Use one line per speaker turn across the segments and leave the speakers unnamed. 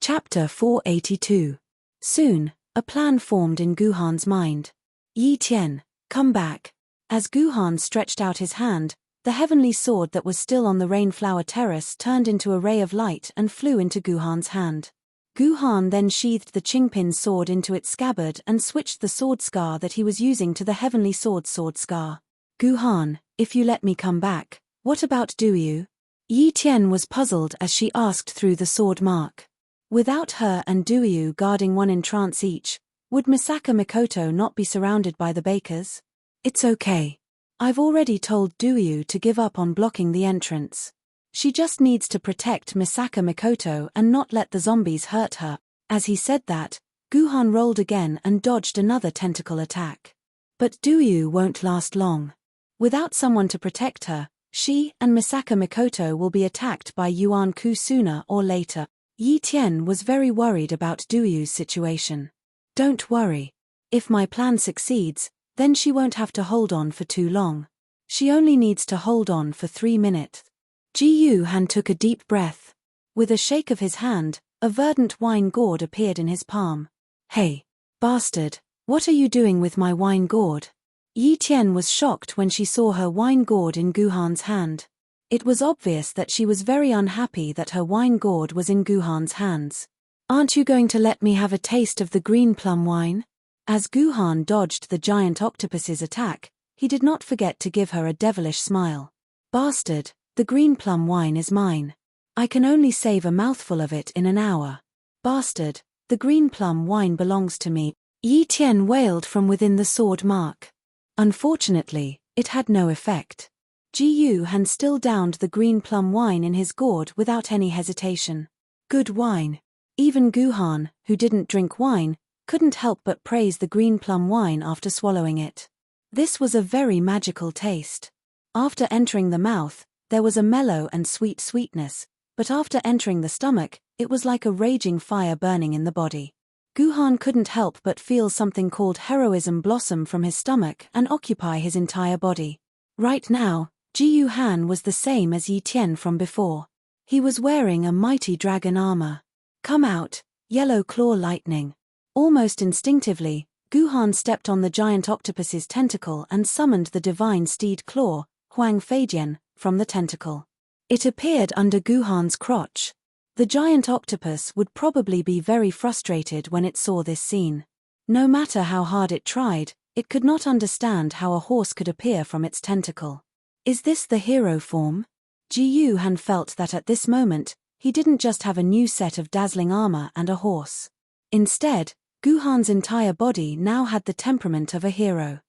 Chapter 482. Soon, a plan formed in Guhan's mind. Yi Tian, come back. As Guhan stretched out his hand, the heavenly sword that was still on the rainflower terrace turned into a ray of light and flew into Guhan's hand. Guhan then sheathed the Qingpin sword into its scabbard and switched the sword scar that he was using to the heavenly sword scar. Guhan, if you let me come back, what about Duyu? Yi Tian was puzzled as she asked through the sword mark. Without her and Duyu guarding one entrance each, would Misaka Mikoto not be surrounded by the bakers? It's okay. I've already told Duyu to give up on blocking the entrance. She just needs to protect Misaka Mikoto and not let the zombies hurt her. As he said that, Guhan rolled again and dodged another tentacle attack. But Duyu won't last long. Without someone to protect her, she and Misaka Mikoto will be attacked by Yuan Ku sooner or later. Yi Tian was very worried about Duyu's situation. Don't worry. If my plan succeeds, then she won't have to hold on for too long. She only needs to hold on for 3 minutes. Ji Han took a deep breath. With a shake of his hand, a verdant wine gourd appeared in his palm. Hey, bastard, what are you doing with my wine gourd? Yi Tian was shocked when she saw her wine gourd in Guhan's hand. It was obvious that she was very unhappy that her wine gourd was in Guhan's hands. Aren't you going to let me have a taste of the green plum wine? As Guhan dodged the giant octopus's attack, he did not forget to give her a devilish smile. Bastard, the green plum wine is mine. I can only save a mouthful of it in an hour. Bastard, the green plum wine belongs to me. Yi Tian wailed from within the sword mark. Unfortunately, it had no effect. Ji Han still downed the green plum wine in his gourd without any hesitation. Good wine. Even Guhan, who didn't drink wine, couldn't help but praise the green plum wine after swallowing it. This was a very magical taste. After entering the mouth, there was a mellow and sweet sweetness, but after entering the stomach, it was like a raging fire burning in the body. Guhan couldn't help but feel something called heroism blossom from his stomach and occupy his entire body. Right now, Ji Han was the same as Yi Tian from before. He was wearing a mighty dragon armor. Come out, yellow claw lightning. Almost instinctively, Guhan stepped on the giant octopus's tentacle and summoned the divine steed claw, Huang Feijian, from the tentacle. It appeared under Guhan's crotch. The giant octopus would probably be very frustrated when it saw this scene. No matter how hard it tried, it could not understand how a horse could appear from its tentacle. Is this the hero form? Ji Han felt that at this moment, he didn't just have a new set of dazzling armor and a horse. Instead, Guhan's entire body now had the temperament of a hero.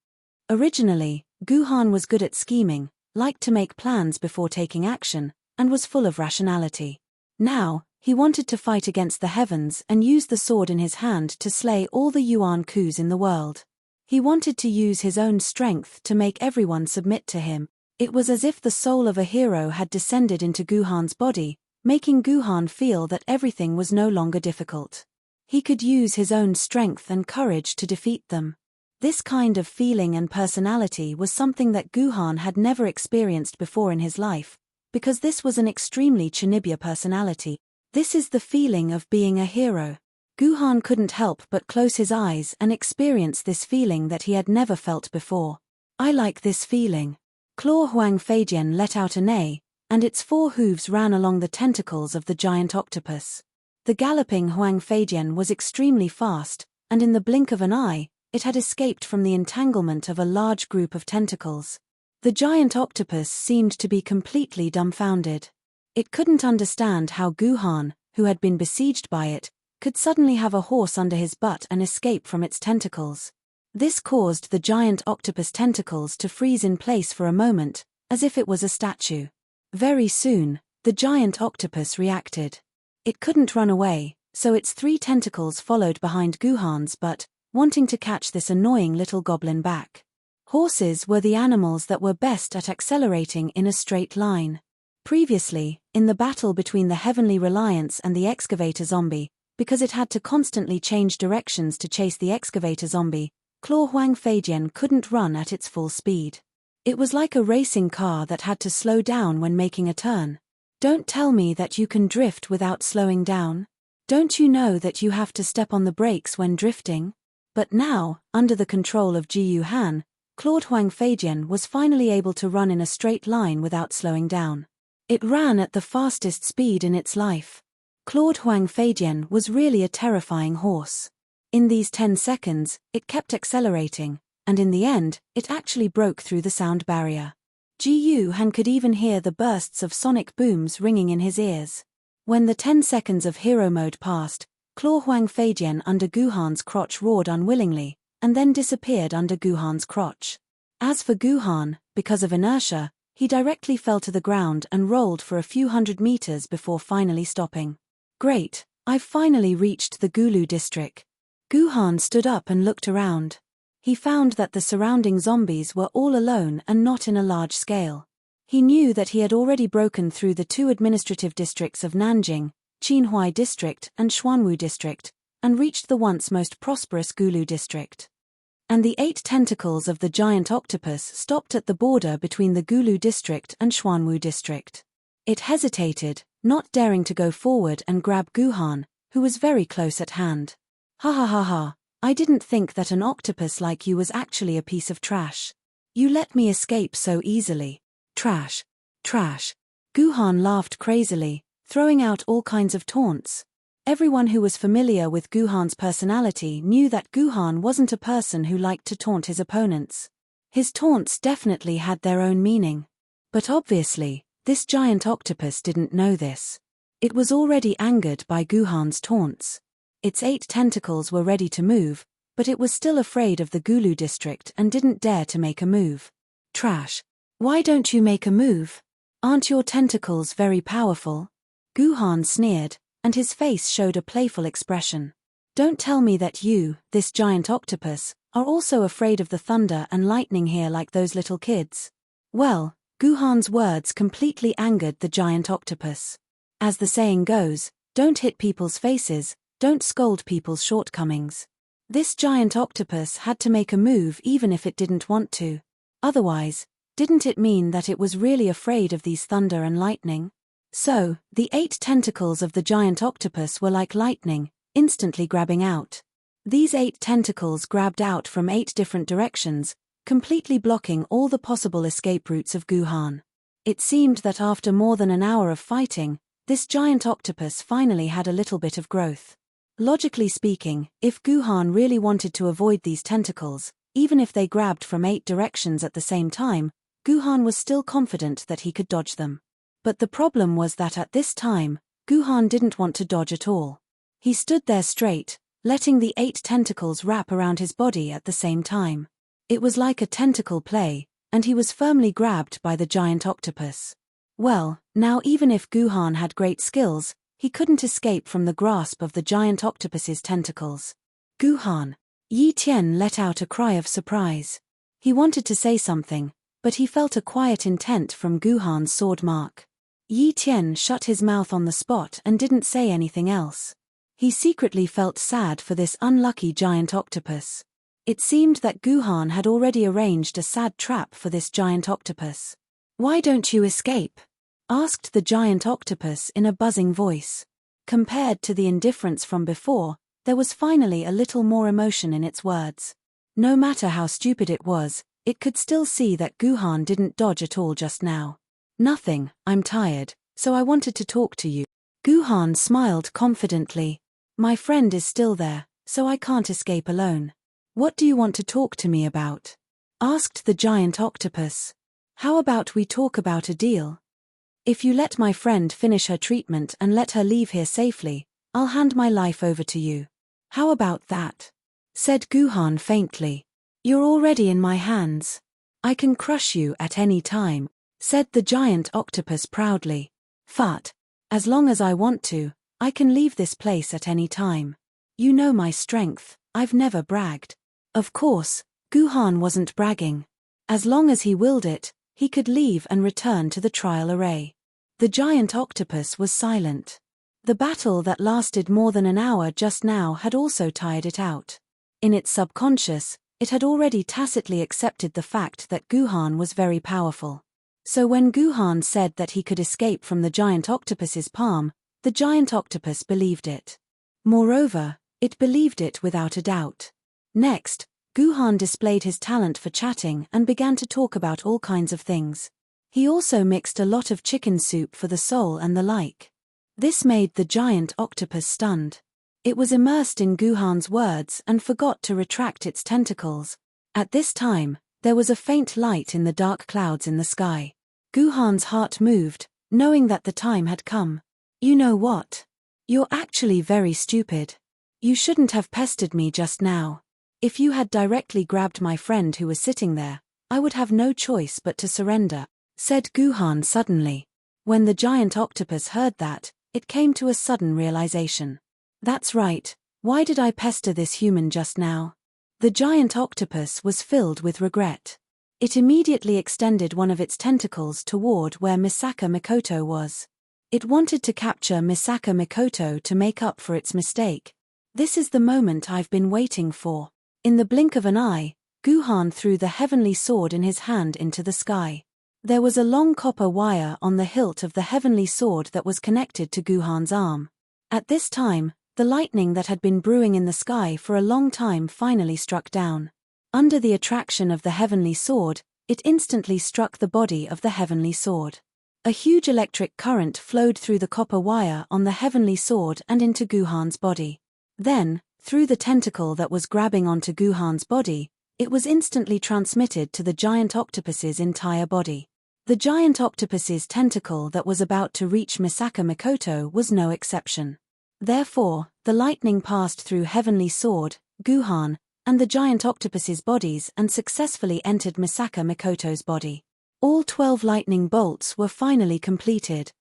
Originally, Guhan was good at scheming, liked to make plans before taking action, and was full of rationality. Now, he wanted to fight against the heavens and use the sword in his hand to slay all the Yuan Kus in the world. He wanted to use his own strength to make everyone submit to him. It was as if the soul of a hero had descended into Guhan's body, making Guhan feel that everything was no longer difficult. He could use his own strength and courage to defeat them. This kind of feeling and personality was something that Guhan had never experienced before in his life, because this was an extremely Chinibya personality. This is the feeling of being a hero. Guhan couldn't help but close his eyes and experience this feeling that he had never felt before. I like this feeling. Claw Huang Feijian let out a neigh, and its 4 hooves ran along the tentacles of the giant octopus. The galloping Huang Feijian was extremely fast, and in the blink of an eye, it had escaped from the entanglement of a large group of tentacles. The giant octopus seemed to be completely dumbfounded. It couldn't understand how Guhan, who had been besieged by it, could suddenly have a horse under his butt and escape from its tentacles. This caused the giant octopus tentacles to freeze in place for a moment, as if it was a statue. Very soon, the giant octopus reacted. It couldn't run away, so its 3 tentacles followed behind Guhan's butt, wanting to catch this annoying little goblin back. Horses were the animals that were best at accelerating in a straight line. Previously, in the battle between the Heavenly Reliance and the Excavator Zombie, because it had to constantly change directions to chase the Excavator Zombie, Claw Huang Feijian couldn't run at its full speed. It was like a racing car that had to slow down when making a turn. Don't tell me that you can drift without slowing down. Don't you know that you have to step on the brakes when drifting? But now, under the control of Jiyu Han, Claude Huang Feijian was finally able to run in a straight line without slowing down. It ran at the fastest speed in its life. Claude Huang Feijian was really a terrifying horse. In these 10 seconds, it kept accelerating, and in the end, it actually broke through the sound barrier. Jiyu Han could even hear the bursts of sonic booms ringing in his ears. When the 10 seconds of hero mode passed, Claude Huang Feijian under Guhan's crotch roared unwillingly, and then disappeared under Guhan's crotch. As for Guhan, because of inertia, he directly fell to the ground and rolled for a few hundred meters before finally stopping. Great, I've finally reached the Gulu district. Guhan stood up and looked around. He found that the surrounding zombies were all alone and not in a large scale. He knew that he had already broken through the 2 administrative districts of Nanjing, Qinhuai district and Xuanwu district, and reached the once most prosperous Gulu district. And the 8 tentacles of the giant octopus stopped at the border between the Gulu district and Xuanwu district. It hesitated, not daring to go forward and grab Guhan, who was very close at hand. Ha ha ha ha, I didn't think that an octopus like you was actually a piece of trash. You let me escape so easily. Trash. Trash. Guhan laughed crazily, throwing out all kinds of taunts. Everyone who was familiar with Guhan's personality knew that Guhan wasn't a person who liked to taunt his opponents. His taunts definitely had their own meaning. But obviously, this giant octopus didn't know this. It was already angered by Guhan's taunts. Its 8 tentacles were ready to move, but it was still afraid of the Gulu district and didn't dare to make a move. Trash. Why don't you make a move? Aren't your tentacles very powerful? Guhan sneered, and his face showed a playful expression. Don't tell me that you, this giant octopus, are also afraid of the thunder and lightning here like those little kids. Well, Guhan's words completely angered the giant octopus. As the saying goes, don't hit people's faces, don't scold people's shortcomings. This giant octopus had to make a move even if it didn't want to. Otherwise, didn't it mean that it was really afraid of these thunder and lightning? So, the 8 tentacles of the giant octopus were like lightning, instantly grabbing out. These 8 tentacles grabbed out from 8 different directions, completely blocking all the possible escape routes of Guhan. It seemed that after more than an hour of fighting, this giant octopus finally had a little bit of growth. Logically speaking, if Guhan really wanted to avoid these tentacles, even if they grabbed from 8 directions at the same time, Guhan was still confident that he could dodge them. But the problem was that at this time, Guhan didn't want to dodge at all. He stood there straight, letting the 8 tentacles wrap around his body at the same time. It was like a tentacle play, and he was firmly grabbed by the giant octopus. Well, now even if Guhan had great skills, he couldn't escape from the grasp of the giant octopus's tentacles. Guhan. Yi Tian let out a cry of surprise. He wanted to say something, but he felt a quiet intent from Guhan's sword mark. Yi Tian shut his mouth on the spot and didn't say anything else. He secretly felt sad for this unlucky giant octopus. It seemed that Guhan had already arranged a sad trap for this giant octopus. Why don't you escape? Asked the giant octopus in a buzzing voice. Compared to the indifference from before, there was finally a little more emotion in its words. No matter how stupid it was, it could still see that Guhan didn't dodge at all just now. Nothing, I'm tired, so I wanted to talk to you. Guhan smiled confidently. My friend is still there, so I can't escape alone. What do you want to talk to me about? Asked the giant octopus. How about we talk about a deal? If you let my friend finish her treatment and let her leave here safely, I'll hand my life over to you. How about that? Said Guhan faintly. You're already in my hands. I can crush you at any time, said the giant octopus proudly. Fat. As long as I want to, I can leave this place at any time. You know my strength, I've never bragged. Of course, Guhan wasn't bragging. As long as he willed it, he could leave and return to the trial array. The giant octopus was silent. The battle that lasted more than an hour just now had also tired it out. In its subconscious, it had already tacitly accepted the fact that Guhan was very powerful. So when Guhan said that he could escape from the giant octopus's palm, the giant octopus believed it. Moreover, it believed it without a doubt. Next, Guhan displayed his talent for chatting and began to talk about all kinds of things. He also mixed a lot of chicken soup for the soul and the like. This made the giant octopus stunned. It was immersed in Guhan's words and forgot to retract its tentacles. At this time, there was a faint light in the dark clouds in the sky. Guhan's heart moved, knowing that the time had come. You know what? You're actually very stupid. You shouldn't have pestered me just now. If you had directly grabbed my friend who was sitting there, I would have no choice but to surrender, said Guhan suddenly. When the giant octopus heard that, it came to a sudden realization. That's right, why did I pester this human just now? The giant octopus was filled with regret. It immediately extended one of its tentacles toward where Misaka Mikoto was. It wanted to capture Misaka Mikoto to make up for its mistake. This is the moment I've been waiting for. In the blink of an eye, Guhan threw the heavenly sword in his hand into the sky. There was a long copper wire on the hilt of the heavenly sword that was connected to Guhan's arm. At this time, the lightning that had been brewing in the sky for a long time finally struck down. Under the attraction of the heavenly sword, it instantly struck the body of the heavenly sword. A huge electric current flowed through the copper wire on the heavenly sword and into Guhan's body. Then, through the tentacle that was grabbing onto Guhan's body, it was instantly transmitted to the giant octopus's entire body. The giant octopus's tentacle that was about to reach Misaka Mikoto was no exception. Therefore, the lightning passed through heavenly sword, Guhan, and the giant octopus's bodies and successfully entered Misaka Mikoto's body. All 12 lightning bolts were finally completed.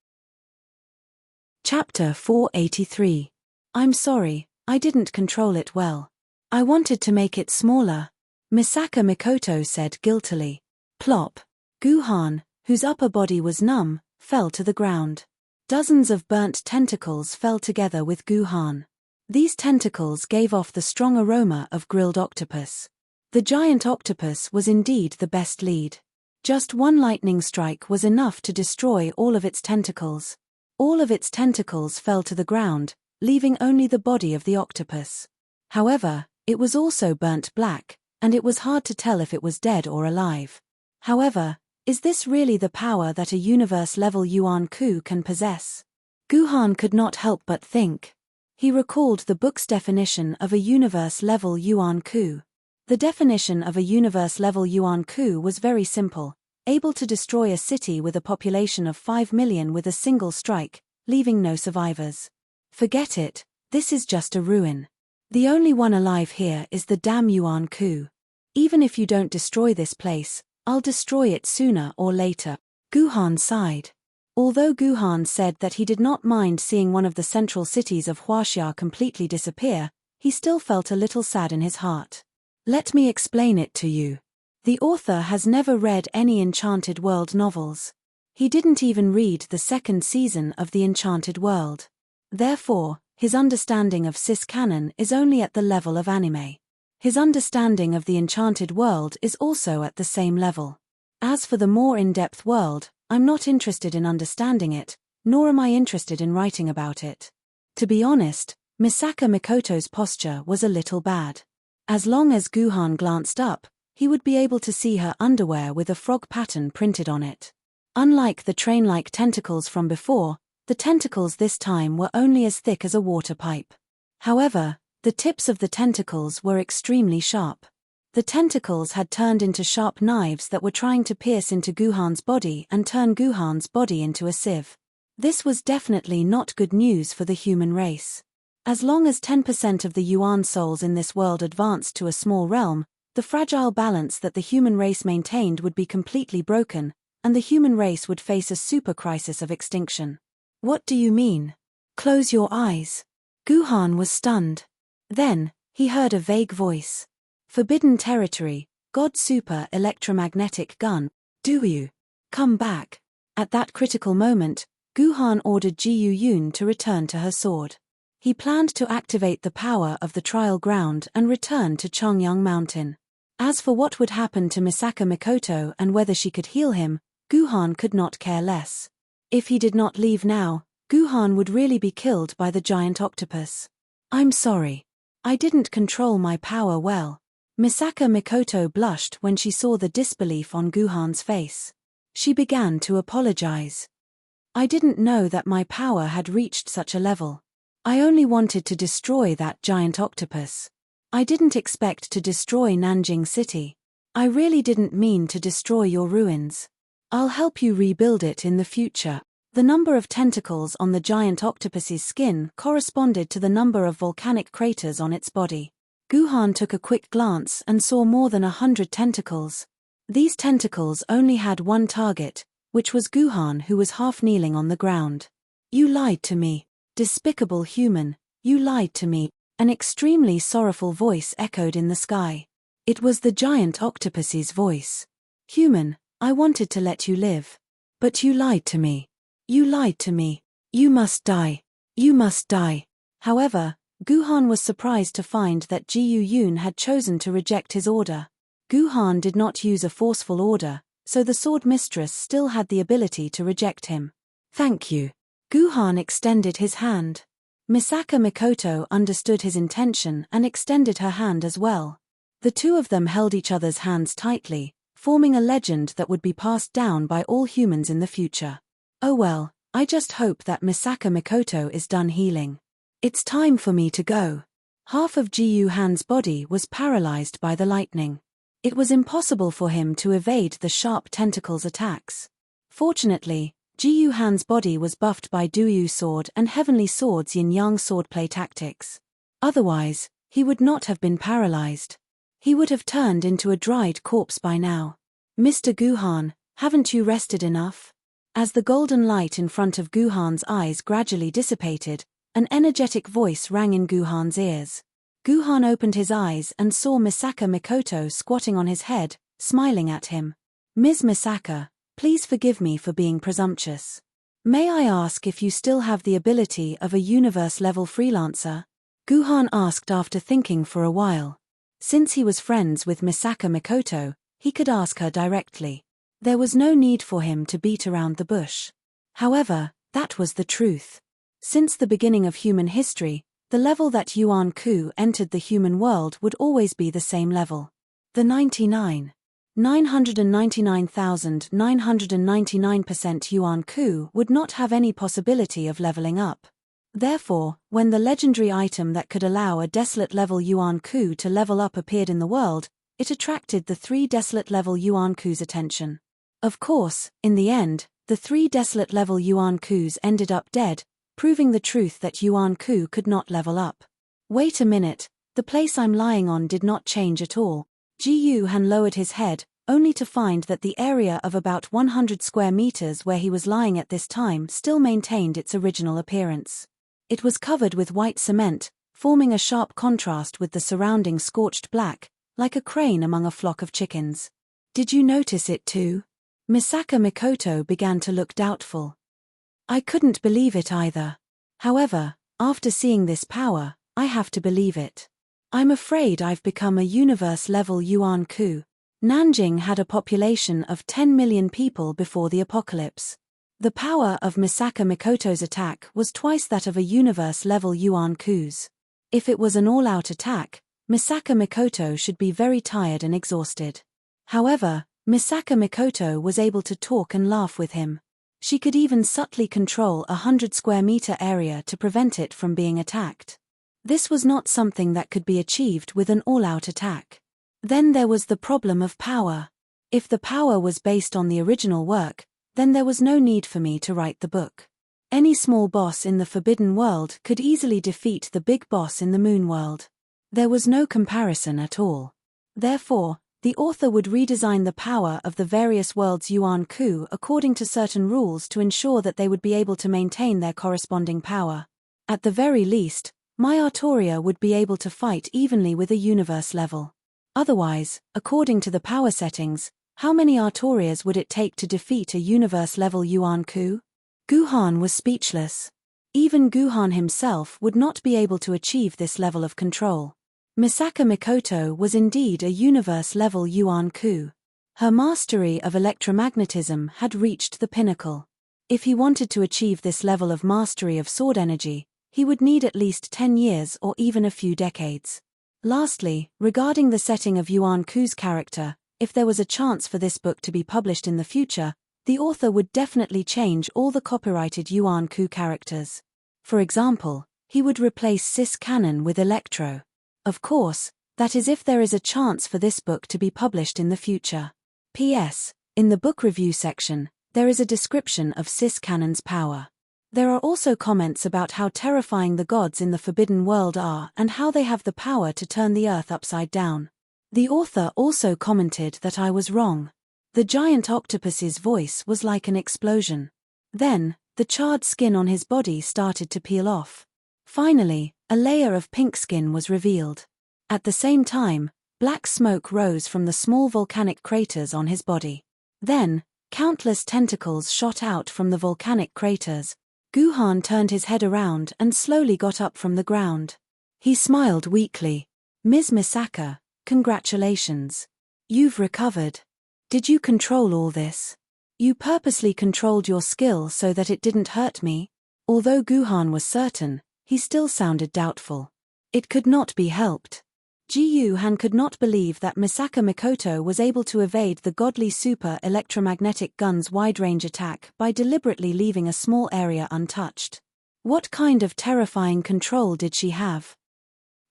Chapter 483. I'm sorry, I didn't control it well. I wanted to make it smaller, Misaka Mikoto said guiltily. Plop. Guhan, whose upper body was numb, fell to the ground. Dozens of burnt tentacles fell together with Guhan. These tentacles gave off the strong aroma of grilled octopus. The giant octopus was indeed the best lead. Just one lightning strike was enough to destroy all of its tentacles. All of its tentacles fell to the ground, leaving only the body of the octopus. However, it was also burnt black, and it was hard to tell if it was dead or alive. However, is this really the power that a universe-level Yuan-Ku can possess? Guhan could not help but think. He recalled the book's definition of a universe-level Yuan-Ku. The definition of a universe-level Yuan-Ku was very simple, able to destroy a city with a population of 5 million with a single strike, leaving no survivors. Forget it, this is just a ruin. The only one alive here is the damn Yuan-Ku. Even if you don't destroy this place, I'll destroy it sooner or later. Guhan sighed. Although Guhan said that he did not mind seeing one of the central cities of Huaxia completely disappear, he still felt a little sad in his heart. Let me explain it to you. The author has never read any Enchanted World novels. He didn't even read the second season of The Enchanted World. Therefore, his understanding of cis canon is only at the level of anime. His understanding of the Enchanted World is also at the same level. As for the more in-depth world, I'm not interested in understanding it, nor am I interested in writing about it. To be honest, Misaka Mikoto's posture was a little bad. As long as Guhan glanced up, he would be able to see her underwear with a frog pattern printed on it. Unlike the train-like tentacles from before, the tentacles this time were only as thick as a water pipe. However, the tips of the tentacles were extremely sharp. The tentacles had turned into sharp knives that were trying to pierce into Guhan's body and turn Guhan's body into a sieve. This was definitely not good news for the human race. As long as 10% of the Yuan souls in this world advanced to a small realm, the fragile balance that the human race maintained would be completely broken, and the human race would face a super crisis of extinction. What do you mean? Close your eyes. Guhan was stunned. Then, he heard a vague voice. Forbidden territory, God super electromagnetic gun, do you? Come back. At that critical moment, Guhan ordered Ji Yun to return to her sword. He planned to activate the power of the trial ground and return to Chongyang Mountain. As for what would happen to Misaka Mikoto and whether she could heal him, Guhan could not care less. If he did not leave now, Guhan would really be killed by the giant octopus. I'm sorry. I didn't control my power well. Misaka Mikoto blushed when she saw the disbelief on Guhan's face. She began to apologize. I didn't know that my power had reached such a level. I only wanted to destroy that giant octopus. I didn't expect to destroy Nanjing City. I really didn't mean to destroy your ruins. I'll help you rebuild it in the future. The number of tentacles on the giant octopus's skin corresponded to the number of volcanic craters on its body. Guhan took a quick glance and saw more than 100 tentacles. These tentacles only had one target, which was Guhan, who was half kneeling on the ground. You lied to me. Despicable human, you lied to me. An extremely sorrowful voice echoed in the sky. It was the giant octopus's voice. Human, I wanted to let you live. But you lied to me. You lied to me. You must die. You must die. However, Guhan was surprised to find that Jiyu Yun had chosen to reject his order. Guhan did not use a forceful order, so the sword mistress still had the ability to reject him. Thank you. Guhan extended his hand. Misaka Mikoto understood his intention and extended her hand as well. The two of them held each other's hands tightly, forming a legend that would be passed down by all humans in the future. Oh well, I just hope that Misaka Mikoto is done healing. It's time for me to go. Half of Jiyu Han's body was paralyzed by the lightning. It was impossible for him to evade the sharp tentacles' attacks. Fortunately, Jiyu Han's body was buffed by Duyu Sword and Heavenly Sword's yin-yang swordplay tactics. Otherwise, he would not have been paralyzed. He would have turned into a dried corpse by now. Mr. Guhan, haven't you rested enough? As the golden light in front of Guhan's eyes gradually dissipated, an energetic voice rang in Guhan's ears. Guhan opened his eyes and saw Misaka Mikoto squatting on his head, smiling at him. Ms. Misaka, please forgive me for being presumptuous. May I ask if you still have the ability of a universe-level freelancer? Guhan asked after thinking for a while. Since he was friends with Misaka Mikoto, he could ask her directly. There was no need for him to beat around the bush. However, that was the truth. Since the beginning of human history, the level that Yuan Ku entered the human world would always be the same level. The 999,999% Yuan Ku would not have any possibility of leveling up. Therefore, when the legendary item that could allow a desolate level Yuan Ku to level up appeared in the world, it attracted the 3 desolate level Yuan Ku's attention. Of course, in the end, the 3 desolate level Yuan Kus ended up dead, proving the truth that Yuan Ku could not level up. Wait a minute, the place I'm lying on did not change at all. Jiyu Han lowered his head, only to find that the area of about 100 square meters where he was lying at this time still maintained its original appearance. It was covered with white cement, forming a sharp contrast with the surrounding scorched black, like a crane among a flock of chickens. Did you notice it too? Misaka Mikoto began to look doubtful. I couldn't believe it either. However, after seeing this power, I have to believe it. I'm afraid I've become a universe-level Yuan Ku. Nanjing had a population of 10 million people before the apocalypse. The power of Misaka Mikoto's attack was twice that of a universe-level Yuan Ku's. If it was an all-out attack, Misaka Mikoto should be very tired and exhausted. However, Misaka Mikoto was able to talk and laugh with him. She could even subtly control a 100 square meter area to prevent it from being attacked. This was not something that could be achieved with an all-out attack. Then there was the problem of power. If the power was based on the original work, then there was no need for me to write the book. Any small boss in the Forbidden World could easily defeat the big boss in the Moon World. There was no comparison at all. Therefore, the author would redesign the power of the various worlds Yuan Ku according to certain rules to ensure that they would be able to maintain their corresponding power. At the very least, my Artoria would be able to fight evenly with a universe level. Otherwise, according to the power settings, how many Artorias would it take to defeat a universe level Yuan Ku? Guhan was speechless. Even Guhan himself would not be able to achieve this level of control. Misaka Mikoto was indeed a universe-level Yuan Ku. Her mastery of electromagnetism had reached the pinnacle. If he wanted to achieve this level of mastery of sword energy, he would need at least 10 years or even a few decades. Lastly, regarding the setting of Yuan Ku's character, if there was a chance for this book to be published in the future, the author would definitely change all the copyrighted Yuan Ku characters. For example, he would replace Sis Canon with Electro. Of course, that is if there is a chance for this book to be published in the future. P.S. In the book review section, there is a description of Sis Canon's power. There are also comments about how terrifying the gods in the Forbidden World are and how they have the power to turn the earth upside down. The author also commented that I was wrong. The giant octopus's voice was like an explosion. Then, the charred skin on his body started to peel off. Finally, a layer of pink skin was revealed. At the same time, black smoke rose from the small volcanic craters on his body. Then, countless tentacles shot out from the volcanic craters. Guhan turned his head around and slowly got up from the ground. He smiled weakly. Ms. Misaka, congratulations. You've recovered. Did you control all this? You purposely controlled your skill so that it didn't hurt me? Although Guhan was certain, he still sounded doubtful. It could not be helped. Ji-Yu-Han could not believe that Misaka Mikoto was able to evade the godly super electromagnetic gun's wide-range attack by deliberately leaving a small area untouched. What kind of terrifying control did she have?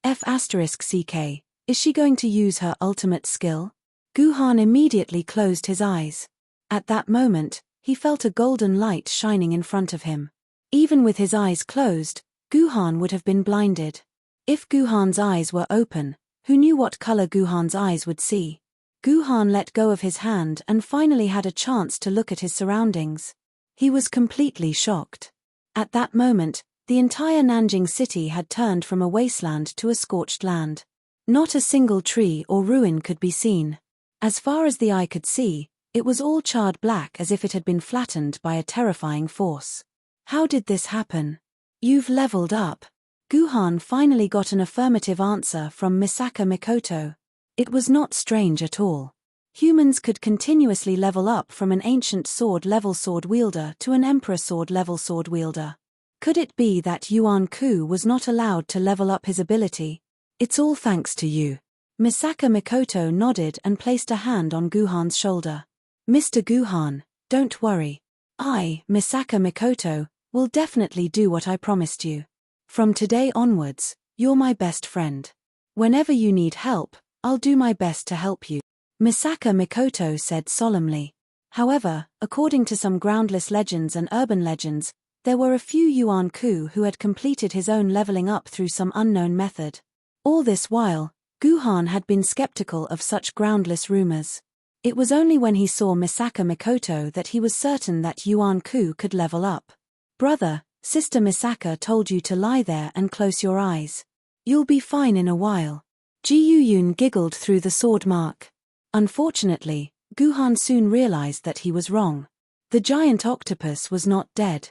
F***CK, is she going to use her ultimate skill? Guhan immediately closed his eyes. At that moment, he felt a golden light shining in front of him. Even with his eyes closed, Guhan would have been blinded. If Guhan's eyes were open, who knew what color Guhan's eyes would see? Guhan let go of his hand and finally had a chance to look at his surroundings. He was completely shocked. At that moment, the entire Nanjing city had turned from a wasteland to a scorched land. Not a single tree or ruin could be seen. As far as the eye could see, it was all charred black as if it had been flattened by a terrifying force. How did this happen? You've leveled up. Guhan finally got an affirmative answer from Misaka Mikoto. It was not strange at all. Humans could continuously level up from an ancient sword-level sword wielder to an emperor sword-level sword wielder. Could it be that Yuan Ku was not allowed to level up his ability? It's all thanks to you. Misaka Mikoto nodded and placed a hand on Guhan's shoulder. Mr. Guhan, don't worry. I, Misaka Mikoto, will definitely do what I promised you. From today onwards, you're my best friend. Whenever you need help, I'll do my best to help you. Misaka Mikoto said solemnly. However, according to some groundless legends and urban legends, there were a few Yuan Ku who had completed his own leveling up through some unknown method. All this while, Guhan had been skeptical of such groundless rumors. It was only when he saw Misaka Mikoto that he was certain that Yuan Ku could level up. Brother, Sister Misaka told you to lie there and close your eyes. You'll be fine in a while. Ji-Yu-Yun giggled through the sword mark. Unfortunately, Guhan soon realized that he was wrong. The giant octopus was not dead.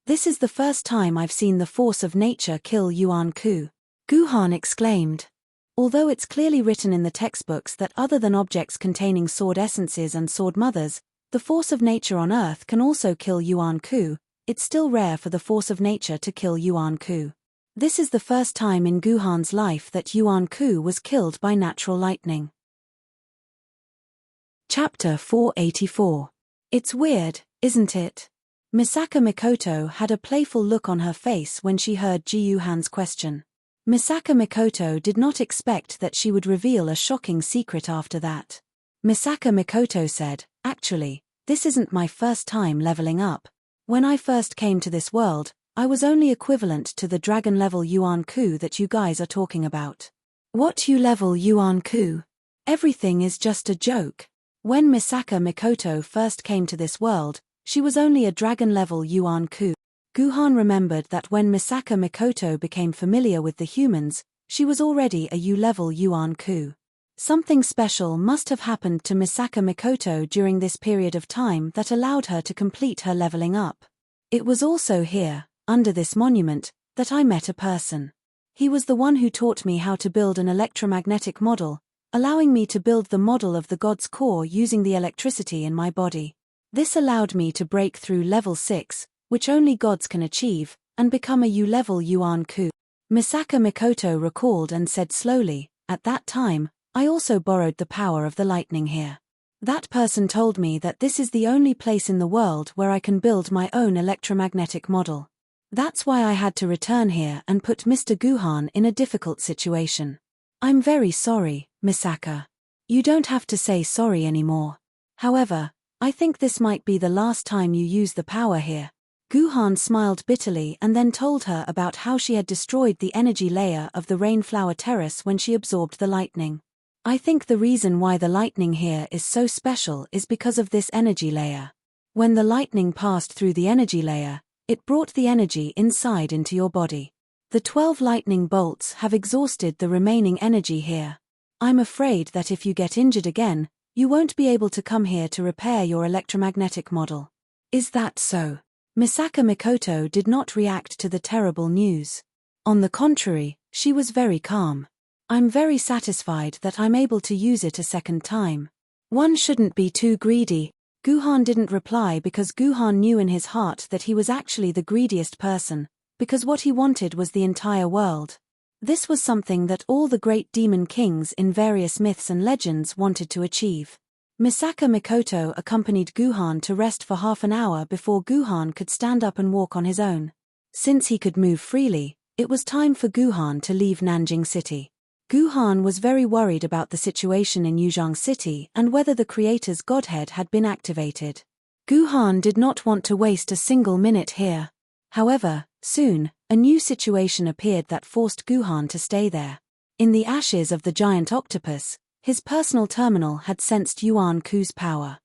This is the first time I've seen the force of nature kill Yuan Ku. Guhan exclaimed. Although it's clearly written in the textbooks that other than objects containing sword essences and sword mothers, the force of nature on Earth can also kill Yuan Ku, it's still rare for the force of nature to kill Yuan Ku. This is the first time in Guhan's life that Yuan Ku was killed by natural lightning. Chapter 484. It's weird, isn't it? Misaka Mikoto had a playful look on her face when she heard Ji-Yu-Han's question. Misaka Mikoto did not expect that she would reveal a shocking secret after that. Misaka Mikoto said, "Actually, this isn't my first time leveling up. When I first came to this world, I was only equivalent to the dragon-level Yuan Ku that you guys are talking about." What level Yuan Ku? Everything is just a joke. When Misaka Mikoto first came to this world, she was only a dragon-level Yuan Ku. Guhan remembered that when Misaka Mikoto became familiar with the humans, she was already a U-level Yuan Ku. Something special must have happened to Misaka Mikoto during this period of time that allowed her to complete her leveling up. It was also here, under this monument, that I met a person. He was the one who taught me how to build an electromagnetic model, allowing me to build the model of the god's core using the electricity in my body. This allowed me to break through level 6, which only gods can achieve, and become a U-level Yuan-ku. Misaka Mikoto recalled and said slowly, "At that time, I also borrowed the power of the lightning here. That person told me that this is the only place in the world where I can build my own electromagnetic model. That's why I had to return here and put Mr. Guhan in a difficult situation. I'm very sorry, Misaka. You don't have to say sorry anymore. However, I think this might be the last time you use the power here." Guhan smiled bitterly and then told her about how she had destroyed the energy layer of the Rainflower Terrace when she absorbed the lightning. "I think the reason why the lightning here is so special is because of this energy layer. When the lightning passed through the energy layer, it brought the energy inside into your body. The 12 lightning bolts have exhausted the remaining energy here. I'm afraid that if you get injured again, you won't be able to come here to repair your electromagnetic model." "Is that so?" Misaka Mikoto did not react to the terrible news. On the contrary, she was very calm. "I'm very satisfied that I'm able to use it a second time. One shouldn't be too greedy." Guhan didn't reply because Guhan knew in his heart that he was actually the greediest person, because what he wanted was the entire world. This was something that all the great demon kings in various myths and legends wanted to achieve. Misaka Mikoto accompanied Guhan to rest for half an hour before Guhan could stand up and walk on his own. Since he could move freely, it was time for Guhan to leave Nanjing City. Guhan was very worried about the situation in Yuzhong City and whether the creator's godhead had been activated. Guhan did not want to waste a single minute here. However, soon, a new situation appeared that forced Guhan to stay there. In the ashes of the giant octopus, his personal terminal had sensed Yuan-ku's power.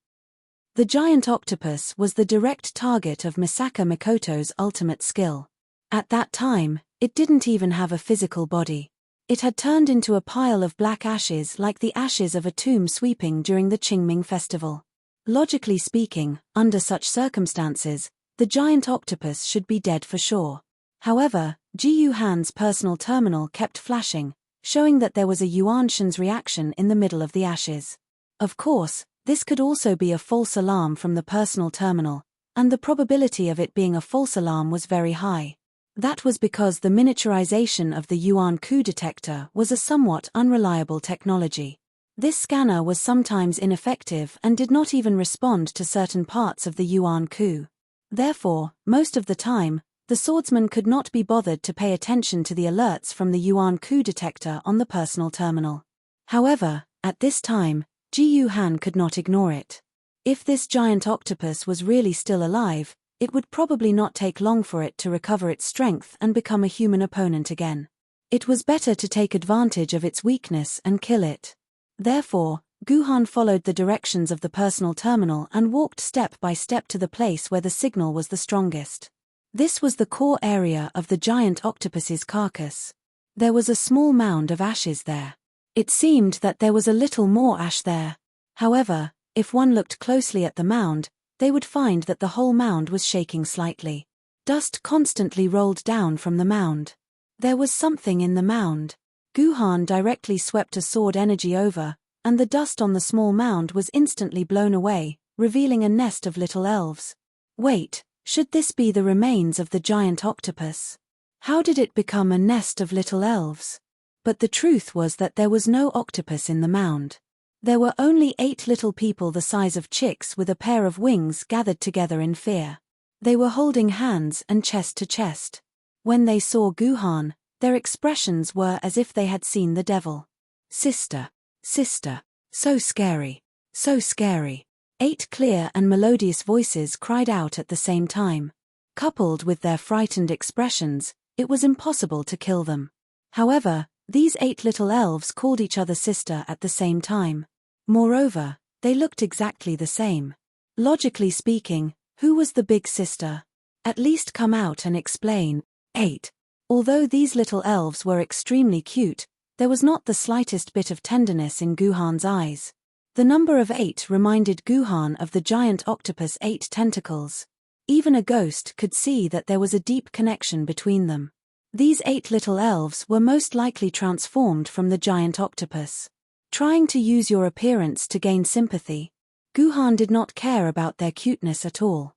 The giant octopus was the direct target of Misaka Mikoto's ultimate skill. At that time, it didn't even have a physical body. It had turned into a pile of black ashes like the ashes of a tomb sweeping during the Qingming festival. Logically speaking, under such circumstances, the giant octopus should be dead for sure. However, Ji Yuhan's personal terminal kept flashing, showing that there was a Yuanshan's reaction in the middle of the ashes. Of course, this could also be a false alarm from the personal terminal, and the probability of it being a false alarm was very high. That was because the miniaturization of the Yuan-ku detector was a somewhat unreliable technology. This scanner was sometimes ineffective and did not even respond to certain parts of the Yuan-ku. Therefore, most of the time, the swordsman could not be bothered to pay attention to the alerts from the Yuan-ku detector on the personal terminal. However, at this time, Ji Yuhan could not ignore it. If this giant octopus was really still alive, it would probably not take long for it to recover its strength and become a human opponent again. It was better to take advantage of its weakness and kill it. Therefore, Guhan followed the directions of the personal terminal and walked step by step to the place where the signal was the strongest. This was the core area of the giant octopus's carcass. There was a small mound of ashes there. It seemed that there was a little more ash there. However, if one looked closely at the mound, they would find that the whole mound was shaking slightly. Dust constantly rolled down from the mound. There was something in the mound. Guhan directly swept a sword energy over, and the dust on the small mound was instantly blown away, revealing a nest of little elves. Wait. Should this be the remains of the giant octopus? How did it become a nest of little elves? But the truth was that there was no octopus in the mound. There were only 8 little people the size of chicks with a pair of wings gathered together in fear. They were holding hands and chest to chest. When they saw Guhan, their expressions were as if they had seen the devil. "Sister, sister, so scary, so scary." 8 clear and melodious voices cried out at the same time. Coupled with their frightened expressions, it was impossible to kill them. However, these 8 little elves called each other sister at the same time. Moreover, they looked exactly the same. Logically speaking, who was the big sister? At least come out and explain. 8. Although these little elves were extremely cute, there was not the slightest bit of tenderness in Guhan's eyes. The number of 8 reminded Guhan of the giant octopus' 8 tentacles. Even a ghost could see that there was a deep connection between them. These 8 little elves were most likely transformed from the giant octopus. Trying to use your appearance to gain sympathy, Guhan did not care about their cuteness at all.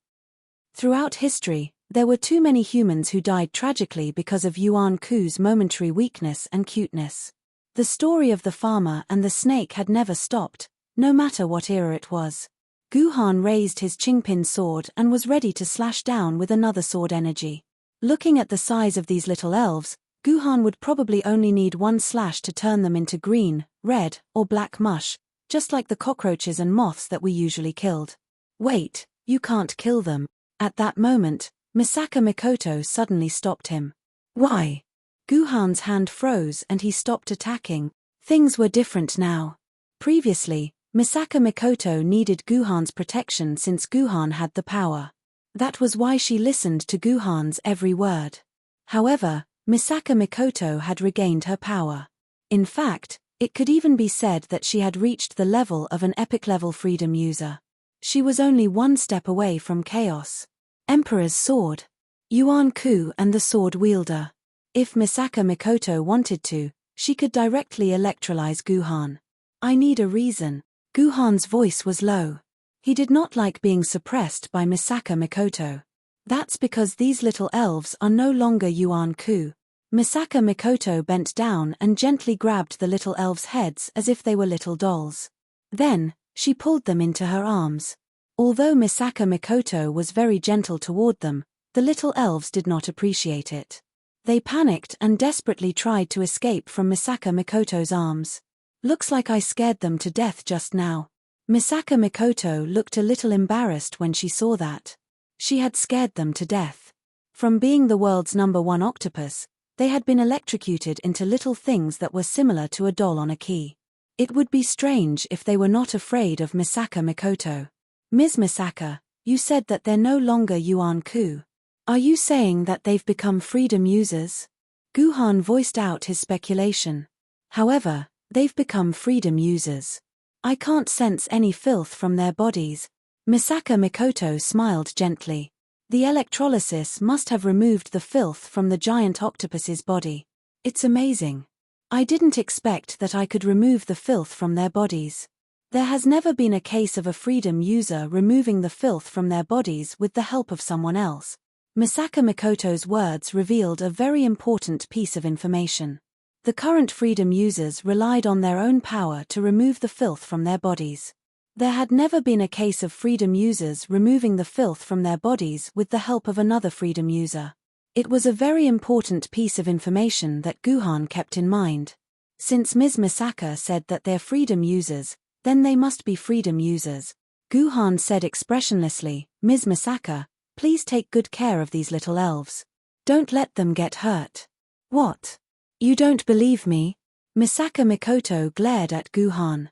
Throughout history, There were too many humans who died tragically because of Yuan Ku's momentary weakness and cuteness. The story of the farmer and the snake had never stopped, no matter what era it was. Guhan raised his Qingpin sword and was ready to slash down with another sword energy. Looking at the size of these little elves, Guhan would probably only need one slash to turn them into green, red, or black mush, just like the cockroaches and moths that we usually killed. Wait, you can't kill them. At that moment, Misaka Mikoto suddenly stopped him. Why? Guhan's hand froze and he stopped attacking. Things were different now. Previously, Misaka Mikoto needed Guhan's protection since Guhan had the power. That was why she listened to Guhan's every word. However, Misaka Mikoto had regained her power. In fact, it could even be said that she had reached the level of an epic-level freedom user. She was only one step away from chaos. Emperor's sword. Yuan Ku and the sword wielder. If Misaka Mikoto wanted to, she could directly electrolyze Guhan. I need a reason. Guhan's voice was low. He did not like being suppressed by Misaka Mikoto. That's because these little elves are no longer Yuan Ku. Misaka Mikoto bent down and gently grabbed the little elves' heads as if they were little dolls. Then, she pulled them into her arms. Although Misaka Mikoto was very gentle toward them, the little elves did not appreciate it. They panicked and desperately tried to escape from Misaka Mikoto's arms. Looks like I scared them to death just now. Misaka Mikoto looked a little embarrassed when she saw that. She had scared them to death. From being the world's #1 octopus, they had been electrocuted into little things that were similar to a doll on a key. It would be strange if they were not afraid of Misaka Mikoto. Ms. Misaka, you said that they're no longer Yuan Ku. Are you saying that they've become freedom users? Guhan voiced out his speculation. However, they've become freedom users. I can't sense any filth from their bodies. Misaka Mikoto smiled gently. The electrolysis must have removed the filth from the giant octopus's body. It's amazing. I didn't expect that I could remove the filth from their bodies. There has never been a case of a freedom user removing the filth from their bodies with the help of someone else. Misaka Mikoto's words revealed a very important piece of information. The current freedom users relied on their own power to remove the filth from their bodies. There had never been a case of freedom users removing the filth from their bodies with the help of another freedom user. It was a very important piece of information that Guhan kept in mind. Since Ms. Misaka said that they're freedom users, then they must be freedom users. Guhan said expressionlessly, Ms. Misaka, please take good care of these little elves. Don't let them get hurt. What? You don't believe me? Misaka Mikoto glared at Guhan.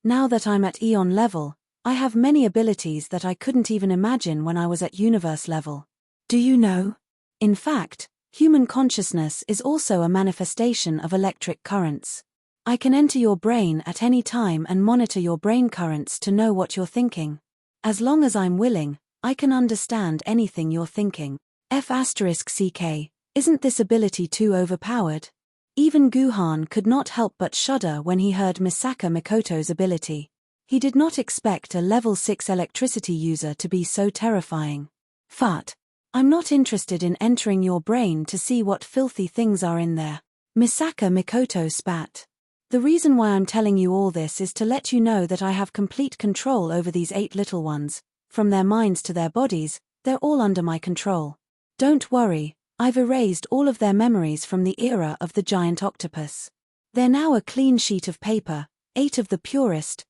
Now that I'm at Eon level, I have many abilities that I couldn't even imagine when I was at universe level. Do you know? In fact, human consciousness is also a manifestation of electric currents. I can enter your brain at any time and monitor your brain currents to know what you're thinking. As long as I'm willing, I can understand anything you're thinking. F***CK, isn't this ability too overpowered? Even Guhan could not help but shudder when he heard Misaka Mikoto's ability. He did not expect a level 6 electricity user to be so terrifying. Fart. I'm not interested in entering your brain to see what filthy things are in there. Misaka Mikoto spat. The reason why I'm telling you all this is to let you know that I have complete control over these 8 little ones. From their minds to their bodies, they're all under my control. Don't worry, I've erased all of their memories from the era of the giant octopus. They're now a clean sheet of paper, 8 of the purest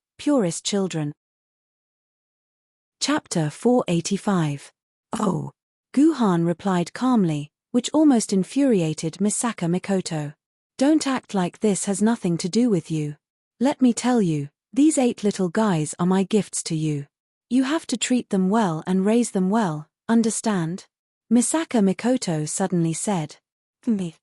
children. Chapter 485. Oh. Guhan replied calmly, which almost infuriated Misaka Mikoto. Don't act like this has nothing to do with you. Let me tell you, these 8 little guys are my gifts to you. You have to treat them well and raise them well, understand? Misaka Mikoto suddenly said. Tumpi.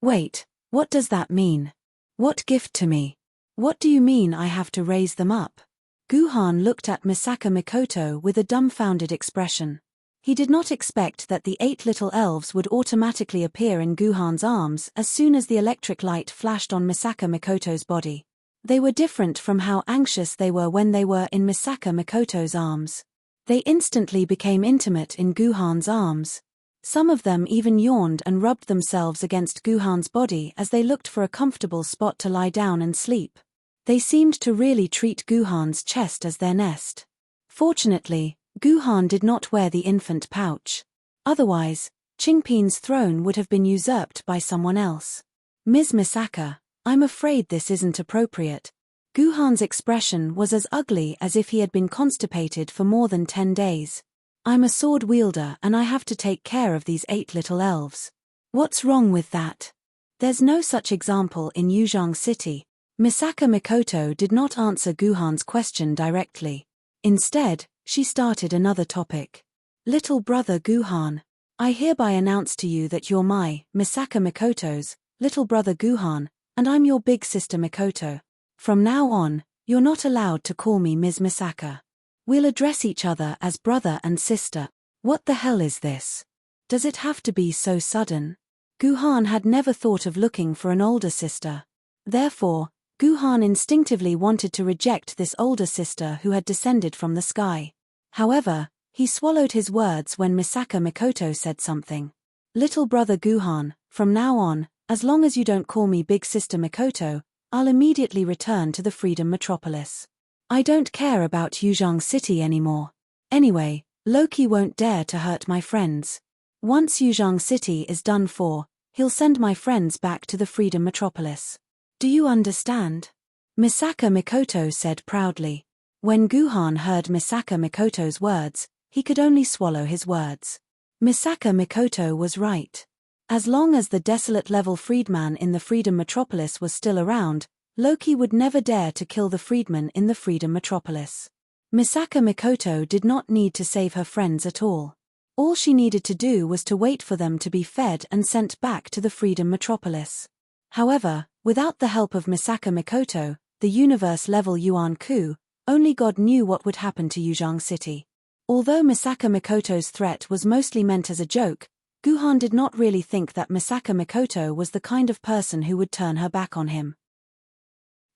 Wait, what does that mean? What gift to me? What do you mean I have to raise them up? Guhan looked at Misaka Mikoto with a dumbfounded expression. He did not expect that the 8 little elves would automatically appear in Guhan's arms as soon as the electric light flashed on Misaka Mikoto's body. They were different from how anxious they were when they were in Misaka Mikoto's arms. They instantly became intimate in Guhan's arms. Some of them even yawned and rubbed themselves against Guhan's body as they looked for a comfortable spot to lie down and sleep. They seemed to really treat Guhan's chest as their nest. Fortunately, Guhan did not wear the infant pouch. Otherwise, Qingpin's throne would have been usurped by someone else. Ms. Misaka, I'm afraid this isn't appropriate. Guhan's expression was as ugly as if he had been constipated for more than 10 days. I'm a sword wielder and I have to take care of these 8 little elves. What's wrong with that? There's no such example in Yuzhang City. Misaka Mikoto did not answer Guhan's question directly. Instead, she started another topic. Little brother Guhan, I hereby announce to you that you're my, Misaka Mikoto's, little brother Guhan, and I'm your big sister Mikoto. From now on, you're not allowed to call me Ms. Misaka. We'll address each other as brother and sister. What the hell is this? Does it have to be so sudden? Guhan had never thought of looking for an older sister. Therefore, Guhan instinctively wanted to reject this older sister who had descended from the sky. However, he swallowed his words when Misaka Mikoto said something. Little brother Guhan, from now on, as long as you don't call me big sister Mikoto, I'll immediately return to the Freedom Metropolis. I don't care about Yuzhang City anymore. Anyway, Loki won't dare to hurt my friends. Once Yuzhang City is done for, he'll send my friends back to the Freedom Metropolis. Do you understand? Misaka Mikoto said proudly. When Guhan heard Misaka Mikoto's words, he could only swallow his words. Misaka Mikoto was right. As long as the desolate level freedman in the Freedom Metropolis was still around, Loki would never dare to kill the freedman in the Freedom Metropolis. Misaka Mikoto did not need to save her friends at all. All she needed to do was to wait for them to be fed and sent back to the Freedom Metropolis. However, without the help of Misaka Mikoto, the universe-level Yuan Ku, only God knew what would happen to Yuzhang City. Although Misaka Mikoto's threat was mostly meant as a joke, Guhan did not really think that Misaka Mikoto was the kind of person who would turn her back on him.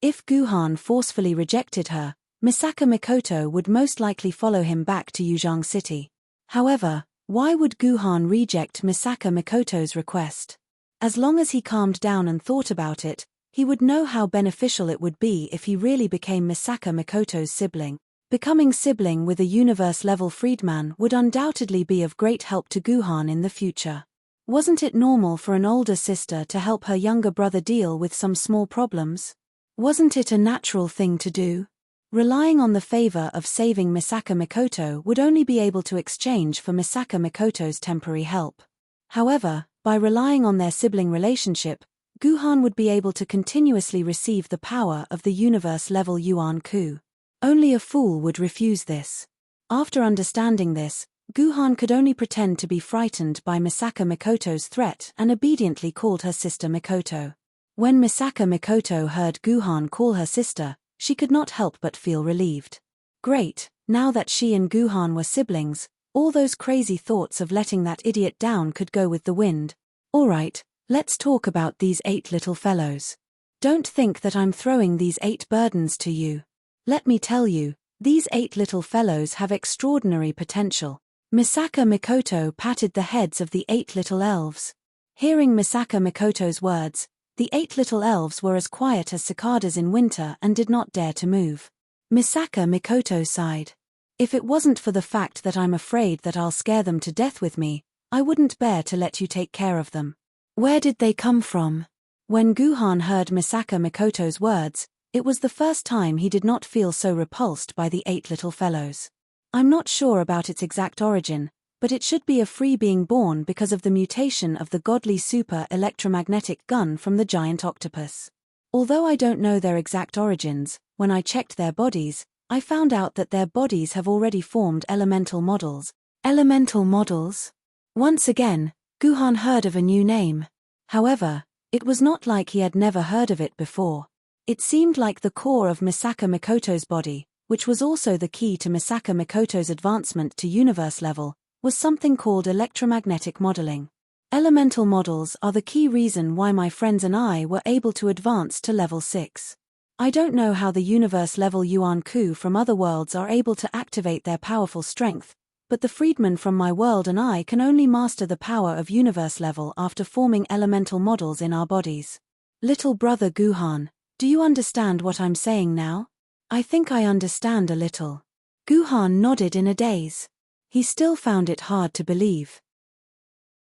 If Guhan forcefully rejected her, Misaka Mikoto would most likely follow him back to Yuzhang City. However, why would Guhan reject Misaka Mikoto's request? As long as he calmed down and thought about it, he would know how beneficial it would be if he really became Misaka Mikoto's sibling. Becoming sibling with a universe-level freedman would undoubtedly be of great help to Guhan in the future. Wasn't it normal for an older sister to help her younger brother deal with some small problems? Wasn't it a natural thing to do? Relying on the favor of saving Misaka Mikoto would only be able to exchange for Misaka Mikoto's temporary help. However, by relying on their sibling relationship, Guhan would be able to continuously receive the power of the universe-level Yuan Ku. Only a fool would refuse this. After understanding this, Guhan could only pretend to be frightened by Misaka Mikoto's threat and obediently called her sister Mikoto. When Misaka Mikoto heard Guhan call her sister, she could not help but feel relieved. Great, now that she and Guhan were siblings, all those crazy thoughts of letting that idiot down could go with the wind. Alright, let's talk about these 8 little fellows. Don't think that I'm throwing these 8 burdens to you. Let me tell you, these 8 little fellows have extraordinary potential. Misaka Mikoto patted the heads of the 8 little elves. Hearing Misaka Mikoto's words, the 8 little elves were as quiet as cicadas in winter and did not dare to move. Misaka Mikoto sighed. If it wasn't for the fact that I'm afraid that I'll scare them to death with me, I wouldn't bear to let you take care of them. Where did they come from? When Guhan heard Misaka Mikoto's words, it was the first time he did not feel so repulsed by the 8 little fellows. I'm not sure about its exact origin, but it should be a free being born because of the mutation of the godly super electromagnetic gun from the giant octopus. Although I don't know their exact origins, when I checked their bodies, I found out that their bodies have already formed elemental models. Elemental models? Once again, Guhan heard of a new name. However, it was not like he had never heard of it before. It seemed like the core of Misaka Mikoto's body, which was also the key to Misaka Mikoto's advancement to universe level, was something called electromagnetic modeling. Elemental models are the key reason why my friends and I were able to advance to level 6. I don't know how the universe-level Yuan-Ku from other worlds are able to activate their powerful strength, but the freedmen from my world and I can only master the power of universe level after forming elemental models in our bodies. Little brother Guhan, do you understand what I'm saying now? I think I understand a little. Guhan nodded in a daze. He still found it hard to believe.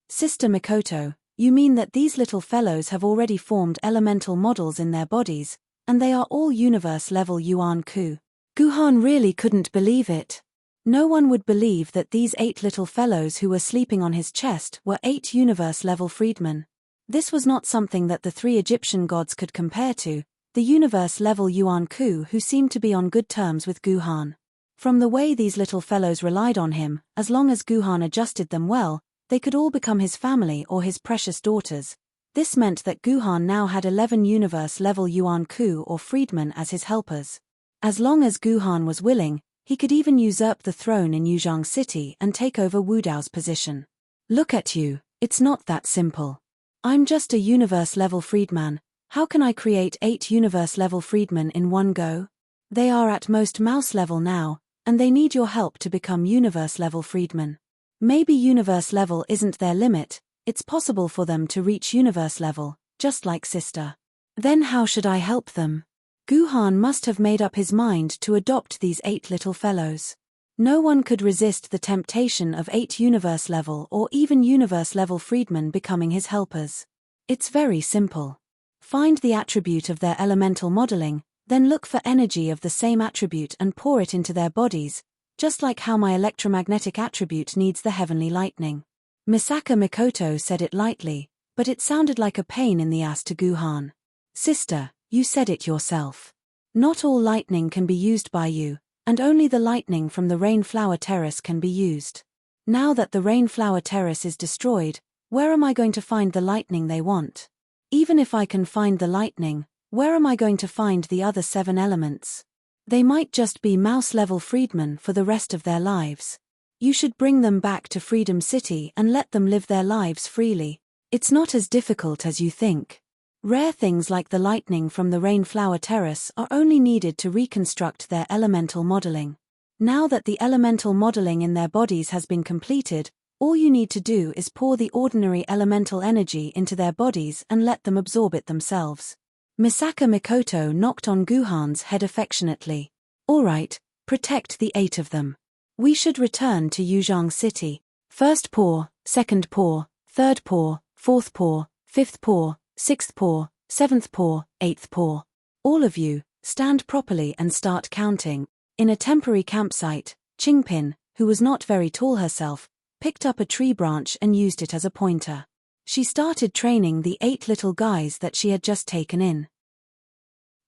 Sister Mikoto, you mean that these little fellows have already formed elemental models in their bodies, and they are all universe-level Yuan-Ku? Guhan really couldn't believe it. No one would believe that these 8 little fellows who were sleeping on his chest were 8 universe-level freedmen. This was not something that the 3 Egyptian gods could compare to, the universe-level Yuan-Ku who seemed to be on good terms with Guhan. From the way these little fellows relied on him, as long as Guhan adjusted them well, they could all become his family or his precious daughters. This meant that Guhan now had 11 universe-level Yuan-Ku or freedmen as his helpers. As long as Guhan was willing, he could even usurp the throne in Yuzhang City and take over Wu Dao's position. Look at you, it's not that simple. I'm just a universe-level freedman. How can I create 8 universe-level freedmen in one go? They are at most mouse level now, and they need your help to become universe-level freedmen. Maybe universe level isn't their limit, it's possible for them to reach universe level, just like sister. Then how should I help them? Guhan must have made up his mind to adopt these 8 little fellows. No one could resist the temptation of 8 universe level or even universe level freedmen becoming his helpers. It's very simple. Find the attribute of their elemental modeling, then look for energy of the same attribute and pour it into their bodies, just like how my electromagnetic attribute needs the heavenly lightning. Misaka Mikoto said it lightly, but it sounded like a pain in the ass to Guhan. Sister, you said it yourself. Not all lightning can be used by you, and only the lightning from the Rainflower Terrace can be used. Now that the Rainflower Terrace is destroyed, where am I going to find the lightning they want? Even if I can find the lightning, where am I going to find the other 7 elements? They might just be mouse-level freedmen for the rest of their lives. You should bring them back to Freedom City and let them live their lives freely. It's not as difficult as you think. Rare things like the lightning from the Rainflower Terrace are only needed to reconstruct their elemental modeling. Now that the elemental modeling in their bodies has been completed, all you need to do is pour the ordinary elemental energy into their bodies and let them absorb it themselves. Misaka Mikoto knocked on Guhan's head affectionately. All right, protect the 8 of them. We should return to Yuzhang City. First pour, second pour, third pour, fourth pour, fifth pour, 6th pour, 7th pour, 8th pour. All of you, stand properly and start counting. In a temporary campsite, Qingpin, who was not very tall herself, picked up a tree branch and used it as a pointer. She started training the 8 little guys that she had just taken in.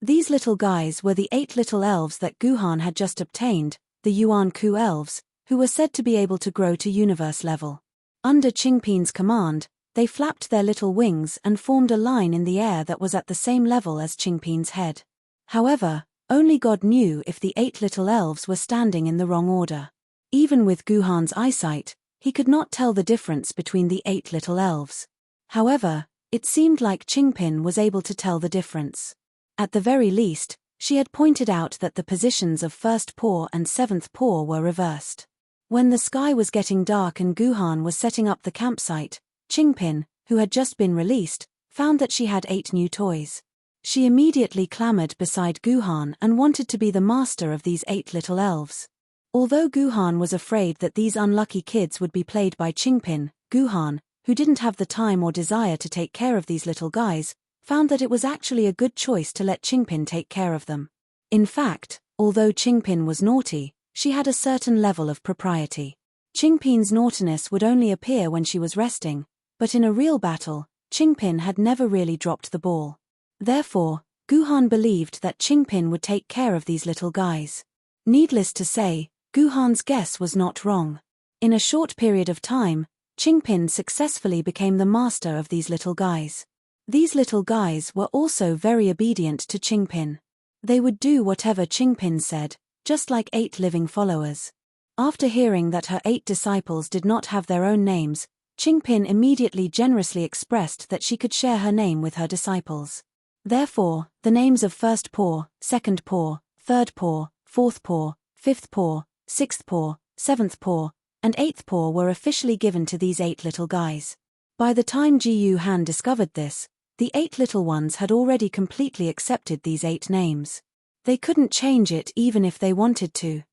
These little guys were the 8 little elves that Guhan had just obtained, the Yuan-Ku elves, who were said to be able to grow to universe level. Under Qingpin's command, they flapped their little wings and formed a line in the air that was at the same level as Qingpin's head. However, only God knew if the 8 little elves were standing in the wrong order. Even with Guhan's eyesight, he could not tell the difference between the 8 little elves. However, it seemed like Qingpin was able to tell the difference. At the very least, she had pointed out that the positions of first pour and 7th pour were reversed. When the sky was getting dark and Guhan was setting up the campsite, Qingpin, who had just been released, found that she had 8 new toys. She immediately clamored beside Guhan and wanted to be the master of these 8 little elves. Although Guhan was afraid that these unlucky kids would be played by Qingpin, Guhan, who didn't have the time or desire to take care of these little guys, found that it was actually a good choice to let Qingpin take care of them. In fact, although Qingpin was naughty, she had a certain level of propriety. Qingpin's naughtiness would only appear when she was resting, but in a real battle, Qingpin had never really dropped the ball. Therefore, Guhan believed that Qingpin would take care of these little guys. Needless to say, Guhan's guess was not wrong. In a short period of time, Qingpin successfully became the master of these little guys. These little guys were also very obedient to Qingpin. They would do whatever Qingpin said, just like 8 living followers. After hearing that her 8 disciples did not have their own names, Qingpin immediately generously expressed that she could share her name with her disciples. Therefore, the names of first paw, second paw, third paw, fourth paw, fifth paw, sixth paw, seventh paw, and eighth paw were officially given to these 8 little guys. By the time Ji Han discovered this, the 8 little ones had already completely accepted these 8 names. They couldn't change it even if they wanted to.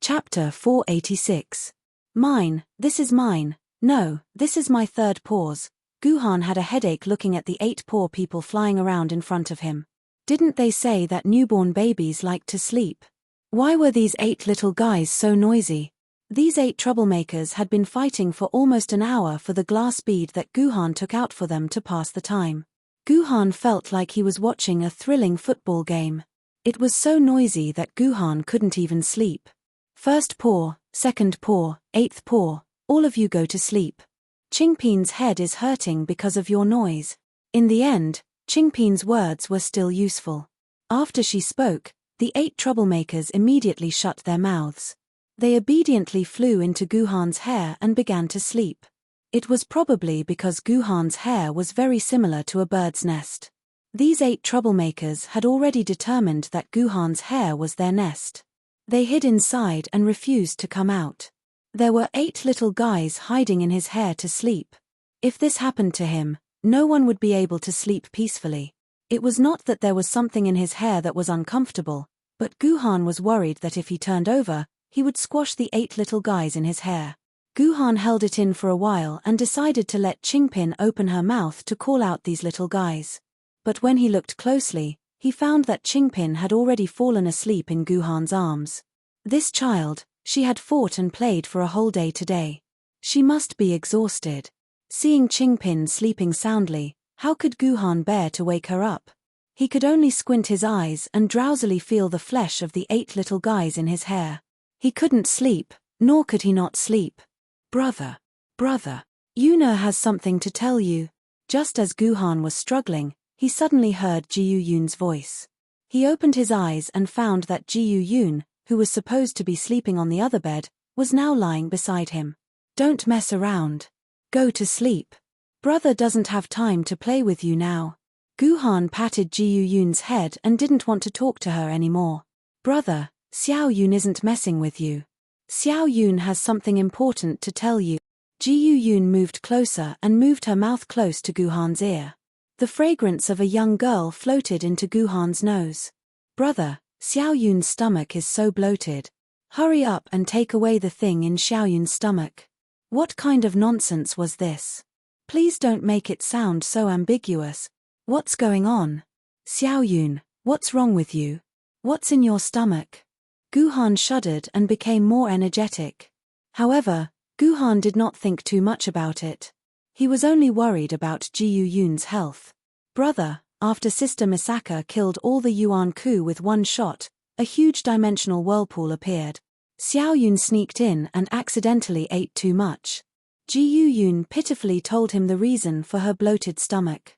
Chapter 486. Mine, this is mine. No, this is my third paws. Guhan had a headache looking at the 8 paw people flying around in front of him. Didn't they say that newborn babies like to sleep? Why were these 8 little guys so noisy? These 8 troublemakers had been fighting for almost an hour for the glass bead that Guhan took out for them to pass the time. Guhan felt like he was watching a thrilling football game. It was so noisy that Guhan couldn't even sleep. First paw, second paw, eighth paw, all of you go to sleep. Qingpin's head is hurting because of your noise. In the end, Qingpin's words were still useful. After she spoke, the 8 troublemakers immediately shut their mouths. They obediently flew into Guhan's hair and began to sleep. It was probably because Guhan's hair was very similar to a bird's nest. These 8 troublemakers had already determined that Guhan's hair was their nest. They hid inside and refused to come out. There were 8 little guys hiding in his hair to sleep. If this happened to him, no one would be able to sleep peacefully. It was not that there was something in his hair that was uncomfortable, but Guhan was worried that if he turned over, he would squash the 8 little guys in his hair. Guhan held it in for a while and decided to let Qingpin open her mouth to call out these little guys. But when he looked closely, he found that Qingpin had already fallen asleep in Guhan's arms. This child, she had fought and played for a whole day today. She must be exhausted. Seeing Qingpin sleeping soundly, how could Guhan bear to wake her up? He could only squint his eyes and drowsily feel the flesh of the 8 little guys in his hair. He couldn't sleep, nor could he not sleep. Brother, Yuna has something to tell you. Just as Guhan was struggling, he suddenly heard Ji Yun's voice. He opened his eyes and found that Ji Yun, who was supposed to be sleeping on the other bed, was now lying beside him. Don't mess around. Go to sleep. Brother doesn't have time to play with you now. Guhan patted Ji Yun's head and didn't want to talk to her anymore. Brother, Xiao Yun isn't messing with you. Xiao Yun has something important to tell you. Ji Yun moved closer and moved her mouth close to Guhan's ear. The fragrance of a young girl floated into Guhan's nose. Brother, Xiao Yun's stomach is so bloated. Hurry up and take away the thing in Xiao Yun's stomach. What kind of nonsense was this? Please don't make it sound so ambiguous. What's going on? Xiao Yun, what's wrong with you? What's in your stomach? Guhan shuddered and became more energetic. However, Guhan did not think too much about it. He was only worried about Ji Yun's health. Brother, after Sister Misaka killed all the Yuan Ku with one shot, a huge dimensional whirlpool appeared. Xiao Yun sneaked in and accidentally ate too much. Ji Yun pitifully told him the reason for her bloated stomach.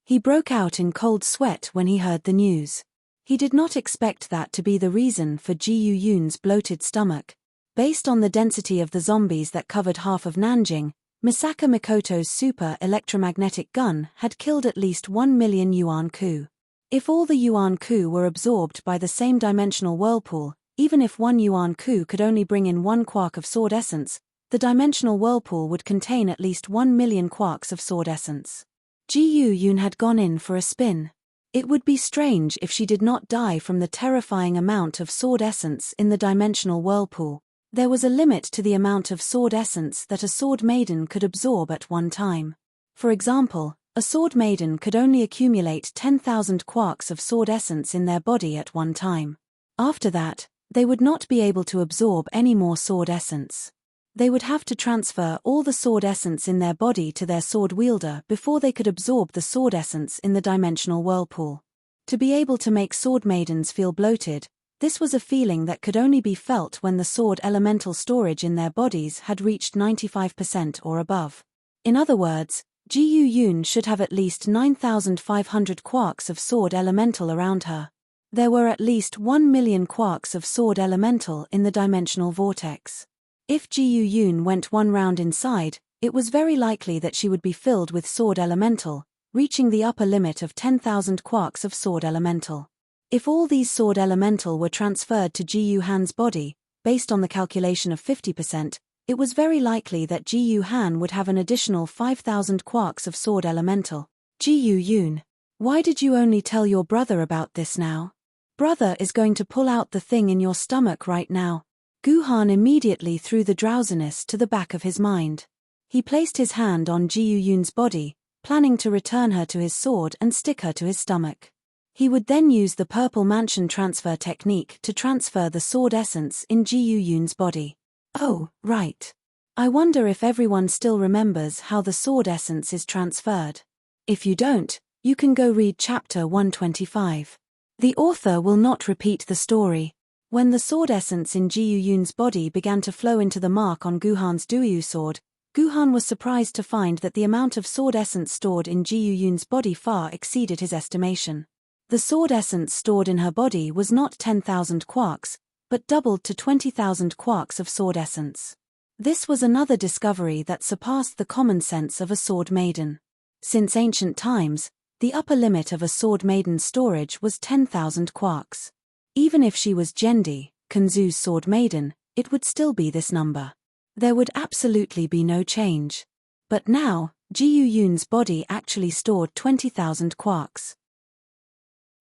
He broke out in cold sweat when he heard the news. He did not expect that to be the reason for Ji Yun's bloated stomach. Based on the density of the zombies that covered half of Nanjing, Misaka Mikoto's super electromagnetic gun had killed at least 1 million Yuan Ku. If all the Yuan Ku were absorbed by the same dimensional whirlpool, even if 1 Yuan Ku could only bring in 1 quark of sword essence, the dimensional whirlpool would contain at least 1 million quarks of sword essence. Ji Yun had gone in for a spin. It would be strange if she did not die from the terrifying amount of sword essence in the dimensional whirlpool. There was a limit to the amount of sword essence that a sword maiden could absorb at one time. For example, a sword maiden could only accumulate 10,000 quarks of sword essence in their body at one time. After that, they would not be able to absorb any more sword essence. They would have to transfer all the sword essence in their body to their sword wielder before they could absorb the sword essence in the dimensional whirlpool. To be able to make sword maidens feel bloated, this was a feeling that could only be felt when the sword elemental storage in their bodies had reached 95% or above. In other words, Ji Yun should have at least 9,500 quarks of sword elemental around her. There were at least 1 million quarks of sword elemental in the dimensional vortex. If Ji Yun went one round inside, it was very likely that she would be filled with sword elemental, reaching the upper limit of 10,000 quarks of sword elemental. If all these sword elemental were transferred to Ji Yuhan's body, based on the calculation of 50%, it was very likely that Ji Yuhan would have an additional 5,000 quarks of sword elemental. Ji Yun, why did you only tell your brother about this now? Brother is going to pull out the thing in your stomach right now. Guhan immediately threw the drowsiness to the back of his mind. He placed his hand on Ji Yun's body, planning to return her to his sword and stick her to his stomach. He would then use the purple mansion transfer technique to transfer the sword essence in Ji Yun's body. Oh, right. I wonder if everyone still remembers how the sword essence is transferred. If you don't, you can go read chapter 125. The author will not repeat the story. When the sword essence in Ji Yun's body began to flow into the mark on Guhan's Duyu sword, Guhan was surprised to find that the amount of sword essence stored in Ji Yun's body far exceeded his estimation. The sword essence stored in her body was not 10,000 quarks, but doubled to 20,000 quarks of sword essence. This was another discovery that surpassed the common sense of a sword maiden. Since ancient times, the upper limit of a sword maiden's storage was 10,000 quarks. Even if she was Jendi, Kanzu's sword maiden, it would still be this number. There would absolutely be no change. But now, Ji Yun's body actually stored 20,000 quarks.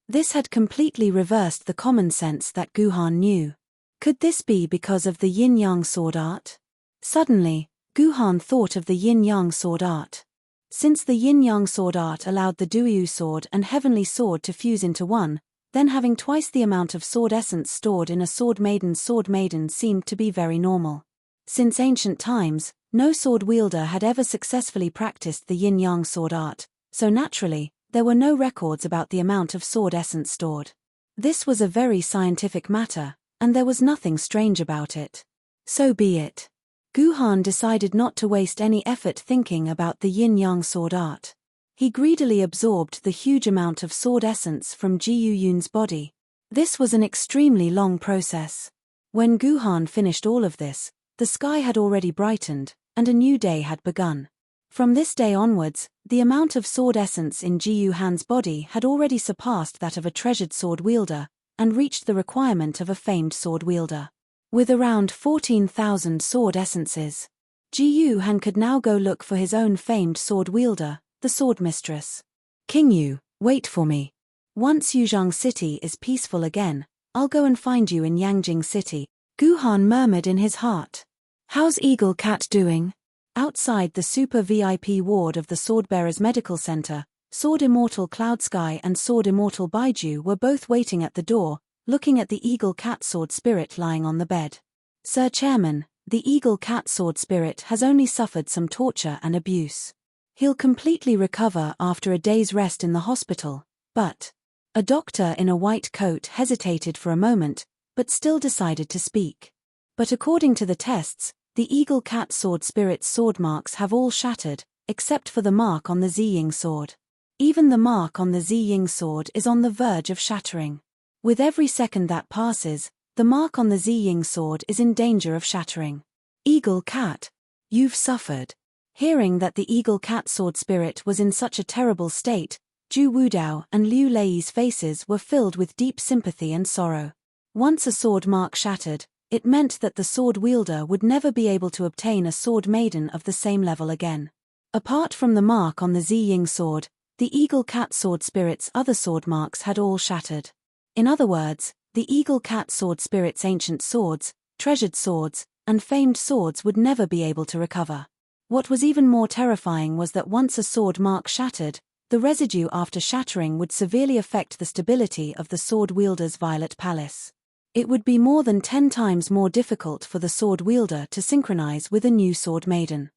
This had completely reversed the common sense that Guhan knew. Could this be because of the yin-yang sword art? Suddenly, Guhan thought of the yin-yang sword art. Since the yin-yang sword art allowed the Duyu sword and heavenly sword to fuse into one, then having twice the amount of sword essence stored in a sword maiden seemed to be very normal. Since ancient times, no sword wielder had ever successfully practiced the yin-yang sword art, so naturally, there were no records about the amount of sword essence stored. This was a very scientific matter, and there was nothing strange about it. So be it. Guhan decided not to waste any effort thinking about the yin-yang sword art. He greedily absorbed the huge amount of sword essence from Ji Yun's body. This was an extremely long process. When Guhan finished all of this, the sky had already brightened, and a new day had begun. From this day onwards, the amount of sword essence in Ji Yuhan's body had already surpassed that of a treasured sword wielder, and reached the requirement of a famed sword wielder. With around 14,000 sword essences, Ji Yuhan could now go look for his own famed sword wielder, the sword mistress. King Yu, wait for me. Once Yuzhang City is peaceful again, I'll go and find you in Yangjing City, Guhan murmured in his heart. How's Eagle Cat doing? Outside the super VIP ward of the Swordbearers Medical Center, Sword Immortal Cloud Sky and Sword Immortal Baiju were both waiting at the door, looking at the Eagle Cat Sword Spirit lying on the bed. Sir Chairman, the Eagle Cat Sword Spirit has only suffered some torture and abuse. He'll completely recover after a day's rest in the hospital, but... A doctor in a white coat hesitated for a moment, but still decided to speak. But according to the tests, the Eagle Cat Sword Spirit's sword marks have all shattered, except for the mark on the Ziying sword. Even the mark on the Ziying sword is on the verge of shattering. With every second that passes, the mark on the Ziying sword is in danger of shattering. Eagle Cat, you've suffered. Hearing that the Eagle Cat Sword Spirit was in such a terrible state, Zhu Wudao and Liu Lei's faces were filled with deep sympathy and sorrow. Once a sword mark shattered, it meant that the sword wielder would never be able to obtain a sword maiden of the same level again. Apart from the mark on the Ziying sword, the Eagle Cat Sword Spirit's other sword marks had all shattered. In other words, the Eagle Cat Sword Spirit's ancient swords, treasured swords, and famed swords would never be able to recover. What was even more terrifying was that once a sword mark shattered, the residue after shattering would severely affect the stability of the sword wielder's Violet Palace. It would be more than 10 times more difficult for the sword wielder to synchronize with a new sword maiden.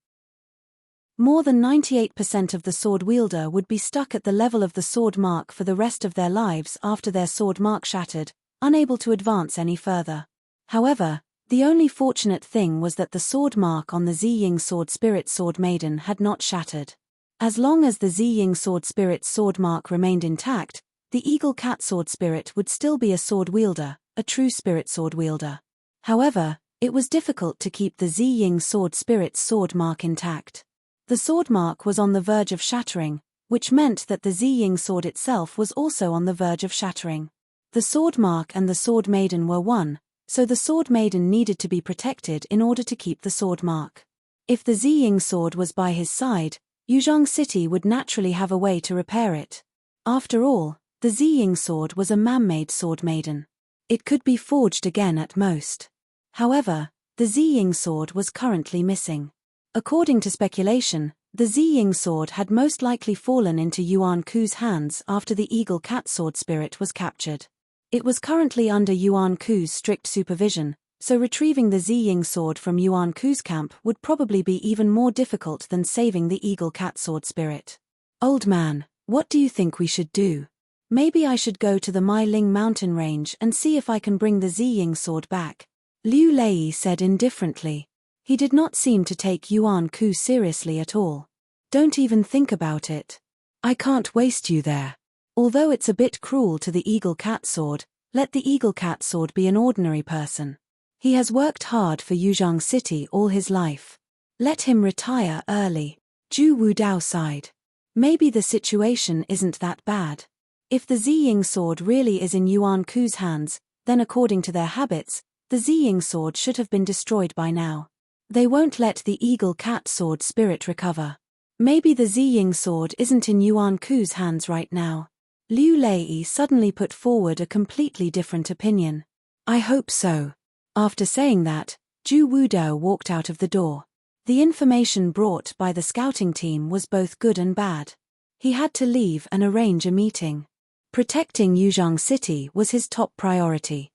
More than 98% of the sword wielder would be stuck at the level of the sword mark for the rest of their lives after their sword mark shattered, unable to advance any further. However, the only fortunate thing was that the sword mark on the Ziying Sword Spirit Sword Maiden had not shattered. As long as the Ziying Sword Spirit's sword mark remained intact, the Eagle Cat Sword Spirit would still be a sword wielder, a true spirit sword wielder. However, it was difficult to keep the Ziying Sword Spirit's sword mark intact. The sword mark was on the verge of shattering, which meant that the Ziying sword itself was also on the verge of shattering. The sword mark and the sword maiden were one, so the sword maiden needed to be protected in order to keep the sword mark. If the Ziying sword was by his side, Yuzhong City would naturally have a way to repair it. After all, the Ziying sword was a man-made sword maiden. It could be forged again at most. However, the Ziying sword was currently missing. According to speculation, the Ziying sword had most likely fallen into Yuan Ku's hands after the eagle cat sword spirit was captured. It was currently under Yuan Ku's strict supervision, so retrieving the Ziying sword from Yuan Ku's camp would probably be even more difficult than saving the eagle cat sword spirit. Old man, what do you think we should do? Maybe I should go to the Mailing mountain range and see if I can bring the Ziying sword back, Liu Lei said indifferently. He did not seem to take Yuan Ku seriously at all. Don't even think about it. I can't waste you there. Although it's a bit cruel to the eagle cat sword, let the eagle cat sword be an ordinary person. He has worked hard for Yuzhong City all his life. Let him retire early. Zhu Wudao sighed. Maybe the situation isn't that bad. If the Ziying sword really is in Yuan Ku's hands, then according to their habits, the Ziying sword should have been destroyed by now. They won't let the eagle cat sword spirit recover. Maybe the Ziying sword isn't in Yuan Ku's hands right now. Liu Lei suddenly put forward a completely different opinion. I hope so. After saying that, Zhu Wudao walked out of the door. The information brought by the scouting team was both good and bad. He had to leave and arrange a meeting. Protecting Yuzhong City was his top priority.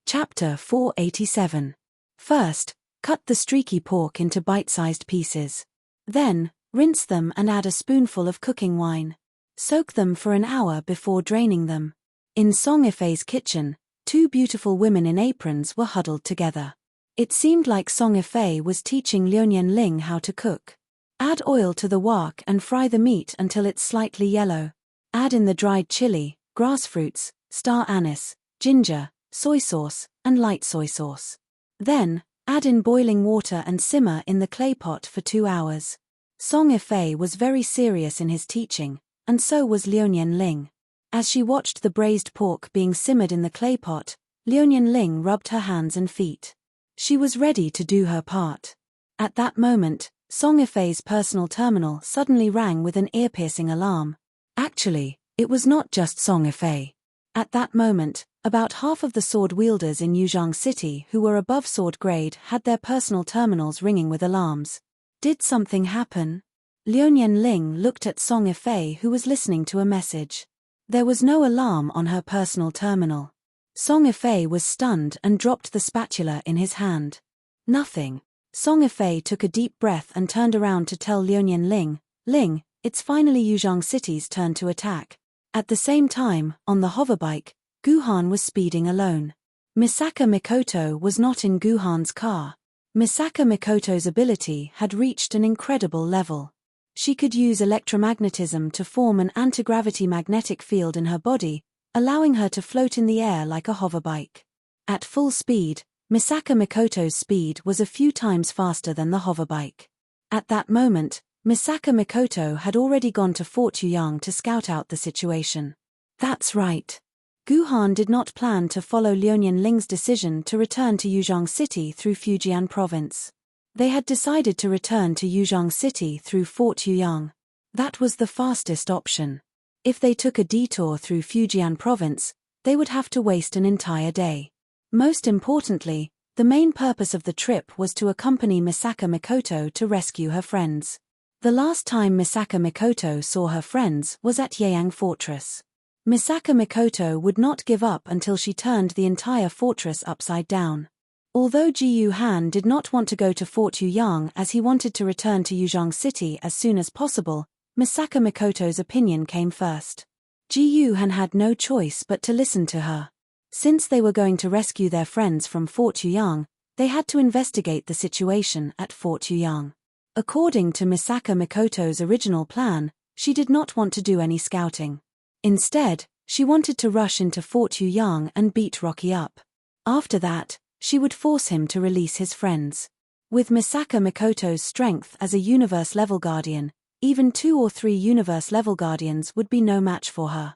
Chapter 487. First, cut the streaky pork into bite-sized pieces. Then, rinse them and add a spoonful of cooking wine. Soak them for an hour before draining them. In Song Ifei's kitchen, two beautiful women in aprons were huddled together. It seemed like Song Ifei was teaching Liuyan Ling how to cook. Add oil to the wok and fry the meat until it's slightly yellow. Add in the dried chili, grass fruits, star anise, ginger, soy sauce, and light soy sauce. Then, add in boiling water and simmer in the clay pot for 2 hours. Song Ifei was very serious in his teaching, and so was Liuyan Ling. As she watched the braised pork being simmered in the clay pot, Liuyan Ling rubbed her hands and feet. She was ready to do her part. At that moment, Song Ifei's personal terminal suddenly rang with an ear-piercing alarm. Actually, it was not just Song Ifei. At that moment, about half of the sword wielders in Yuzhong City who were above sword grade had their personal terminals ringing with alarms. Did something happen? Liuyan Ling looked at Song Ifei, who was listening to a message. There was no alarm on her personal terminal. Song Ifei was stunned and dropped the spatula in his hand. Nothing. Song Ifei took a deep breath and turned around to tell Liuyan Ling, Ling, it's finally Yuzhong City's turn to attack. At the same time, on the hoverbike, Guhan was speeding alone. Misaka Mikoto was not in Guhan's car. Misaka Mikoto's ability had reached an incredible level. She could use electromagnetism to form an anti-gravity magnetic field in her body, allowing her to float in the air like a hoverbike. At full speed, Misaka Mikoto's speed was a few times faster than the hoverbike. At that moment, Misaka Mikoto had already gone to Fort Yuyang to scout out the situation. That's right. Guhan did not plan to follow Liuyan Ling's decision to return to Yuzhong City through Fujian Province. They had decided to return to Yuzhong City through Fort Yuyang. That was the fastest option. If they took a detour through Fujian Province, they would have to waste an entire day. Most importantly, the main purpose of the trip was to accompany Misaka Mikoto to rescue her friends. The last time Misaka Mikoto saw her friends was at Yeyang Fortress. Misaka Mikoto would not give up until she turned the entire fortress upside down. Although Jiyu Han did not want to go to Fort Yuyang as he wanted to return to Yuzhong City as soon as possible, Misaka Mikoto's opinion came first. Jiyu Han had no choice but to listen to her. Since they were going to rescue their friends from Fort Yuyang, they had to investigate the situation at Fort Yuyang. According to Misaka Mikoto's original plan, she did not want to do any scouting. Instead, she wanted to rush into Fort Yuyang and beat Rocky up. After that, she would force him to release his friends. With Misaka Mikoto's strength as a universe-level guardian, even 2 or 3 universe-level guardians would be no match for her.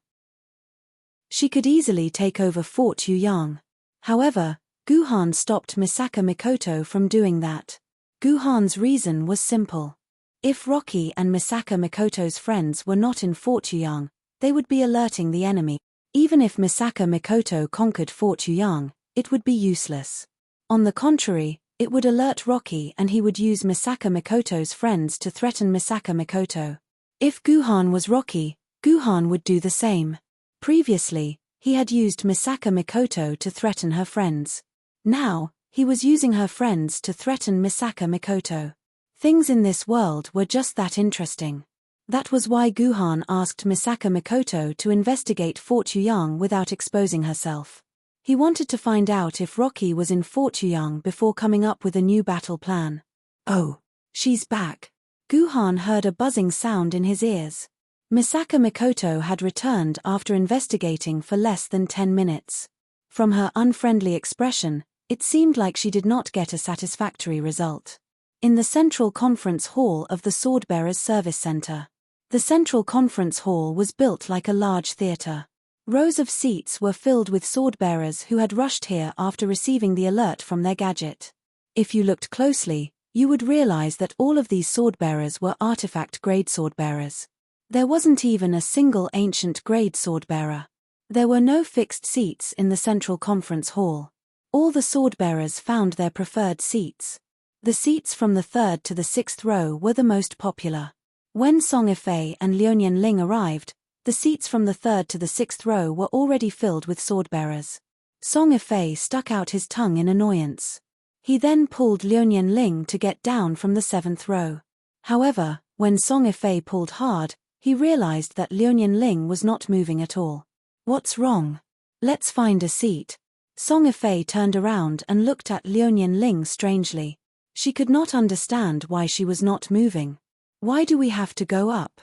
She could easily take over Fort Yuyang. However, Guhan stopped Misaka Mikoto from doing that. Guhan's reason was simple. If Rocky and Misaka Mikoto's friends were not in Fort Yuyang, they would be alerting the enemy. Even if Misaka Mikoto conquered Fort Yuyang, it would be useless. On the contrary, it would alert Rocky and he would use Misaka Mikoto's friends to threaten Misaka Mikoto. If Guhan was Rocky, Guhan would do the same. Previously, he had used Misaka Mikoto to threaten her friends. Now, he was using her friends to threaten Misaka Mikoto. Things in this world were just that interesting. That was why Guhan asked Misaka Mikoto to investigate Fort Yuyang without exposing herself. He wanted to find out if Rocky was in Fort Yuyang before coming up with a new battle plan. Oh, she's back. Guhan heard a buzzing sound in his ears. Misaka Mikoto had returned after investigating for less than 10 minutes. From her unfriendly expression, it seemed like she did not get a satisfactory result. In the Central Conference Hall of the Swordbearers Service Center. The Central Conference Hall was built like a large theater. Rows of seats were filled with swordbearers who had rushed here after receiving the alert from their gadget. If you looked closely, you would realize that all of these swordbearers were artifact-grade swordbearers. There wasn't even a single ancient-grade swordbearer. There were no fixed seats in the Central Conference Hall. All the swordbearers found their preferred seats. The seats from the 3rd to the 6th row were the most popular. When Song Ifei and Liuyan Ling arrived, the seats from the 3rd to the 6th row were already filled with swordbearers. Song Ifei stuck out his tongue in annoyance. He then pulled Liuyan Ling to get down from the 7th row. However, when Song Ifei pulled hard, he realized that Liuyan Ling was not moving at all. What's wrong? Let's find a seat. Song Ifei turned around and looked at Liuyan Ling strangely. She could not understand why she was not moving. Why do we have to go up?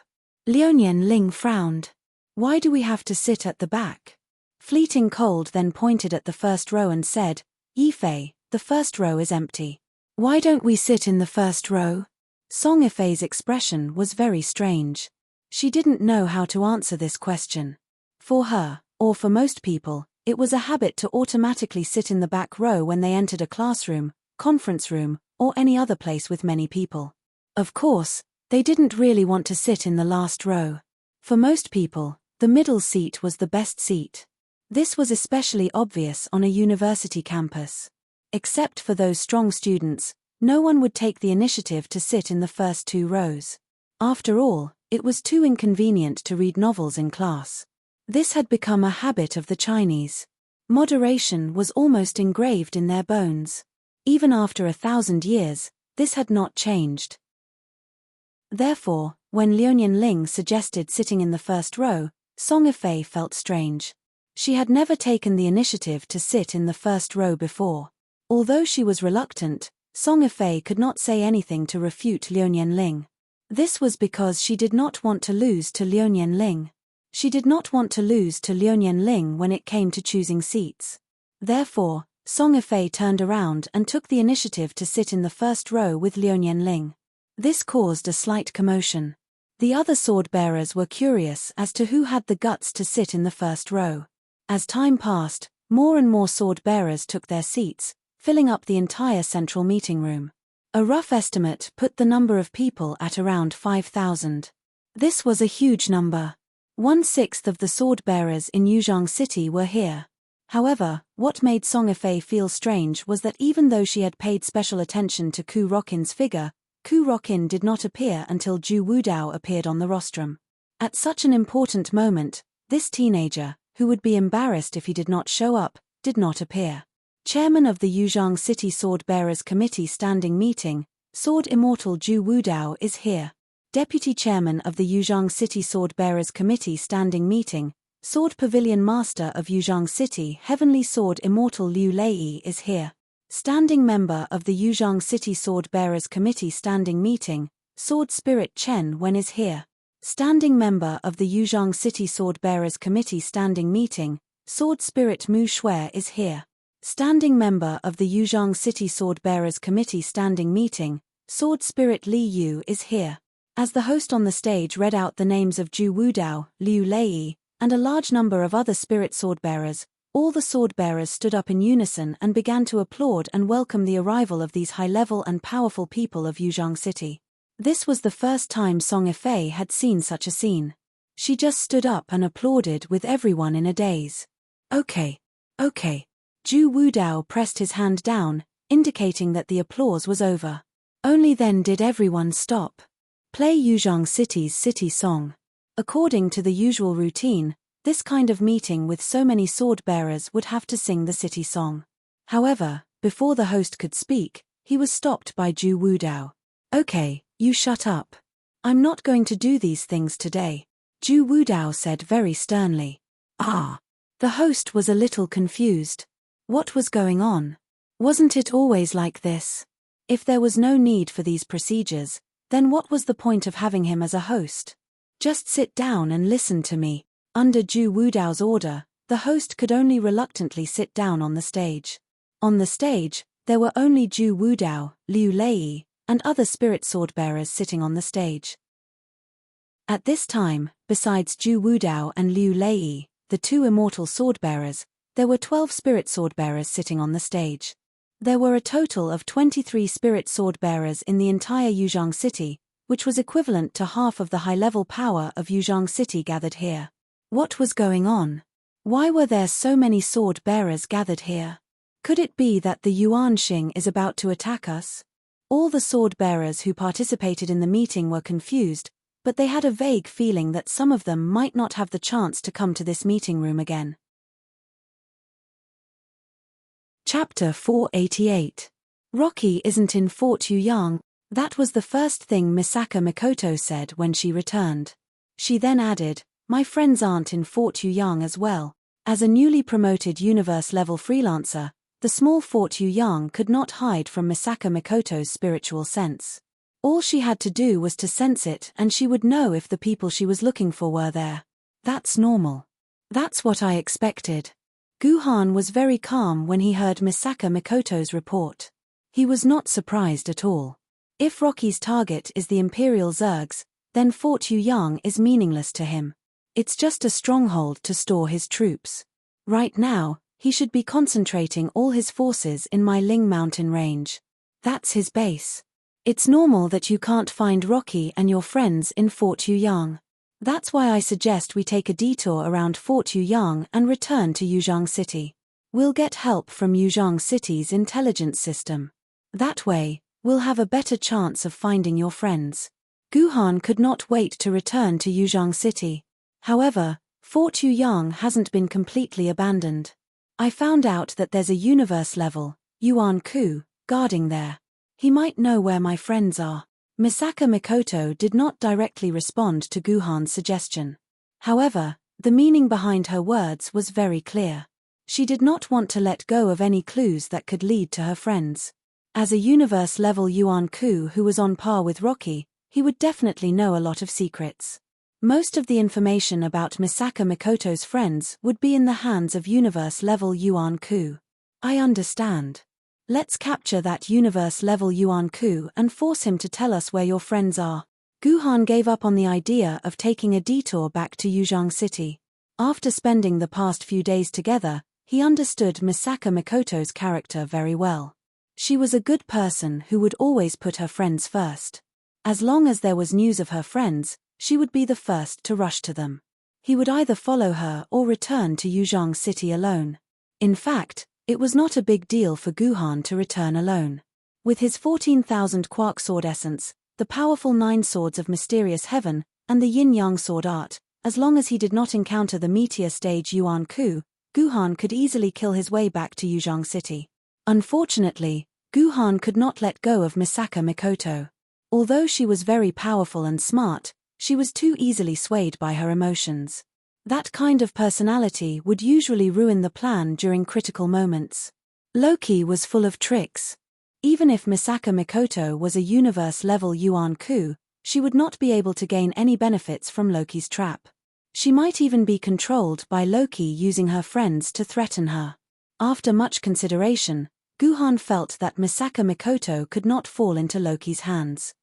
Liuyan Ling frowned. Why do we have to sit at the back? Fleeting Cold then pointed at the 1st row and said, Yifei, the 1st row is empty. Why don't we sit in the 1st row? Song Ifei's expression was very strange. She didn't know how to answer this question. For her, or for most people, it was a habit to automatically sit in the back row when they entered a classroom, conference room, or any other place with many people. Of course, they didn't really want to sit in the last row. For most people, the middle seat was the best seat. This was especially obvious on a university campus. Except for those strong students, no one would take the initiative to sit in the first 2 rows. After all, it was too inconvenient to read novels in class. This had become a habit of the Chinese. Moderation was almost engraved in their bones. Even after 1,000 years, this had not changed. Therefore, when Liuyan Ling suggested sitting in the 1st row, Song Ifei felt strange. She had never taken the initiative to sit in the 1st row before. Although she was reluctant, Song Ifei could not say anything to refute Liuyan Ling. This was because she did not want to lose to Liuyan Ling. She did not want to lose to Liuyan Ling when it came to choosing seats. Therefore, Song Ifei turned around and took the initiative to sit in the 1st row with Liuyan Ling. This caused a slight commotion. The other sword-bearers were curious as to who had the guts to sit in the 1st row. As time passed, more and more sword-bearers took their seats, filling up the entire central meeting room. A rough estimate put the number of people at around 5,000. This was a huge number. 1/6 of the sword-bearers in Yuzhang City were here. However, what made Song Ifei feel strange was that even though she had paid special attention to Ku Rokin's figure, Ku Rokin did not appear until Zhu Wudao appeared on the rostrum. At such an important moment, this teenager, who would be embarrassed if he did not show up, did not appear. Chairman of the Yuzhang City Sword Bearers Committee Standing Meeting, Sword Immortal Zhu Wudao is here. Deputy Chairman of the Yuzhang City Sword Bearers Committee Standing Meeting, Sword Pavilion Master of Yuzhang City Heavenly Sword Immortal Liu Lei is here. Standing Member of the Yuzhang City Sword Bearers Committee Standing Meeting, Sword Spirit Chen Wen is here. Standing Member of the Yuzhang City Sword Bearers Committee Standing Meeting, Sword Spirit Mu Shui is here. Standing member of the Yuzhang City Sword Bearers Committee standing meeting, Sword Spirit Li Yu is here. As the host on the stage read out the names of Zhu Wudao, Liu Lei, and a large number of other spirit swordbearers, all the swordbearers stood up in unison and began to applaud and welcome the arrival of these high-level and powerful people of Yuzhang City. This was the first time Song Yifei had seen such a scene. She just stood up and applauded with everyone in a daze. Okay. Zhu Wudao pressed his hand down, indicating that the applause was over. Only then did everyone stop. Play Yuzhang City's city song. According to the usual routine, this kind of meeting with so many sword bearers would have to sing the city song. However, before the host could speak, he was stopped by Zhu Wudao. Okay, you shut up. I'm not going to do these things today, Zhu Wudao said very sternly. Ah. The host was a little confused. What was going on? Wasn't it always like this? If there was no need for these procedures, then what was the point of having him as a host? Just sit down and listen to me. Under Zhu Wudao's order, the host could only reluctantly sit down on the stage. On the stage, there were only Zhu Wudao, Liu Lei, and other spirit swordbearers sitting on the stage. At this time, besides Zhu Wudao and Liu Lei, the two immortal swordbearers, there were 12 spirit swordbearers sitting on the stage. There were a total of 23 spirit swordbearers in the entire Yuzhang City, which was equivalent to half of the high-level power of Yuzhang City gathered here. What was going on? Why were there so many sword bearers gathered here? Could it be that the Yuanxing is about to attack us? All the sword bearers who participated in the meeting were confused, but they had a vague feeling that some of them might not have the chance to come to this meeting room again. Chapter 488. Rocky isn't in Fort Yuyang. That was the first thing Misaka Mikoto said when she returned. She then added, my friends aren't in Fort Yuyang as well. As a newly promoted universe-level freelancer, the small Fort Yuyang could not hide from Misaka Mikoto's spiritual sense. All she had to do was to sense it and she would know if the people she was looking for were there. That's normal. That's what I expected. Guhan was very calm when he heard Misaka Mikoto's report. He was not surprised at all. If Rocky's target is the Imperial Zergs, then Fort Yuyang is meaningless to him. It's just a stronghold to store his troops. Right now, he should be concentrating all his forces in Mailing Mountain range. That's his base. It's normal that you can't find Rocky and your friends in Fort Yuyang. That's why I suggest we take a detour around Fort Yuyang and return to Yuzhang City. We'll get help from Yuzhang City's intelligence system. That way, we'll have a better chance of finding your friends. Guhan could not wait to return to Yuzhang City. However, Fort Yuyang hasn't been completely abandoned. I found out that there's a universe-level, Yuan Ku, guarding there. He might know where my friends are. Misaka Mikoto did not directly respond to Guhan's suggestion. However, the meaning behind her words was very clear. She did not want to let go of any clues that could lead to her friends. As a universe-level Yuan Ku who was on par with Rocky, he would definitely know a lot of secrets. Most of the information about Misaka Mikoto's friends would be in the hands of universe-level Yuan Ku. I understand. Let's capture that universe-level Yuan Ku and force him to tell us where your friends are. Guhan gave up on the idea of taking a detour back to Yuzhang City. After spending the past few days together, he understood Misaka Mikoto's character very well. She was a good person who would always put her friends first. As long as there was news of her friends, she would be the first to rush to them. He would either follow her or return to Yuzhang City alone. In fact, it was not a big deal for Guhan to return alone. With his 14,000 quark sword essence, the powerful 9 swords of mysterious heaven, and the yin-yang sword art, as long as he did not encounter the meteor stage Yuan Ku, Guhan could easily kill his way back to Yuzhang City. Unfortunately, Guhan could not let go of Misaka Mikoto. Although she was very powerful and smart, she was too easily swayed by her emotions. That kind of personality would usually ruin the plan during critical moments. Loki was full of tricks. Even if Misaka Mikoto was a universe-level Yuan Ku, she would not be able to gain any benefits from Loki's trap. She might even be controlled by Loki using her friends to threaten her. After much consideration, Guhan felt that Misaka Mikoto could not fall into Loki's hands.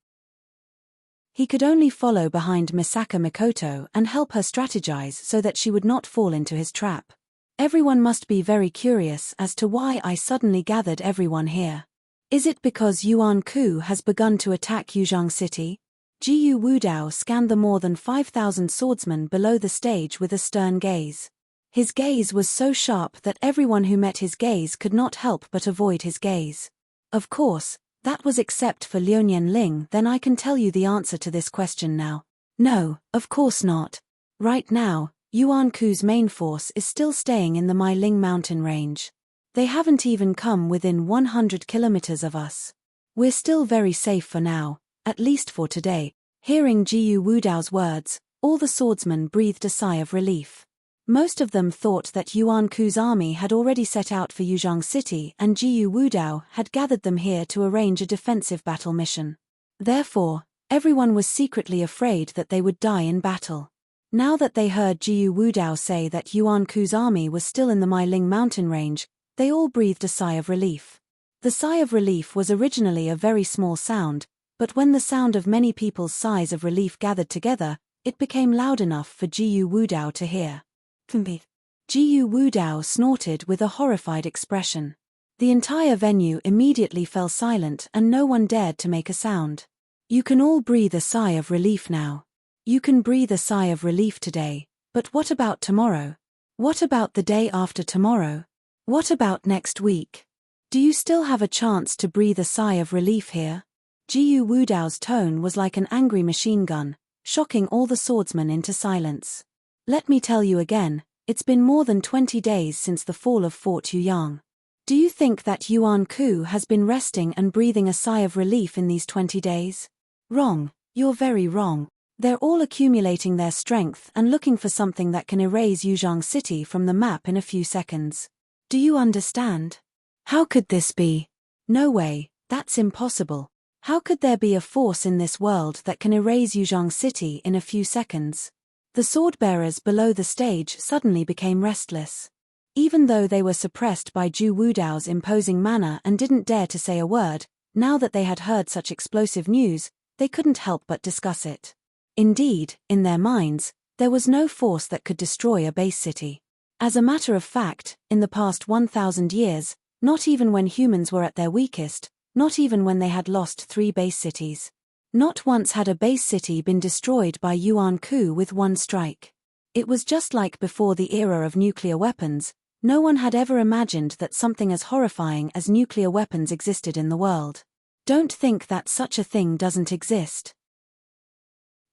He could only follow behind Misaka Mikoto and help her strategize so that she would not fall into his trap. Everyone must be very curious as to why I suddenly gathered everyone here. Is it because Yuan Ku has begun to attack Yuzhang City? Jiyu Wudao scanned the more than 5,000 swordsmen below the stage with a stern gaze. His gaze was so sharp that everyone who met his gaze could not help but avoid his gaze. Of course, that was except for Liunian Ling. Then I can tell you the answer to this question now. No, of course not. Right now, Yuan Ku's main force is still staying in the Mailing mountain range. They haven't even come within 100 kilometers of us. We're still very safe for now, at least for today. Hearing Jiyu Wudao's words, all the swordsmen breathed a sigh of relief. Most of them thought that Yuan Ku's army had already set out for Yuzhang City and Jiyu Wudao had gathered them here to arrange a defensive battle mission. Therefore, everyone was secretly afraid that they would die in battle. Now that they heard Jiyu Wudao say that Yuan Ku's army was still in the Mailing mountain range, they all breathed a sigh of relief. The sigh of relief was originally a very small sound, but when the sound of many people's sighs of relief gathered together, it became loud enough for Jiyu Wudao to hear. Jiyu Wudao snorted with a horrified expression. The entire venue immediately fell silent and no one dared to make a sound. You can all breathe a sigh of relief now. You can breathe a sigh of relief today, but what about tomorrow? What about the day after tomorrow? What about next week? Do you still have a chance to breathe a sigh of relief here? Jiyu Wudao's tone was like an angry machine gun, shocking all the swordsmen into silence. Let me tell you again, it's been more than 20 days since the fall of Fort Yuyang. Do you think that Yuan Ku has been resting and breathing a sigh of relief in these 20 days? Wrong, you're very wrong. They're all accumulating their strength and looking for something that can erase Yuzhang City from the map in a few seconds. Do you understand? How could this be? No way, that's impossible. How could there be a force in this world that can erase Yuzhang City in a few seconds? The sword-bearers below the stage suddenly became restless. Even though they were suppressed by Jiyu Wudao's imposing manner and didn't dare to say a word, now that they had heard such explosive news, they couldn't help but discuss it. Indeed, in their minds, there was no force that could destroy a base city. As a matter of fact, in the past 1,000 years, not even when humans were at their weakest, not even when they had lost 3 base cities. Not once had a base city been destroyed by Yuan Ku with one strike. It was just like before the era of nuclear weapons, no one had ever imagined that something as horrifying as nuclear weapons existed in the world. Don't think that such a thing doesn't exist.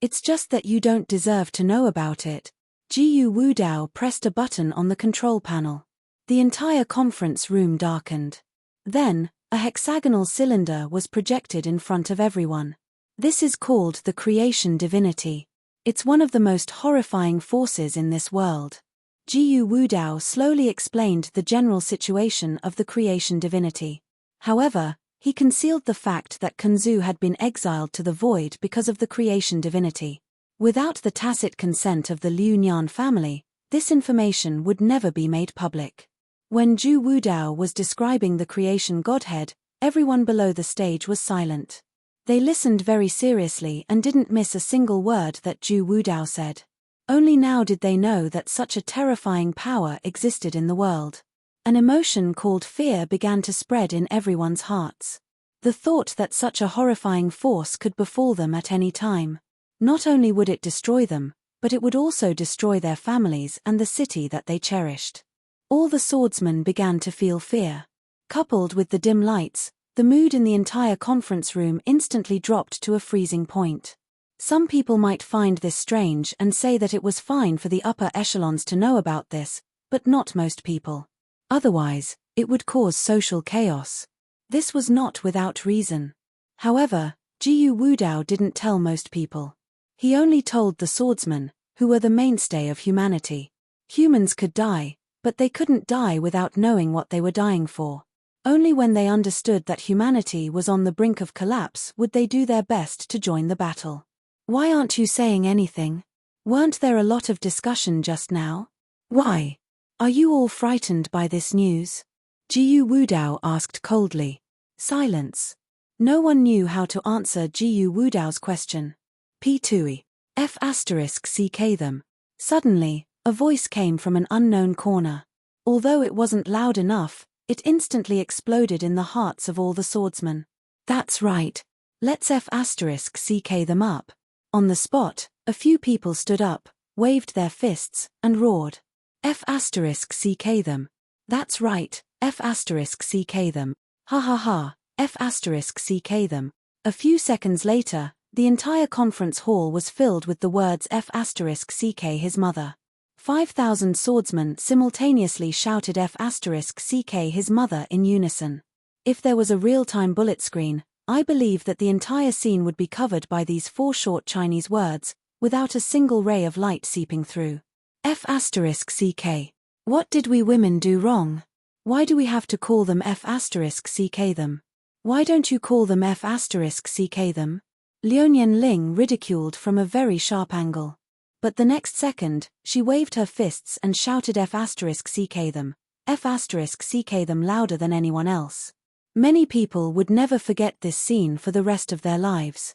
It's just that you don't deserve to know about it. Jiyu Wudao pressed a button on the control panel. The entire conference room darkened. Then, a hexagonal cylinder was projected in front of everyone. This is called the creation divinity. It's one of the most horrifying forces in this world. Jiyu Wudao slowly explained the general situation of the creation divinity. However, he concealed the fact that Kunzu had been exiled to the void because of the creation divinity. Without the tacit consent of the Liu Nian family, this information would never be made public. When Jiyu Wudao was describing the creation godhead, everyone below the stage was silent. They listened very seriously and didn't miss a single word that Jiyu Wudao said. Only now did they know that such a terrifying power existed in the world. An emotion called fear began to spread in everyone's hearts. The thought that such a horrifying force could befall them at any time. Not only would it destroy them, but it would also destroy their families and the city that they cherished. All the swordsmen began to feel fear. Coupled with the dim lights, the mood in the entire conference room instantly dropped to a freezing point. Some people might find this strange and say that it was fine for the upper echelons to know about this, but not most people. Otherwise, it would cause social chaos. This was not without reason. However, Jiyu Wudao didn't tell most people. He only told the swordsmen, who were the mainstay of humanity. Humans could die, but they couldn't die without knowing what they were dying for. Only when they understood that humanity was on the brink of collapse would they do their best to join the battle. Why aren't you saying anything? Weren't there a lot of discussion just now? Why? Are you all frightened by this news? Jiyu Wudao asked coldly. Silence. No one knew how to answer Jiyu Wudao's question. P2E. F asterisk CK them. Suddenly, a voice came from an unknown corner. Although it wasn't loud enough, it instantly exploded in the hearts of all the swordsmen. That's right. Let's F asterisk CK them up. On the spot, a few people stood up, waved their fists, and roared. F asterisk CK them. That's right, F asterisk CK them. Ha ha ha, F asterisk CK them. A few seconds later, the entire conference hall was filled with the words F asterisk CK his mother. 5,000 swordsmen simultaneously shouted F asterisk CK his mother in unison. If there was a real-time bullet screen, I believe that the entire scene would be covered by these 4 short Chinese words, without a single ray of light seeping through. F asterisk CK. What did we women do wrong? Why do we have to call them F asterisk CK them? Why don't you call them F asterisk CK them? Liuyan Ling ridiculed from a very sharp angle. But the next second, she waved her fists and shouted F asterisk CK them, F asterisk CK them louder than anyone else. Many people would never forget this scene for the rest of their lives.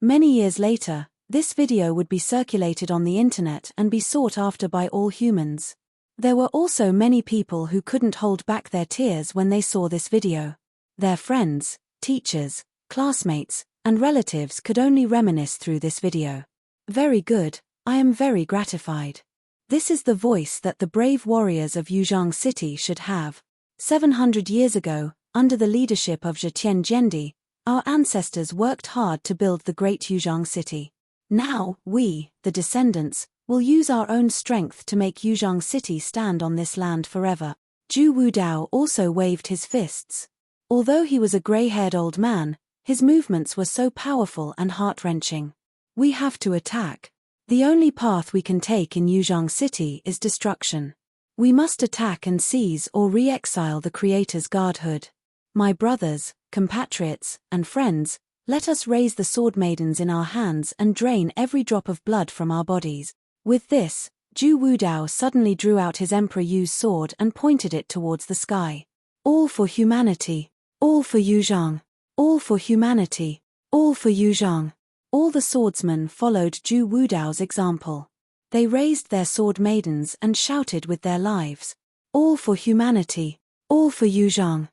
Many years later, this video would be circulated on the internet and be sought after by all humans. There were also many people who couldn't hold back their tears when they saw this video. Their friends, teachers, classmates, and relatives could only reminisce through this video. Very good, I am very gratified. This is the voice that the brave warriors of Yuzhang City should have. 700 years ago, under the leadership of Zhetian Zhendi, our ancestors worked hard to build the great Yuzhang City. Now, we, the descendants, will use our own strength to make Yuzhang City stand on this land forever. Zhu Wudao also waved his fists. Although he was a gray-haired old man, his movements were so powerful and heart-wrenching. We have to attack. The only path we can take in Yuzhang City is destruction. We must attack and seize or re-exile the Creator's godhood. My brothers, compatriots, and friends, let us raise the sword maidens in our hands and drain every drop of blood from our bodies. With this, Zhu Wudao suddenly drew out his Emperor Yu's sword and pointed it towards the sky. All for humanity. All for Yuzhang. All for humanity. All for Yuzhang. All the swordsmen followed Zhu Wudao's example. They raised their sword maidens and shouted with their lives. All for humanity. All for Yuzhang.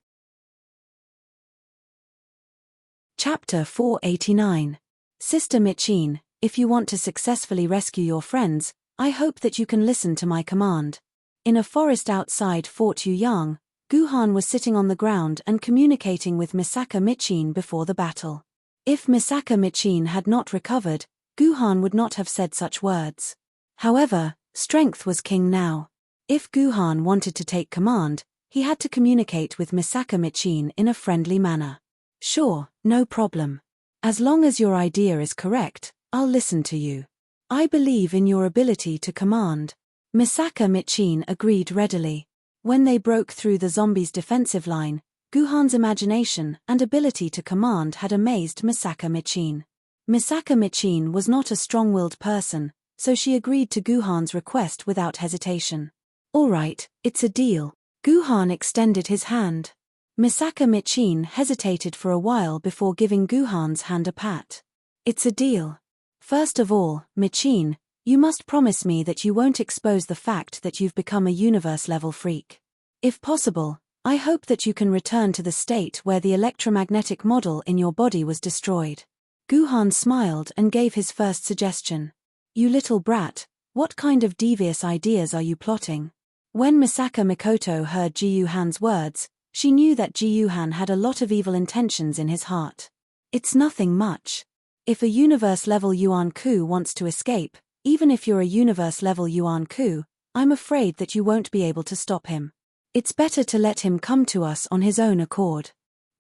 Chapter 489. Sister Michin, if you want to successfully rescue your friends, I hope that you can listen to my command. In a forest outside Fort Yuyang, Guhan was sitting on the ground and communicating with Misaka Michin before the battle. If Misaka Michin had not recovered, Guhan would not have said such words. However, strength was king now. If Guhan wanted to take command, he had to communicate with Misaka Michin in a friendly manner. Sure, no problem. As long as your idea is correct, I'll listen to you. I believe in your ability to command. Misaka Michin agreed readily. When they broke through the zombies' defensive line, Guhan's imagination and ability to command had amazed Misaka Michin. Misaka Michin was not a strong-willed person, so she agreed to Guhan's request without hesitation. All right, it's a deal. Guhan extended his hand. Misaka Michin hesitated for a while before giving Guhan's hand a pat. It's a deal. First of all, Michin, you must promise me that you won't expose the fact that you've become a universe-level freak. If possible, I hope that you can return to the state where the electromagnetic model in your body was destroyed. Guhan smiled and gave his first suggestion. You little brat, what kind of devious ideas are you plotting? When Misaka Mikoto heard Ji-Yuhan's words, she knew that Ji-Yuhan had a lot of evil intentions in his heart. It's nothing much. If a universe-level Yuan Ku wants to escape, even if you're a universe-level Yuan Ku, I'm afraid that you won't be able to stop him. It's better to let him come to us on his own accord.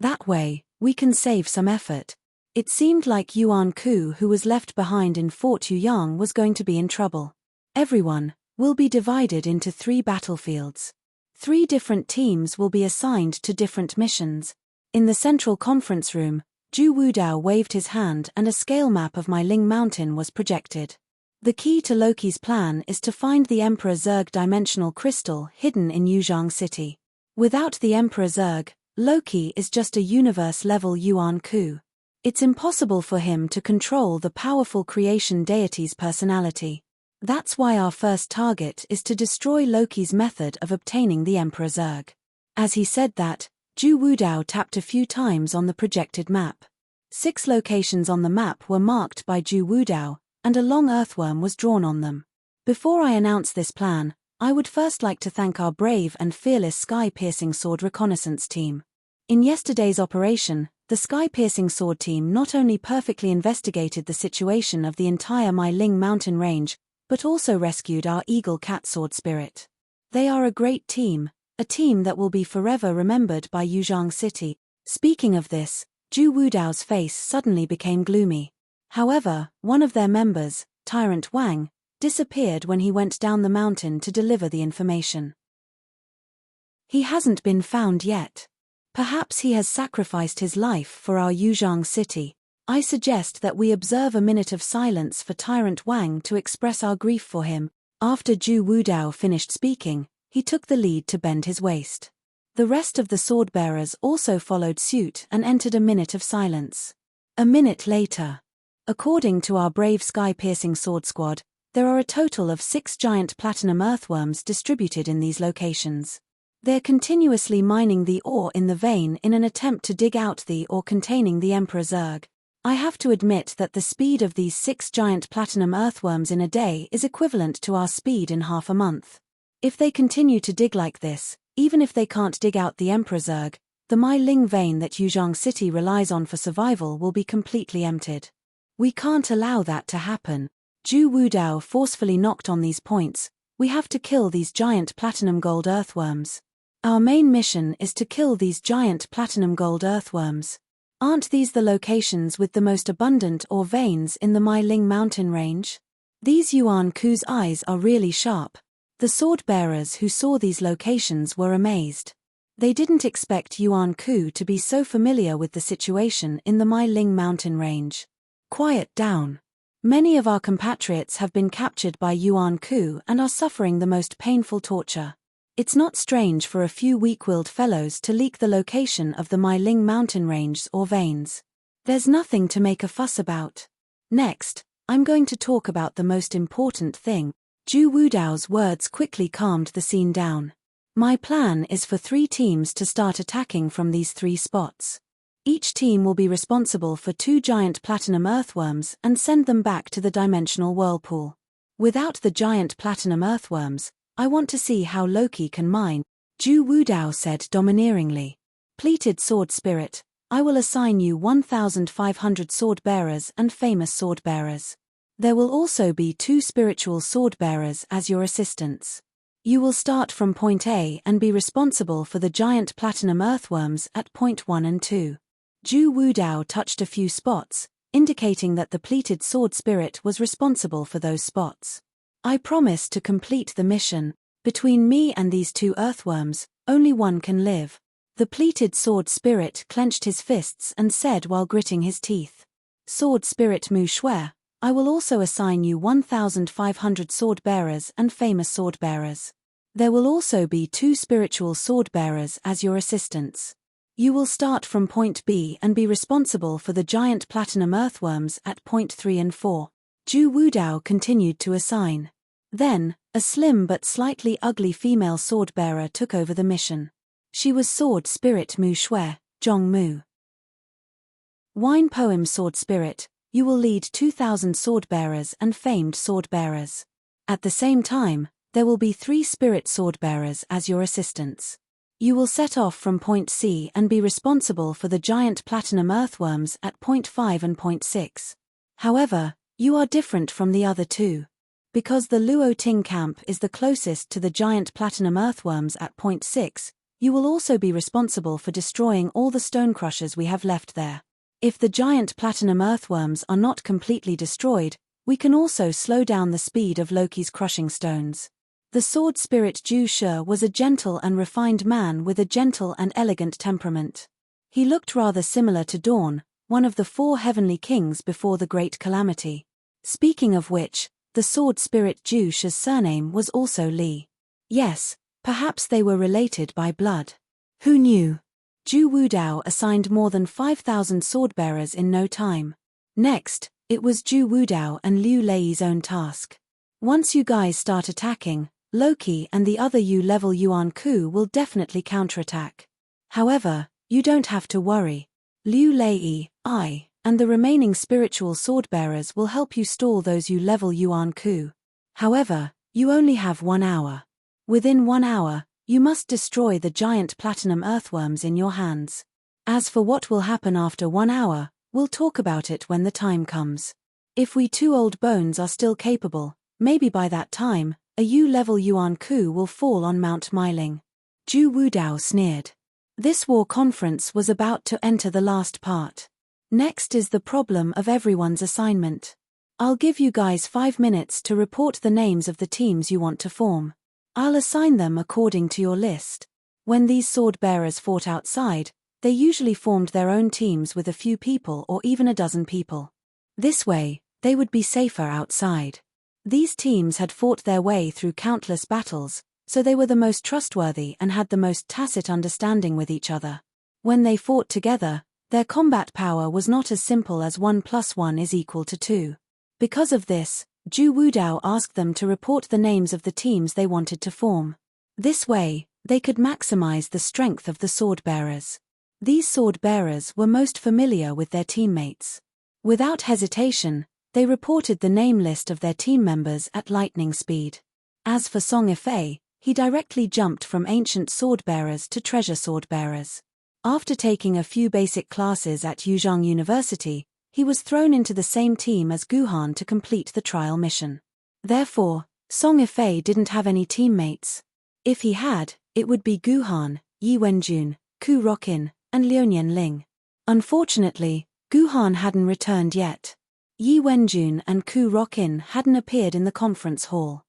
That way, we can save some effort. It seemed like Yuan Ku, who was left behind in Fort Yuyang, was going to be in trouble. Everyone will be divided into 3 battlefields. 3 different teams will be assigned to different missions. In the central conference room, Zhu Wudao waved his hand and a scale map of my Ling Mountain was projected. The key to Loki's plan is to find the Emperor Zerg dimensional crystal hidden in Yuzhang City. Without the Emperor Zurg, Loki is just a universe-level Yuan Ku. It's impossible for him to control the powerful creation deity's personality. That's why our first target is to destroy Loki's method of obtaining the Emperor Zurg. As he said that, Zhu Wudao tapped a few times on the projected map. 6 locations on the map were marked by Zhu Wudao, and a long earthworm was drawn on them. Before I announce this plan, I would first like to thank our brave and fearless sky-piercing sword reconnaissance team. In yesterday's operation, the sky-piercing sword team not only perfectly investigated the situation of the entire Mailing mountain range, but also rescued our eagle cat sword spirit. They are a great team, a team that will be forever remembered by Yuzhang City. Speaking of this, Zhu Wudao's face suddenly became gloomy. However, one of their members, Tyrant Wang, disappeared when he went down the mountain to deliver the information. He hasn't been found yet. Perhaps he has sacrificed his life for our Yuzhang City. I suggest that we observe a minute of silence for Tyrant Wang to express our grief for him. After Zhu Wudao finished speaking, he took the lead to bend his waist. The rest of the sword-bearers also followed suit and entered a minute of silence. A minute later. According to our brave sky-piercing sword squad, there are a total of 6 giant platinum earthworms distributed in these locations. They're continuously mining the ore in the vein in an attempt to dig out the ore containing the Emperor Zurg. I have to admit that the speed of these 6 giant platinum earthworms in a day is equivalent to our speed in half a month. If they continue to dig like this, even if they can't dig out the Emperor Zurg, the Mailing vein that Yuzhang City relies on for survival will be completely emptied. We can't allow that to happen. Zhu Wudao forcefully knocked on these points. We have to kill these giant platinum gold earthworms. Our main mission is to kill these giant platinum gold earthworms. Aren't these the locations with the most abundant ore veins in the Mailing mountain range? These Yuan Ku's eyes are really sharp. The sword-bearers who saw these locations were amazed. They didn't expect Yuan Ku to be so familiar with the situation in the Mailing mountain range. Quiet down. Many of our compatriots have been captured by Yuan Ku and are suffering the most painful torture. It's not strange for a few weak-willed fellows to leak the location of the Mailing mountain range or veins. There's nothing to make a fuss about. Next, I'm going to talk about the most important thing. Zhu Wudao's words quickly calmed the scene down. My plan is for 3 teams to start attacking from these 3 spots. Each team will be responsible for 2 giant platinum earthworms and send them back to the dimensional whirlpool. Without the giant platinum earthworms, I want to see how Loki can mine, Zhu Wudao said domineeringly. Pleated sword spirit, I will assign you 1,500 sword bearers and famous sword bearers. There will also be 2 spiritual sword bearers as your assistants. You will start from point A and be responsible for the giant platinum earthworms at point 1 and 2. Zhu Wudao touched a few spots, indicating that the pleated sword spirit was responsible for those spots. I promise to complete the mission. Between me and these 2 earthworms, only one can live. The pleated sword spirit clenched his fists and said while gritting his teeth. Sword spirit Mu Shui, I will also assign you 1,500 sword bearers and famous sword bearers. There will also be 2 spiritual sword bearers as your assistants. You will start from point B and be responsible for the giant platinum earthworms at point 3 and 4. Zhu Wudao continued to assign. Then, a slim but slightly ugly female sword bearer took over the mission. She was sword spirit Mu Shui, Zhong Mu. Wine poem sword spirit, you will lead 2,000 sword bearers and famed sword bearers. At the same time, there will be 3 spirit sword bearers as your assistants. You will set off from point C and be responsible for the giant platinum earthworms at point 5 and point 6. However, you are different from the other 2. Because the Luo Ting camp is the closest to the giant platinum earthworms at point 6, you will also be responsible for destroying all the stone crushers we have left there. If the giant platinum earthworms are not completely destroyed, we can also slow down the speed of Loki's crushing stones. The sword spirit Zhu Shi was a gentle and refined man with a gentle and elegant temperament. He looked rather similar to Dawn, one of the 4 heavenly kings before the great calamity. Speaking of which, the sword spirit Zhu Shi's surname was also Li. Yes, perhaps they were related by blood. Who knew? Zhu Wudao assigned more than 5,000 sword-bearers in no time. Next, it was Zhu Wudao and Liu Lei's own task. Once you guys start attacking, Loki and the other U-level Yuan Ku will definitely counterattack. However, you don't have to worry. Liu Lei, I, and the remaining spiritual sword-bearers will help you stall those U-level Yuan Ku. However, you only have 1 hour. Within 1 hour, you must destroy the giant platinum earthworms in your hands. As for what will happen after 1 hour, we'll talk about it when the time comes. If we two old bones are still capable, maybe by that time, a U-level Yuan Ku will fall on Mount Myling. Zhu Wudao sneered. This war conference was about to enter the last part. Next is the problem of everyone's assignment. I'll give you guys 5 minutes to report the names of the teams you want to form. I'll assign them according to your list. When these sword-bearers fought outside, they usually formed their own teams with a few people or even a dozen people. This way, they would be safer outside. These teams had fought their way through countless battles, so they were the most trustworthy and had the most tacit understanding with each other. When they fought together, their combat power was not as simple as 1 + 1 = 2. Because of this, Zhu Wudao asked them to report the names of the teams they wanted to form. This way, they could maximize the strength of the sword-bearers. These sword-bearers were most familiar with their teammates. Without hesitation, they reported the name list of their team members at lightning speed. As for Song Ifei, he directly jumped from ancient sword-bearers to treasure sword-bearers. After taking a few basic classes at Yuzhong University, he was thrown into the same team as Guhan to complete the trial mission. Therefore, Song Ifei didn't have any teammates. If he had, it would be Guhan, Yi Wenjun, Ku Rokin, and Liuyan Ling. Unfortunately, Guhan hadn't returned yet. Yi Wenjun and Ku Rokin hadn't appeared in the conference hall.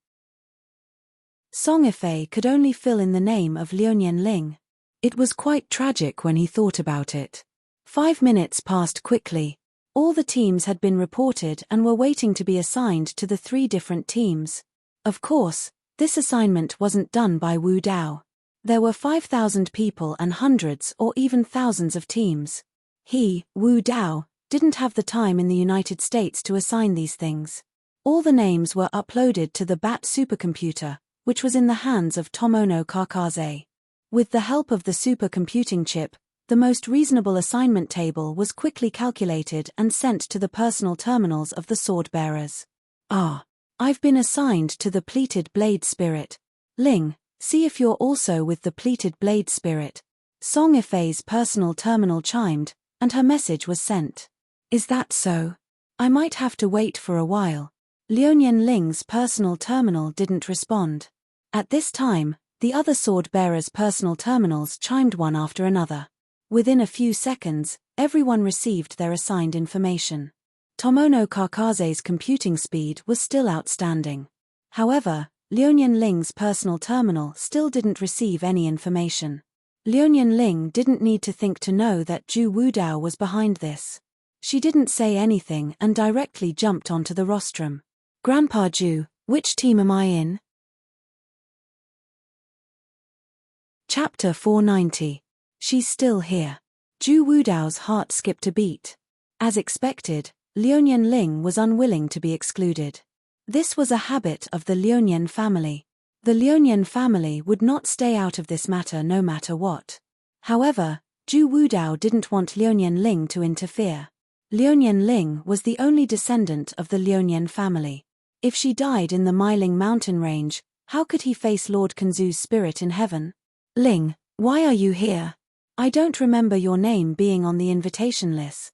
Song Ifei could only fill in the name of Liuyan Ling. It was quite tragic when he thought about it. 5 minutes passed quickly. All the teams had been reported and were waiting to be assigned to the 3 different teams. Of course, this assignment wasn't done by Wu Dao. There were 5,000 people and hundreds or even thousands of teams. He, Wu Dao, didn't have the time in the United States to assign these things. All the names were uploaded to the BAT supercomputer, which was in the hands of Tomono Kakaze. With the help of the supercomputing chip, the most reasonable assignment table was quickly calculated and sent to the personal terminals of the sword-bearers. I've been assigned to the pleated blade spirit. Ling, see if you're also with the pleated blade spirit. Song Ifei's personal terminal chimed, and her message was sent. Is that so? I might have to wait for a while. Liuyan Ling's personal terminal didn't respond. At this time, the other sword-bearers' personal terminals chimed one after another. Within a few seconds, everyone received their assigned information. Tomono Kakaze's computing speed was still outstanding. However, Liuyan Ling's personal terminal still didn't receive any information. Liuyan Ling didn't need to think to know that Zhu Wudao was behind this. She didn't say anything and directly jumped onto the rostrum. Grandpa Zhu, which team am I in? Chapter 490. She's still here. Zhu Wudao's heart skipped a beat. As expected, Liuyan Ling was unwilling to be excluded. This was a habit of the Liuyan family. The Liuyan family would not stay out of this matter no matter what. However, Zhu Wudao didn't want Liuyan Ling to interfere. Liuyan Ling was the only descendant of the Liuyan family. If she died in the Myling mountain range, how could he face Lord Kanzu's spirit in heaven? Ling, why are you here? I don't remember your name being on the invitation list.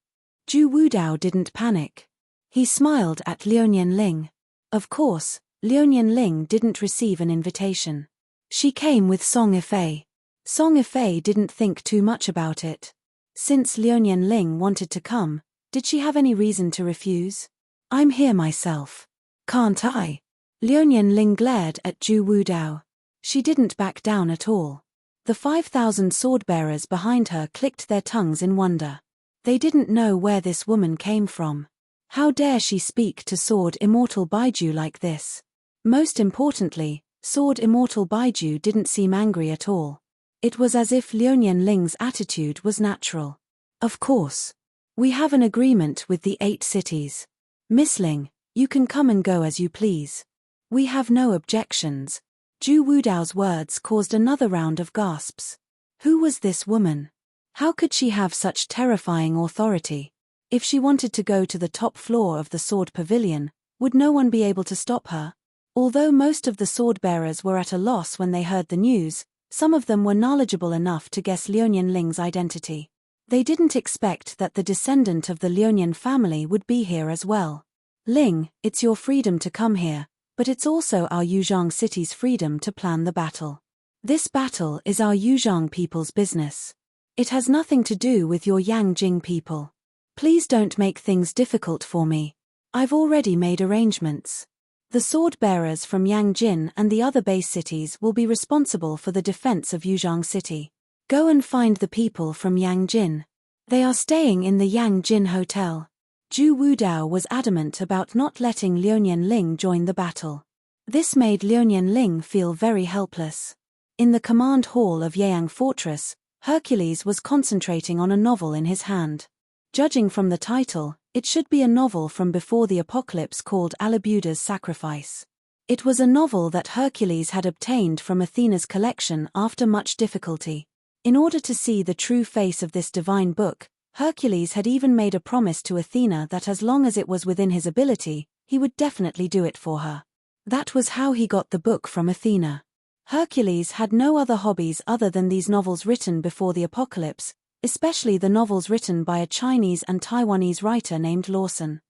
Zhu Wudao didn't panic. He smiled at Liuyan Ling. Of course, Liuyan Ling didn't receive an invitation. She came with Song Ifei. Song Ifei didn't think too much about it. Since Liuyan Ling wanted to come, did she have any reason to refuse? I'm here myself. Can't I? Liuyan Ling glared at Zhu Wudao. She didn't back down at all. The 5,000 sword-bearers behind her clicked their tongues in wonder. They didn't know where this woman came from. How dare she speak to Sword Immortal Baiju like this? Most importantly, Sword Immortal Baiju didn't seem angry at all. It was as if Liu Ling's attitude was natural. Of course. We have an agreement with the 8 cities. Miss Ling, you can come and go as you please. We have no objections. Zhu Wudao's words caused another round of gasps. Who was this woman? How could she have such terrifying authority? If she wanted to go to the top floor of the sword pavilion, would no one be able to stop her? Although most of the sword-bearers were at a loss when they heard the news, some of them were knowledgeable enough to guess Liu Ling's identity. They didn't expect that the descendant of the Liu family would be here as well. Ling, it's your freedom to come here, but it's also our Yuzhang city's freedom to plan the battle. This battle is our Yuzhang people's business. It has nothing to do with your Yangjing people. Please don't make things difficult for me. I've already made arrangements. The sword-bearers from Yangjin and the other base cities will be responsible for the defense of Yuzhang City. Go and find the people from Yangjin. They are staying in the Yangjin Hotel. Zhu Wudao was adamant about not letting Liu Ling join the battle. This made Liu Ling feel very helpless. In the command hall of Yang Fortress, Hercules was concentrating on a novel in his hand. Judging from the title, it should be a novel from before the apocalypse called Alibuda's Sacrifice. It was a novel that Hercules had obtained from Athena's collection after much difficulty. In order to see the true face of this divine book, Hercules had even made a promise to Athena that as long as it was within his ability, he would definitely do it for her. That was how he got the book from Athena. Hercules had no other hobbies other than these novels written before the apocalypse, especially the novels written by a Chinese and Taiwanese writer named Lawson.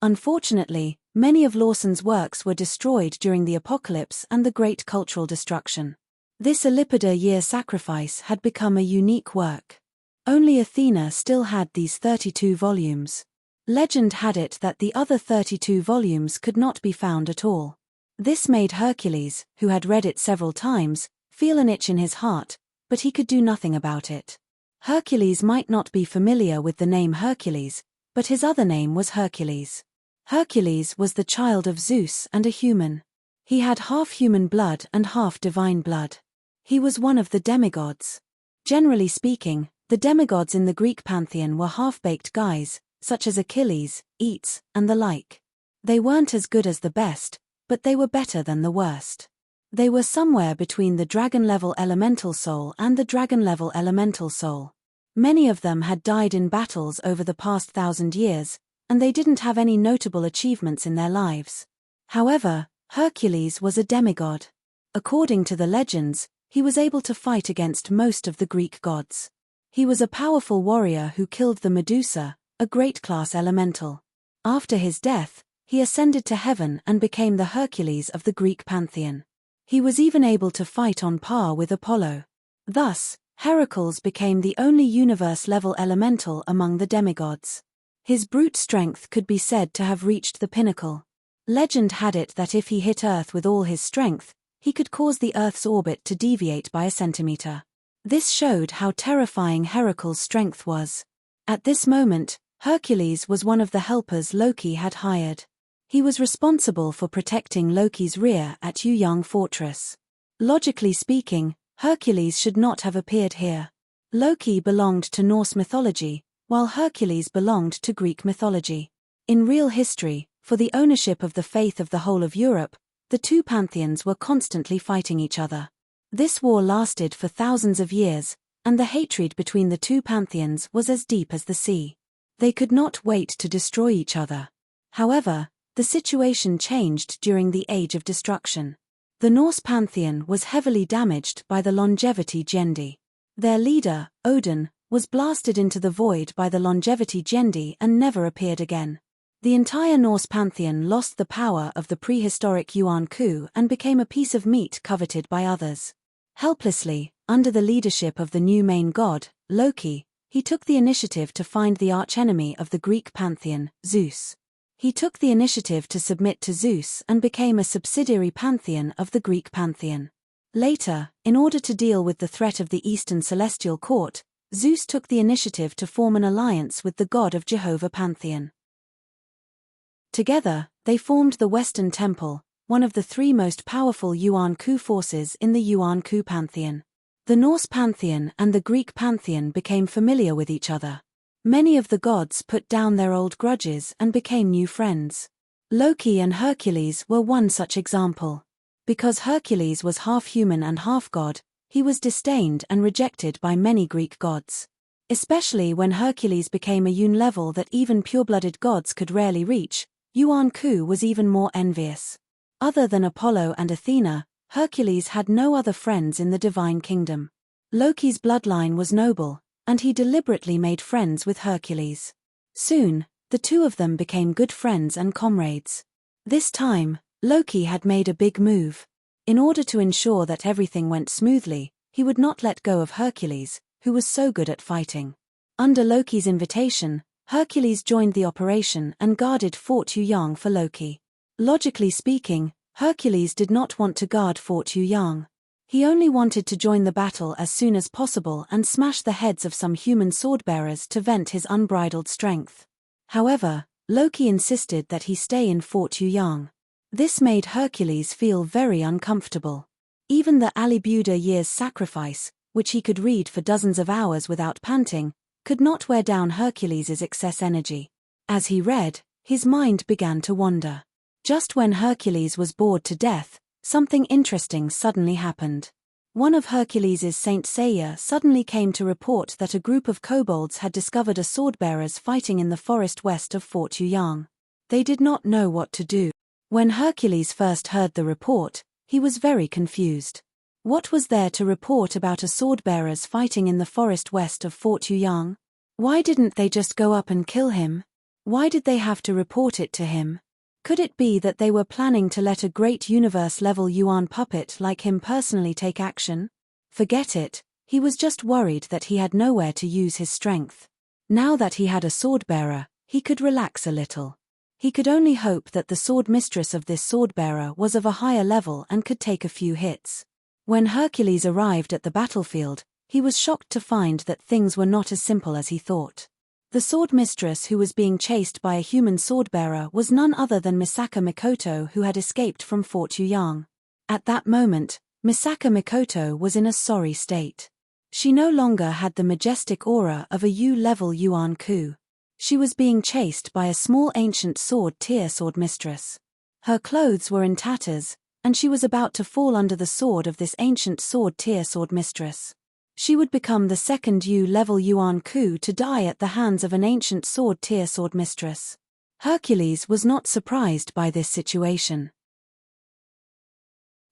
Unfortunately, many of Lawson's works were destroyed during the apocalypse and the great cultural destruction. This Alipada year sacrifice had become a unique work. Only Athena still had these 32 volumes. Legend had it that the other 32 volumes could not be found at all. This made Hercules, who had read it several times, feel an itch in his heart, but he could do nothing about it. Hercules might not be familiar with the name Hercules, but his other name was Hercules. Hercules was the child of Zeus and a human. He had half human blood and half divine blood. He was one of the demigods. Generally speaking, the demigods in the Greek pantheon were half-baked guys, such as Achilles, Aetes, and the like. They weren't as good as the best, but they were better than the worst. They were somewhere between the dragon-level elemental soul and the dragon-level elemental soul. Many of them had died in battles over the past 1,000 years, and they didn't have any notable achievements in their lives. However, Hercules was a demigod. According to the legends, he was able to fight against most of the Greek gods. He was a powerful warrior who killed the Medusa, a great-class elemental. After his death, he ascended to heaven and became the Hercules of the Greek pantheon. He was even able to fight on par with Apollo. Thus, Heracles became the only universe-level elemental among the demigods. His brute strength could be said to have reached the pinnacle. Legend had it that if he hit Earth with all his strength, he could cause the Earth's orbit to deviate by a centimeter. This showed how terrifying Heracles' strength was. At this moment, Hercules was one of the helpers Loki had hired. He was responsible for protecting Loki's rear at Yuyang Fortress. Logically speaking, Hercules should not have appeared here. Loki belonged to Norse mythology, while Hercules belonged to Greek mythology. In real history, for the ownership of the faith of the whole of Europe, the two pantheons were constantly fighting each other. This war lasted for thousands of years, and the hatred between the two pantheons was as deep as the sea. They could not wait to destroy each other. However, the situation changed during the Age of Destruction. The Norse pantheon was heavily damaged by the longevity Gendi. Their leader, Odin, was blasted into the void by the longevity Gendi and never appeared again. The entire Norse pantheon lost the power of the prehistoric Yuan Ku and became a piece of meat coveted by others. Helplessly, under the leadership of the new main god, Loki, he took the initiative to find the archenemy of the Greek pantheon, Zeus. He took the initiative to submit to Zeus and became a subsidiary pantheon of the Greek pantheon. Later, in order to deal with the threat of the Eastern Celestial Court, Zeus took the initiative to form an alliance with the god of Jehovah pantheon. Together, they formed the Western Temple, one of the three most powerful Yuan Ku forces in the Yuan Ku pantheon. The Norse pantheon and the Greek pantheon became familiar with each other. Many of the gods put down their old grudges and became new friends. Loki and Hercules were one such example. Because Hercules was half human and half god, he was disdained and rejected by many Greek gods. Especially when Hercules became a UN level that even pure-blooded gods could rarely reach, Yuan Ku was even more envious. Other than Apollo and Athena, Hercules had no other friends in the divine kingdom. Loki's bloodline was noble, and he deliberately made friends with Hercules. Soon, the two of them became good friends and comrades. This time, Loki had made a big move. In order to ensure that everything went smoothly, he would not let go of Hercules, who was so good at fighting. Under Loki's invitation, Hercules joined the operation and guarded Fort Yuyang for Loki. Logically speaking, Hercules did not want to guard Fort Yuyang. He only wanted to join the battle as soon as possible and smash the heads of some human swordbearers to vent his unbridled strength. However, Loki insisted that he stay in Fort Yuyang. This made Hercules feel very uncomfortable. Even the Alibuda year's sacrifice, which he could read for dozens of hours without panting, could not wear down Hercules' excess energy. As he read, his mind began to wander. Just when Hercules was bored to death, something interesting suddenly happened. One of Hercules' Saint Seiya suddenly came to report that a group of kobolds had discovered a swordbearers fighting in the forest west of Fort Yuyang. They did not know what to do. When Hercules first heard the report, he was very confused. What was there to report about a swordbearers fighting in the forest west of Fort Yuyang? Why didn't they just go up and kill him? Why did they have to report it to him? Could it be that they were planning to let a great universe-level Yuan puppet like him personally take action? Forget it, he was just worried that he had nowhere to use his strength. Now that he had a swordbearer, he could relax a little. He could only hope that the sword mistress of this swordbearer was of a higher level and could take a few hits. When Hercules arrived at the battlefield, he was shocked to find that things were not as simple as he thought. The sword mistress who was being chased by a human swordbearer was none other than Misaka Mikoto, who had escaped from Fort Yuyang. At that moment, Misaka Mikoto was in a sorry state. She no longer had the majestic aura of a U-level Yuan Ku. She was being chased by a small ancient sword-tier sword mistress. Her clothes were in tatters, and she was about to fall under the sword of this ancient sword-tier sword mistress. She would become the second U-level Yuan Ku to die at the hands of an ancient sword-tier sword mistress. Hercules was not surprised by this situation.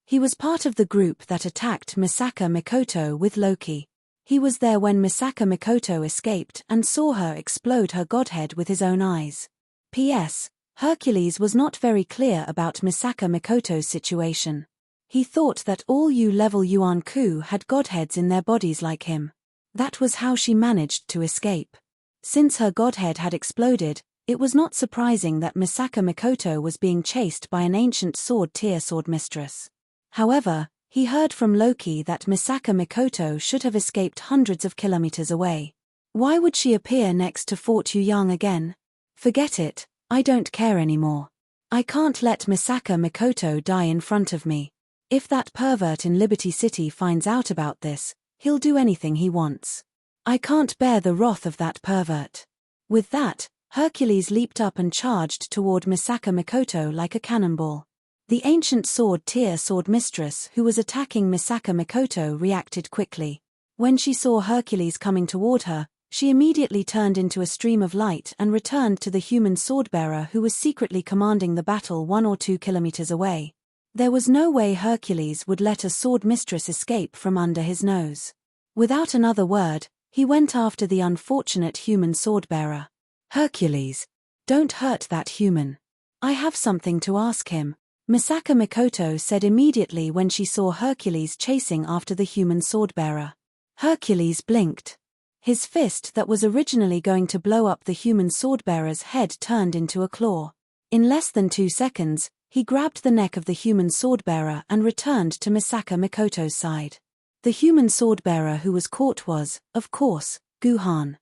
He was part of the group that attacked Misaka Mikoto with Loki. He was there when Misaka Mikoto escaped and saw her explode her godhead with his own eyes. P.S. Hercules was not very clear about Misaka Mikoto's situation. He thought that all U-level Yuan Ku had godheads in their bodies like him. That was how she managed to escape. Since her godhead had exploded, it was not surprising that Misaka Mikoto was being chased by an ancient sword-tier sword mistress. However, he heard from Loki that Misaka Mikoto should have escaped hundreds of kilometers away. Why would she appear next to Fort Yuyang again? Forget it, I don't care anymore. I can't let Misaka Mikoto die in front of me. If that pervert in Liberty City finds out about this, he'll do anything he wants. I can't bear the wrath of that pervert. With that, Hercules leaped up and charged toward Misaka Mikoto like a cannonball. The ancient sword-tier sword mistress who was attacking Misaka Mikoto reacted quickly. When she saw Hercules coming toward her, she immediately turned into a stream of light and returned to the human swordbearer who was secretly commanding the battle 1 or 2 kilometers away. There was no way Hercules would let a sword mistress escape from under his nose. Without another word, he went after the unfortunate human swordbearer. Hercules, don't hurt that human. I have something to ask him, Misaka Mikoto said immediately when she saw Hercules chasing after the human swordbearer. Hercules blinked. His fist that was originally going to blow up the human swordbearer's head turned into a claw. In less than 2 seconds, he grabbed the neck of the human swordbearer and returned to Misaka Mikoto's side. The human swordbearer who was caught was, of course, Guhan.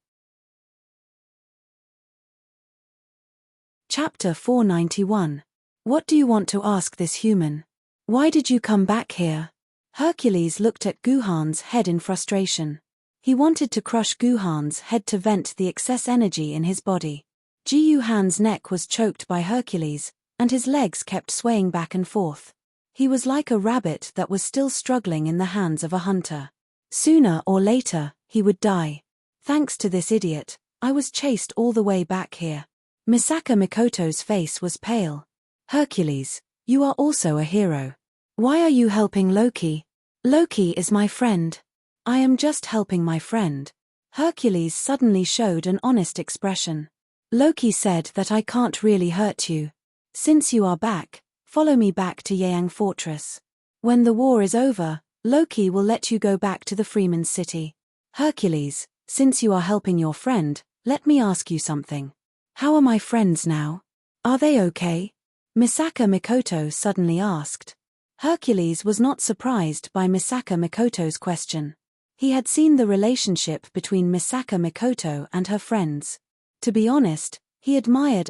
Chapter 491. What do you want to ask this human? Why did you come back here? Hercules looked at Guhan's head in frustration. He wanted to crush Guhan's head to vent the excess energy in his body. Guhan's neck was choked by Hercules, and his legs kept swaying back and forth. He was like a rabbit that was still struggling in the hands of a hunter. Sooner or later, he would die. Thanks to this idiot, I was chased all the way back here. Misaka Mikoto's face was pale. Hercules, you are also a hero. Why are you helping Loki? Loki is my friend. I am just helping my friend. Hercules suddenly showed an honest expression. Loki said that I can't really hurt you. Since you are back, follow me back to Yang Fortress. When the war is over, Loki will let you go back to the Freeman's city. Hercules, since you are helping your friend, let me ask you something. How are my friends now? Are they okay? Misaka Mikoto suddenly asked. Hercules was not surprised by Misaka Mikoto's question. He had seen the relationship between Misaka Mikoto and her friends. To be honest, he admired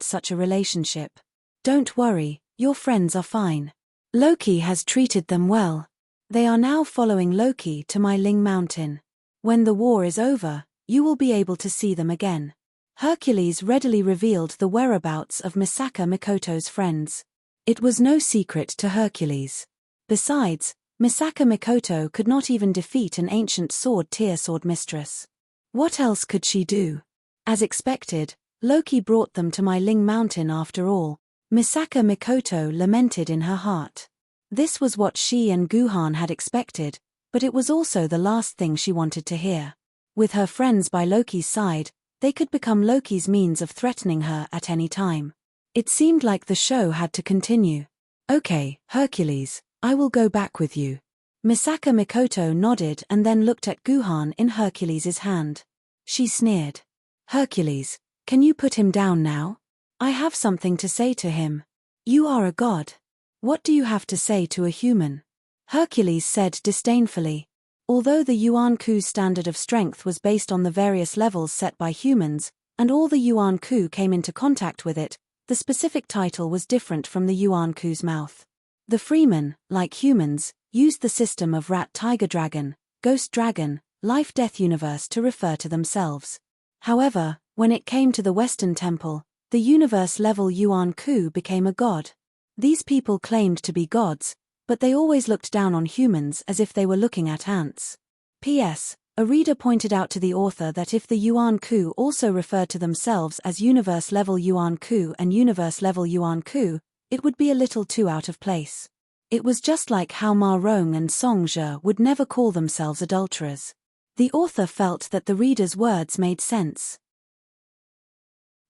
such a relationship. Don't worry, your friends are fine. Loki has treated them well. They are now following Loki to my Ling Mountain. When the war is over, you will be able to see them again. Hercules readily revealed the whereabouts of Misaka Mikoto's friends. It was no secret to Hercules. Besides, Misaka Mikoto could not even defeat an ancient tier sword mistress. What else could she do? As expected, Loki brought them to my Ling Mountain after all. Misaka Mikoto lamented in her heart. This was what she and Guhan had expected, but it was also the last thing she wanted to hear. With her friends by Loki's side, they could become Loki's means of threatening her at any time. It seemed like the show had to continue. Okay, Hercules, I will go back with you. Misaka Mikoto nodded and then looked at Guhan in Hercules' hand. She sneered. Hercules, can you put him down now? I have something to say to him. You are a god. What do you have to say to a human? Hercules said disdainfully. Although the Yuan-Ku's standard of strength was based on the various levels set by humans, and all the Yuan-Ku came into contact with it, the specific title was different from the Yuan-Ku's mouth. The Freemen, like humans, used the system of rat tiger dragon, ghost dragon, life-death universe to refer to themselves. However, when it came to the Western Temple, the universe-level Yuan-Ku became a god. These people claimed to be gods, but they always looked down on humans as if they were looking at ants. P.S. A reader pointed out to the author that if the Yuan-Ku also referred to themselves as universe-level Yuan-Ku and universe-level Yuan-Ku, it would be a little too out of place. It was just like how Ma Rong and Song Zhe would never call themselves adulterers. The author felt that the reader's words made sense.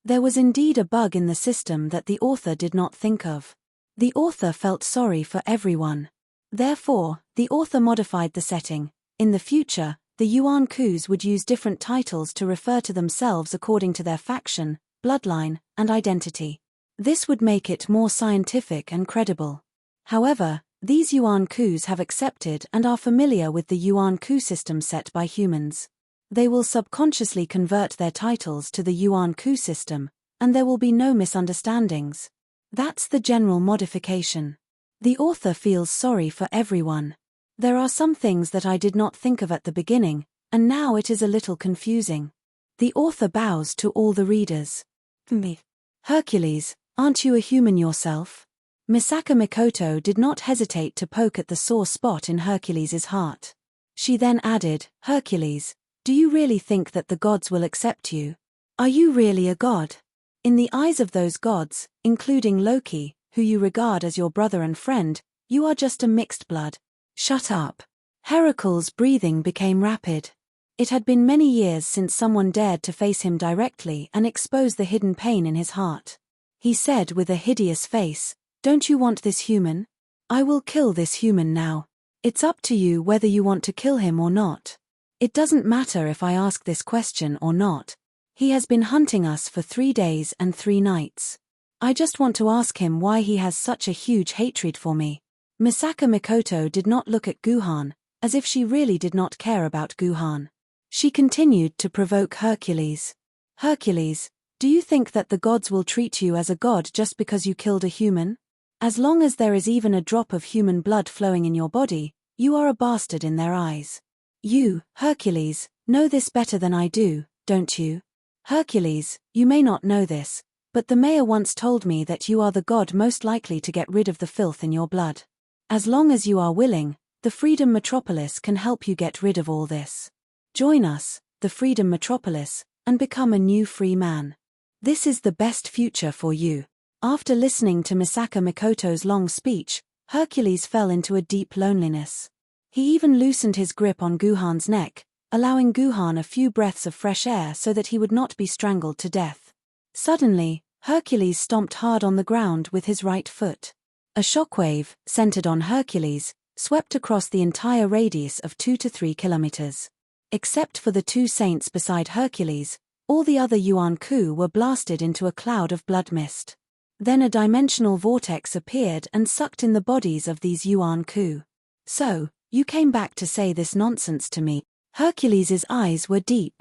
There was indeed a bug in the system that the author did not think of. The author felt sorry for everyone. Therefore, the author modified the setting. In the future, the Yuan-Kus would use different titles to refer to themselves according to their faction, bloodline, and identity. This would make it more scientific and credible. However, these Yuan-Kus have accepted and are familiar with the Yuan-Ku system set by humans. They will subconsciously convert their titles to the Yuan-Ku system, and there will be no misunderstandings. That's the general modification. The author feels sorry for everyone. There are some things that I did not think of at the beginning, and now it is a little confusing. The author bows to all the readers. Me. Hercules, aren't you a human yourself? Misaka Mikoto did not hesitate to poke at the sore spot in Hercules' heart. She then added, Hercules, do you really think that the gods will accept you? Are you really a god? In the eyes of those gods, including Loki, who you regard as your brother and friend, you are just a mixed blood. Shut up. Heracles' breathing became rapid. It had been many years since someone dared to face him directly and expose the hidden pain in his heart. He said with a hideous face, Don't you want this human? I will kill this human now. It's up to you whether you want to kill him or not. It doesn't matter if I ask this question or not. He has been hunting us for 3 days and 3 nights. I just want to ask him why he has such a huge hatred for me. Misaka Mikoto did not look at Guhan, as if she really did not care about Guhan. She continued to provoke Hercules. Hercules, do you think that the gods will treat you as a god just because you killed a human? As long as there is even a drop of human blood flowing in your body, You are a bastard in their eyes. You, Hercules, know this better than I do, don't you? Hercules, you may not know this, but the mayor once told me that you are the god most likely to get rid of the filth in your blood. As long as you are willing, the Freedom Metropolis can help you get rid of all this. Join us, the Freedom Metropolis, and become a new free man. This is the best future for you. After listening to Misaka Mikoto's long speech, Hercules fell into a deep loneliness. He even loosened his grip on Guhan's neck, allowing Guhan a few breaths of fresh air so that he would not be strangled to death. Suddenly, Hercules stomped hard on the ground with his right foot. A shockwave, centered on Hercules, swept across the entire radius of 2 to 3 kilometers. Except for the two saints beside Hercules, all the other Yuan-Ku were blasted into a cloud of blood mist. Then a dimensional vortex appeared and sucked in the bodies of these Yuan-Ku. So, you came back to say this nonsense to me. Hercules's eyes were deep.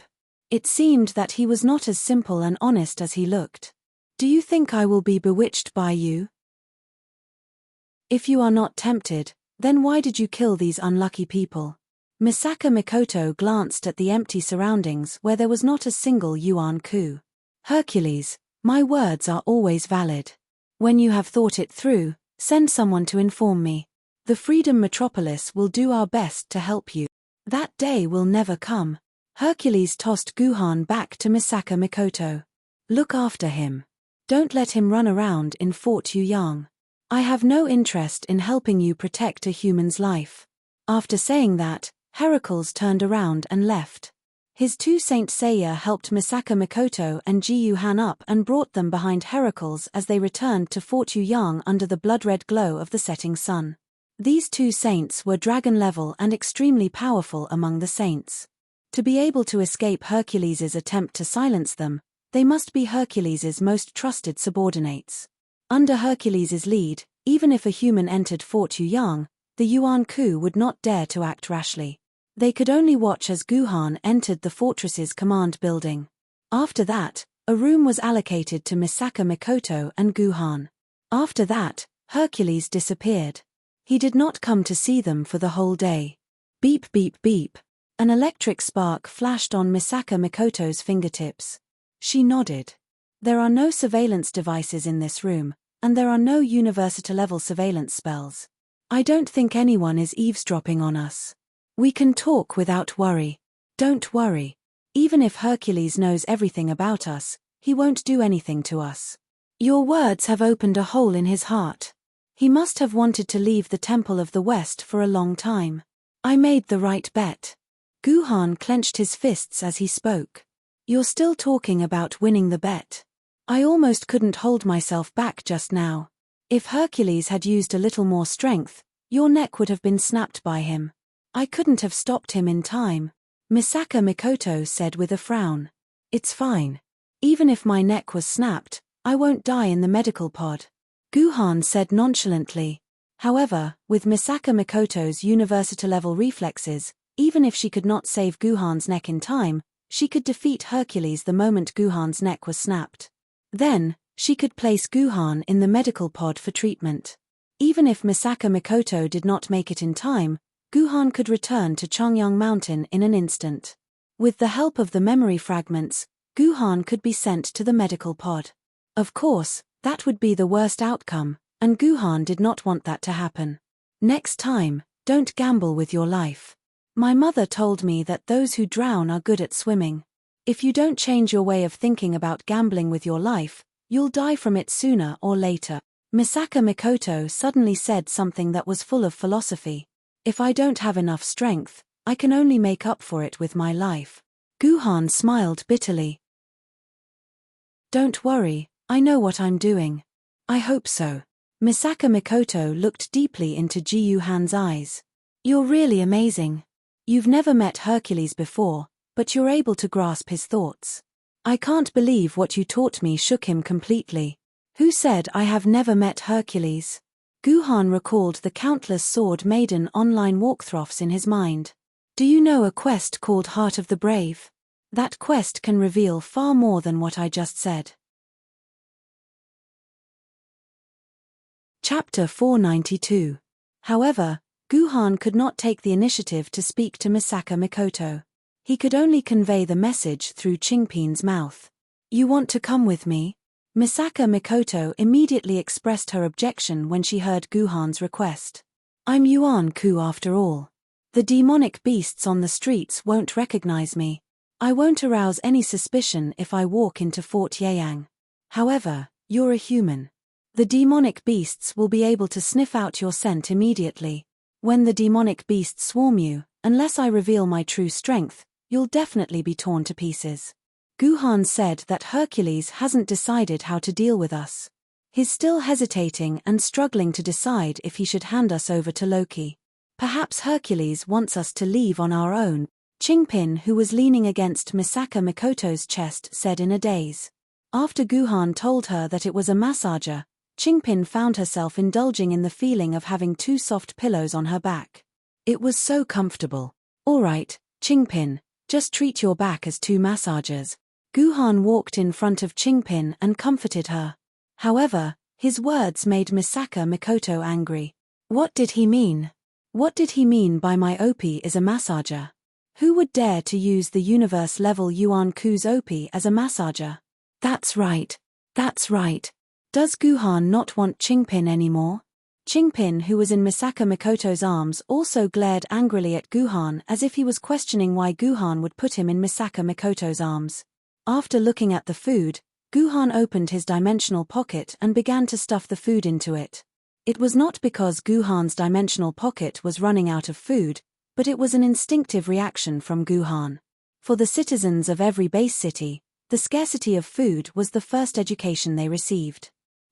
It seemed that he was not as simple and honest as he looked. Do you think I will be bewitched by you? If you are not tempted, then why did you kill these unlucky people? Misaka Mikoto glanced at the empty surroundings where there was not a single Yuan-Ku. Hercules, my words are always valid. When you have thought it through, send someone to inform me. The Freedom Metropolis will do our best to help you. That day will never come. Hercules tossed Guhan back to Misaka Mikoto. Look after him. Don't let him run around in Fort Yuyang. I have no interest in helping you protect a human's life. After saying that, Heracles turned around and left. His two Saint Seiya helped Misaka Mikoto and Ji-Yuhan up and brought them behind Heracles as they returned to Fort Yuyang under the blood-red glow of the setting sun. These two saints were dragon-level and extremely powerful among the saints. To be able to escape Hercules's attempt to silence them, they must be Hercules's most trusted subordinates. Under Hercules's lead, even if a human entered Fort Yuyang, the Yuan-Ku would not dare to act rashly. They could only watch as Guhan entered the fortress's command building. After that, a room was allocated to Misaka Mikoto and Guhan. After that, Hercules disappeared. He did not come to see them for the whole day. Beep beep beep. An electric spark flashed on Misaka Mikoto's fingertips. She nodded. There are no surveillance devices in this room, and there are no university-level surveillance spells. I don't think anyone is eavesdropping on us. We can talk without worry. Don't worry. Even if Hercules knows everything about us, he won't do anything to us. Your words have opened a hole in his heart. He must have wanted to leave the Temple of the West for a long time. I made the right bet. Guhan clenched his fists as he spoke. You're still talking about winning the bet. I almost couldn't hold myself back just now. If Hercules had used a little more strength, your neck would have been snapped by him. I couldn't have stopped him in time. Misaka Mikoto said with a frown. It's fine. Even if my neck was snapped, I won't die in the medical pod. Guhan said nonchalantly. However, with Misaka Mikoto's university-level reflexes, even if she could not save Guhan's neck in time, she could defeat Hercules the moment Guhan's neck was snapped. Then, she could place Guhan in the medical pod for treatment. Even if Misaka Mikoto did not make it in time, Guhan could return to Chongyang Mountain in an instant. With the help of the memory fragments, Guhan could be sent to the medical pod. Of course, that would be the worst outcome, and Guhan did not want that to happen. Next time, don't gamble with your life. My mother told me that those who drown are good at swimming. If you don't change your way of thinking about gambling with your life, you'll die from it sooner or later. Misaka Mikoto suddenly said something that was full of philosophy. If I don't have enough strength, I can only make up for it with my life. Guhan smiled bitterly. Don't worry, I know what I'm doing. I hope so. Misaka Mikoto looked deeply into Ji-Yuhan's eyes. You're really amazing. You've never met Hercules before, but you're able to grasp his thoughts. I can't believe what you taught me shook him completely. Who said I have never met Hercules? Guhan recalled the countless sword Maiden online walkthroughs in his mind. Do you know a quest called Heart of the Brave? That quest can reveal far more than what I just said. Chapter 492. However, Guhan could not take the initiative to speak to Misaka Mikoto. He could only convey the message through Qingpin's mouth. You want to come with me? Misaka Mikoto immediately expressed her objection when she heard Guhan's request. I'm Yuan-ku after all. The demonic beasts on the streets won't recognize me. I won't arouse any suspicion if I walk into Fort Yeyang. However, you're a human. The demonic beasts will be able to sniff out your scent immediately. When the demonic beasts swarm you, unless I reveal my true strength, you'll definitely be torn to pieces. Guhan said that Hercules hasn't decided how to deal with us. He's still hesitating and struggling to decide if he should hand us over to Loki. Perhaps Hercules wants us to leave on our own, Qingpin, who was leaning against Misaka Mikoto's chest, said in a daze. After Guhan told her that it was a massager, Qingpin found herself indulging in the feeling of having two soft pillows on her back. It was so comfortable. All right, Qingpin, just treat your back as two massagers. Guhan walked in front of Qingpin and comforted her. However, his words made Misaka Mikoto angry. What did he mean? What did he mean by my OP is a massager? Who would dare to use the universe-level Yuan-ku's OP as a massager? That's right. That's right. Does Guhan not want Qingpin anymore? Qingpin, who was in Misaka Mikoto's arms, also glared angrily at Guhan as if he was questioning why Guhan would put him in Misaka Mikoto's arms. After looking at the food, Guhan opened his dimensional pocket and began to stuff the food into it. It was not because Guhan's dimensional pocket was running out of food, but it was an instinctive reaction from Guhan. For the citizens of every base city, the scarcity of food was the first education they received.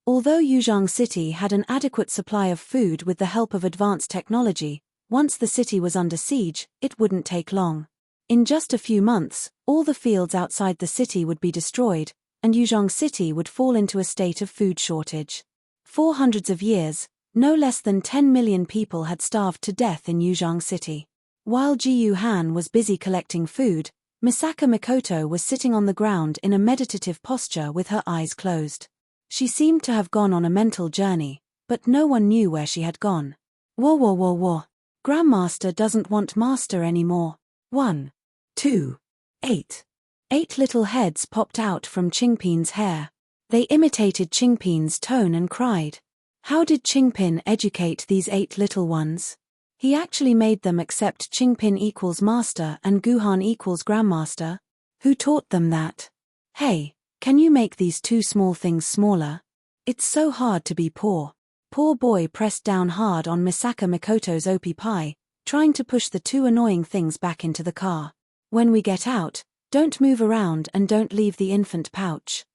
Although Yuzhang City had an adequate supply of food with the help of advanced technology, once the city was under siege, it wouldn't take long. In just a few months, all the fields outside the city would be destroyed, and Yuzhang City would fall into a state of food shortage. For hundreds of years, no less than 10 million people had starved to death in Yuzhang City. While Jiyu Han was busy collecting food, Misaka Mikoto was sitting on the ground in a meditative posture with her eyes closed. She seemed to have gone on a mental journey, but no one knew where she had gone. Whoa. Grandmaster doesn't want master anymore. 1, 2, 8. 8 little heads popped out from Qingpin's hair. They imitated Qingpin's tone and cried. How did Qingpin educate these 8 little ones? He actually made them accept Qingpin equals master and Guhan equals grandmaster. Who taught them that? Hey, can you make these two small things smaller? It's so hard to be poor. Poor boy pressed down hard on Misaka Mikoto's OP pie, trying to push the two annoying things back into the car. When we get out, don't move around and don't leave the infant pouch.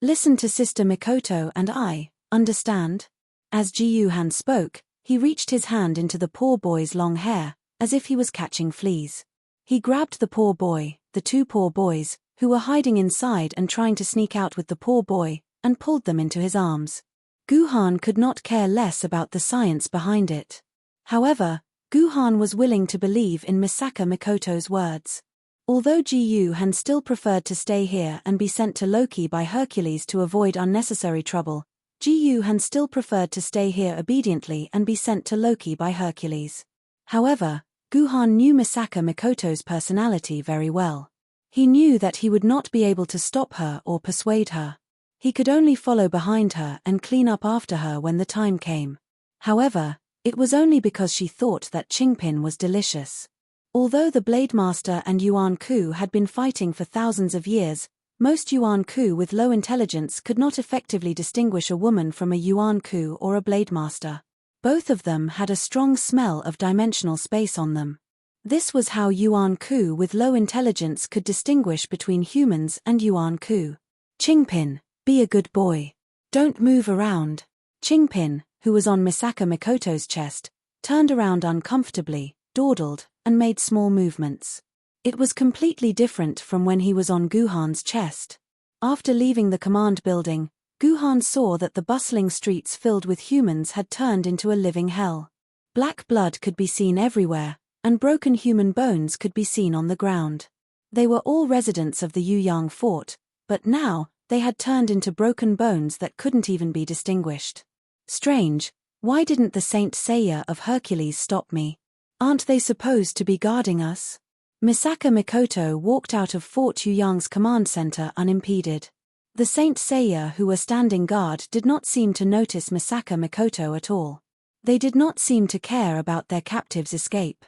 Listen to Sister Mikoto and I, understand? As Jiyu Han spoke, he reached his hand into the poor boy's long hair, as if he was catching fleas. He grabbed the poor boy, the two poor boys, who were hiding inside and trying to sneak out with the poor boy, and pulled them into his arms. Guhan could not care less about the science behind it. However, Guhan was willing to believe in Misaka Mikoto's words. Although Jiyu Han still preferred to stay here and be sent to Loki by Hercules to avoid unnecessary trouble, Jiyu Han still preferred to stay here obediently and be sent to Loki by Hercules. However, Guhan knew Misaka Mikoto's personality very well. He knew that he would not be able to stop her or persuade her. He could only follow behind her and clean up after her when the time came. However, it was only because she thought that Qingpin was delicious. Although the Blade Master and Yuan-ku had been fighting for thousands of years, most Yuan-ku with low intelligence could not effectively distinguish a woman from a Yuan-ku or a Blade Master. Both of them had a strong smell of dimensional space on them. This was how Yuan-ku with low intelligence could distinguish between humans and Yuan-ku. Qingpin, be a good boy. Don't move around. Qingpin, who was on Misaka Mikoto's chest, turned around uncomfortably, dawdled, and made small movements. It was completely different from when he was on Guhan's chest. After leaving the command building, Guhan saw that the bustling streets filled with humans had turned into a living hell. Black blood could be seen everywhere, and broken human bones could be seen on the ground. They were all residents of the Yuyang fort, but now, they had turned into broken bones that couldn't even be distinguished. Strange, Why didn't the Saint Seiya of Hercules stop me? Aren't they supposed to be guarding us? Misaka Mikoto walked out of Fort Yuyang's command center unimpeded. The Saint Seiya who were standing guard did not seem to notice Misaka Mikoto at all. They did not seem to care about their captive's escape.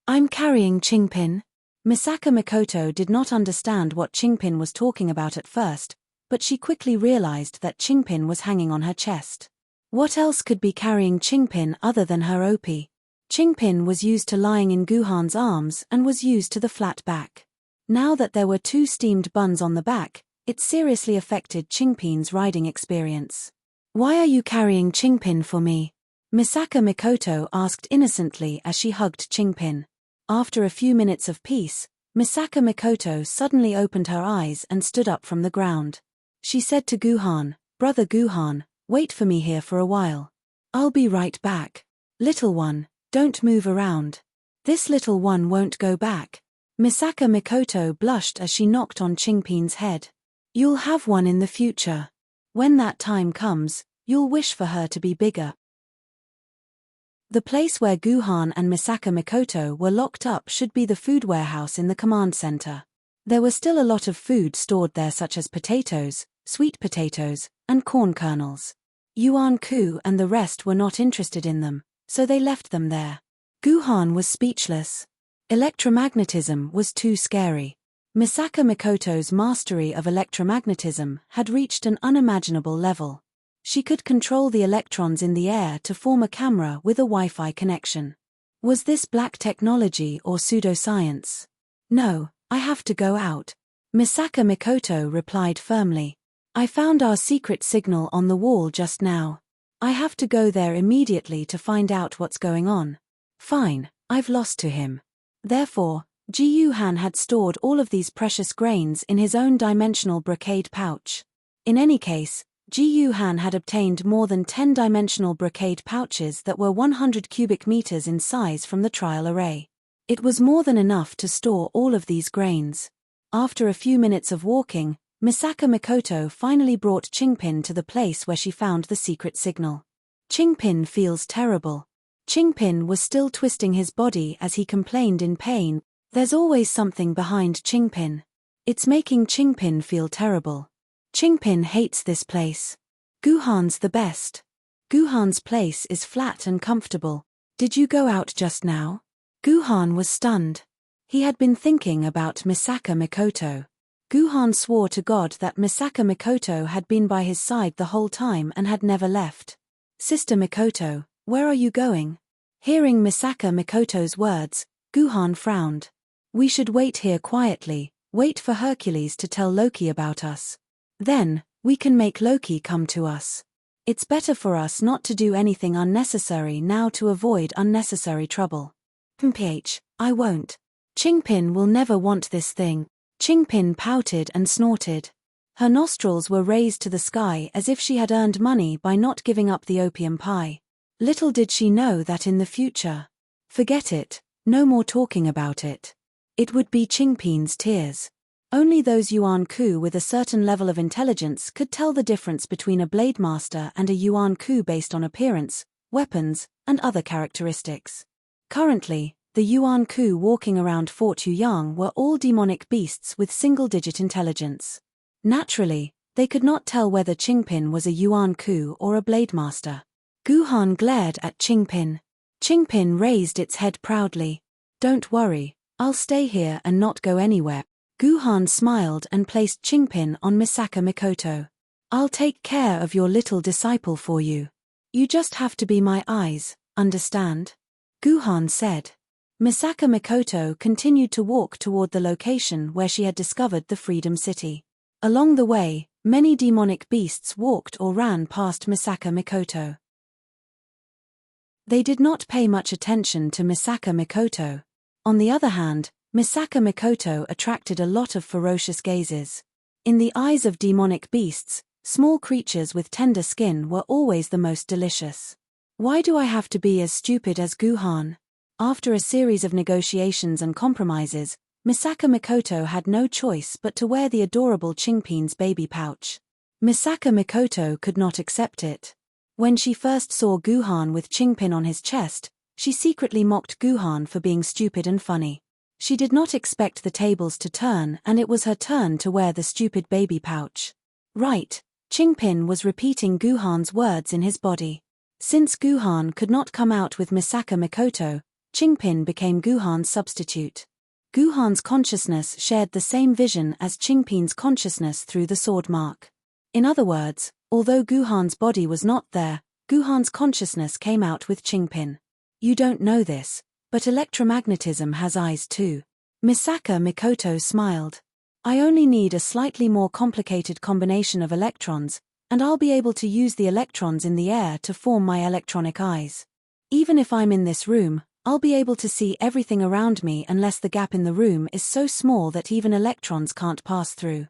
I'm carrying Qingpin. Misaka Mikoto did not understand what Qingpin was talking about at first, but she quickly realized that Qingpin was hanging on her chest. What else could be carrying Qingpin other than her OP? Qingpin was used to lying in Guhan's arms and was used to the flat back. Now that there were 2 steamed buns on the back, it seriously affected Qingpin's riding experience. Why are you carrying Qingpin for me? Misaka Mikoto asked innocently as she hugged Qingpin. After a few minutes of peace, Misaka Mikoto suddenly opened her eyes and stood up from the ground. She said to Guhan, "Brother Guhan, wait for me here for a while. I'll be right back. Little one, don't move around. This little one won't go back." Misaka Mikoto blushed as she knocked on Qingpin's head. "You'll have one in the future. When that time comes, you'll wish for her to be bigger." The place where Guhan and Misaka Mikoto were locked up should be the food warehouse in the command center. There was still a lot of food stored there such as potatoes, sweet potatoes, and corn kernels. Yuan Ku and the rest were not interested in them, so they left them there. Guhan was speechless. Electromagnetism was too scary. Misaka Mikoto's mastery of electromagnetism had reached an unimaginable level. She could control the electrons in the air to form a camera with a Wi-Fi connection. Was this black technology or pseudoscience? "No, I have to go out," Misaka Mikoto replied firmly. "I found our secret signal on the wall just now. I have to go there immediately to find out what's going on." "Fine, I've lost to him." Therefore, Ji Yuhan had stored all of these precious grains in his own dimensional brocade pouch. In any case, Ji Yuhan had obtained more than 10-dimensional brocade pouches that were 100 cubic meters in size from the trial array. It was more than enough to store all of these grains. After a few minutes of walking, Misaka Mikoto finally brought Qingpin to the place where she found the secret signal. Qingpin feels terrible. Qingpin was still twisting his body as he complained in pain. There's always something behind Qingpin. It's making Qingpin feel terrible. Qingpin hates this place. Guhan's the best. Guhan's place is flat and comfortable. Did you go out just now? Guhan was stunned. He had been thinking about Misaka Mikoto. Guhan swore to God that Misaka Mikoto had been by his side the whole time and had never left. "Sister Mikoto, where are you going?" Hearing Misaka Mikoto's words, Guhan frowned. "We should wait here quietly, wait for Hercules to tell Loki about us. Then, we can make Loki come to us. It's better for us not to do anything unnecessary now to avoid unnecessary trouble." I won't. Qingpin will never want this thing." Qingpin pouted and snorted. Her nostrils were raised to the sky as if she had earned money by not giving up the opium pie. Little did she know that in the future. Forget it, no more talking about it. It would be Qingpin's tears. Only those Yuan Ku with a certain level of intelligence could tell the difference between a blade master and a Yuan Ku based on appearance, weapons, and other characteristics. Currently, the Yuan Ku walking around Fort Yuyang were all demonic beasts with single-digit intelligence. Naturally, they could not tell whether Qingpin was a Yuan Ku or a blade master. Guhan glared at Qingpin. Qingpin raised its head proudly. "Don't worry, I'll stay here and not go anywhere." Guhan smiled and placed Qingpin on Misaka Mikoto. "I'll take care of your little disciple for you. You just have to be my eyes, understand?" Guhan said. Misaka Mikoto continued to walk toward the location where she had discovered the Freedom City. Along the way, many demonic beasts walked or ran past Misaka Mikoto. They did not pay much attention to Misaka Mikoto. On the other hand, Misaka Mikoto attracted a lot of ferocious gazes. In the eyes of demonic beasts, small creatures with tender skin were always the most delicious. Why do I have to be as stupid as Guhan? After a series of negotiations and compromises, Misaka Mikoto had no choice but to wear the adorable Qingpin's baby pouch. Misaka Mikoto could not accept it. When she first saw Guhan with Qingpin on his chest, she secretly mocked Guhan for being stupid and funny. She did not expect the tables to turn, and it was her turn to wear the stupid baby pouch. Right, Qingpin was repeating Guhan's words in his body. Since Guhan could not come out with Misaka Mikoto, Qingpin became Guhan's substitute. Guhan's consciousness shared the same vision as Qingpin's consciousness through the sword mark. In other words, although Guhan's body was not there, Guhan's consciousness came out with Qingpin. You don't know this, but electromagnetism has eyes too. Misaka Mikoto smiled. I only need a slightly more complicated combination of electrons, and I'll be able to use the electrons in the air to form my electronic eyes. Even if I'm in this room, I'll be able to see everything around me unless the gap in the room is so small that even electrons can't pass through.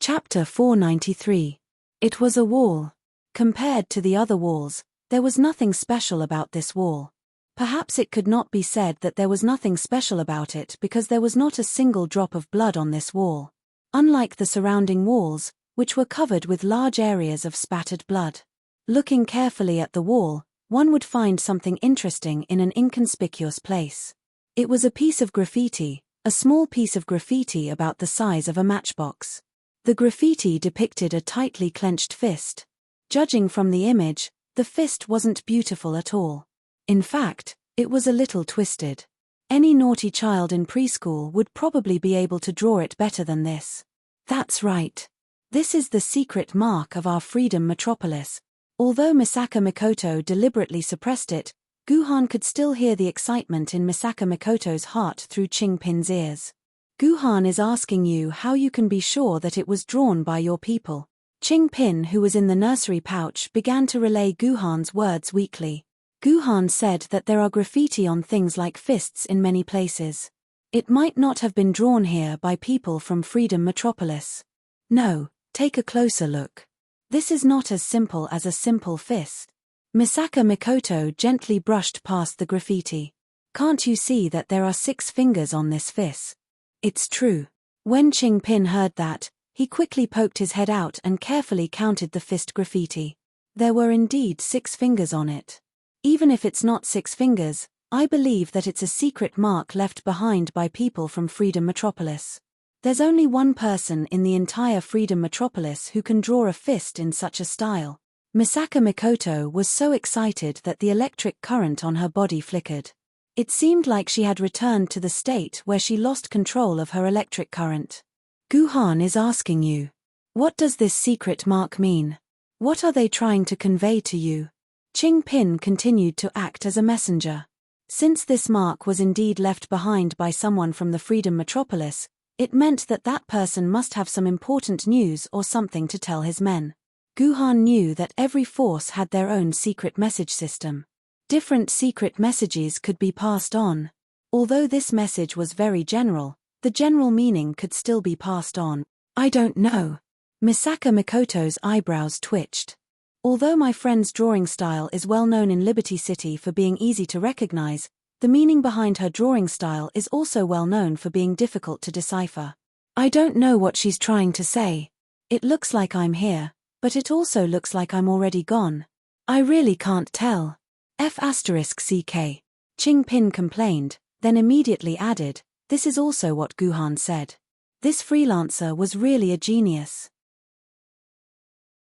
Chapter 493. It was a wall. Compared to the other walls, there was nothing special about this wall. Perhaps it could not be said that there was nothing special about it because there was not a single drop of blood on this wall. Unlike the surrounding walls, which were covered with large areas of spattered blood. Looking carefully at the wall, one would find something interesting in an inconspicuous place. It was a piece of graffiti, a small piece of graffiti about the size of a matchbox. The graffiti depicted a tightly clenched fist. Judging from the image, the fist wasn't beautiful at all. In fact, it was a little twisted. Any naughty child in preschool would probably be able to draw it better than this. That's right. This is the secret mark of our freedom metropolis. Although Misaka Mikoto deliberately suppressed it, Guhan could still hear the excitement in Misaka Mikoto's heart through Qingpin's ears. Guhan is asking you how you can be sure that it was drawn by your people. Qingpin, who was in the nursery pouch, began to relay Guhan's words weakly. Guhan said that there are graffiti on things like fists in many places. It might not have been drawn here by people from Freedom Metropolis. No, take a closer look. This is not as simple as a simple fist. Misaka Mikoto gently brushed past the graffiti. Can't you see that there are 6 fingers on this fist? It's true. When Qingpin heard that, he quickly poked his head out and carefully counted the fist graffiti. There were indeed 6 fingers on it. Even if it's not 6 fingers, I believe that it's a secret mark left behind by people from Freedom Metropolis. There's only one person in the entire Freedom Metropolis who can draw a fist in such a style. Misaka Mikoto was so excited that the electric current on her body flickered. It seemed like she had returned to the state where she lost control of her electric current. Guhan is asking you. What does this secret mark mean? What are they trying to convey to you? Qingpin continued to act as a messenger. Since this mark was indeed left behind by someone from the Freedom Metropolis, it meant that that person must have some important news or something to tell his men. Guhan knew that every force had their own secret message system. Different secret messages could be passed on. Although this message was very general, the general meaning could still be passed on. I don't know. Misaka Mikoto's eyebrows twitched. Although my friend's drawing style is well known in Liberty City for being easy to recognize, the meaning behind her drawing style is also well known for being difficult to decipher. I don't know what she's trying to say. It looks like I'm here, but it also looks like I'm already gone. I really can't tell. F***ck. Qingpin complained, then immediately added, this is also what Guhan said. This freelancer was really a genius.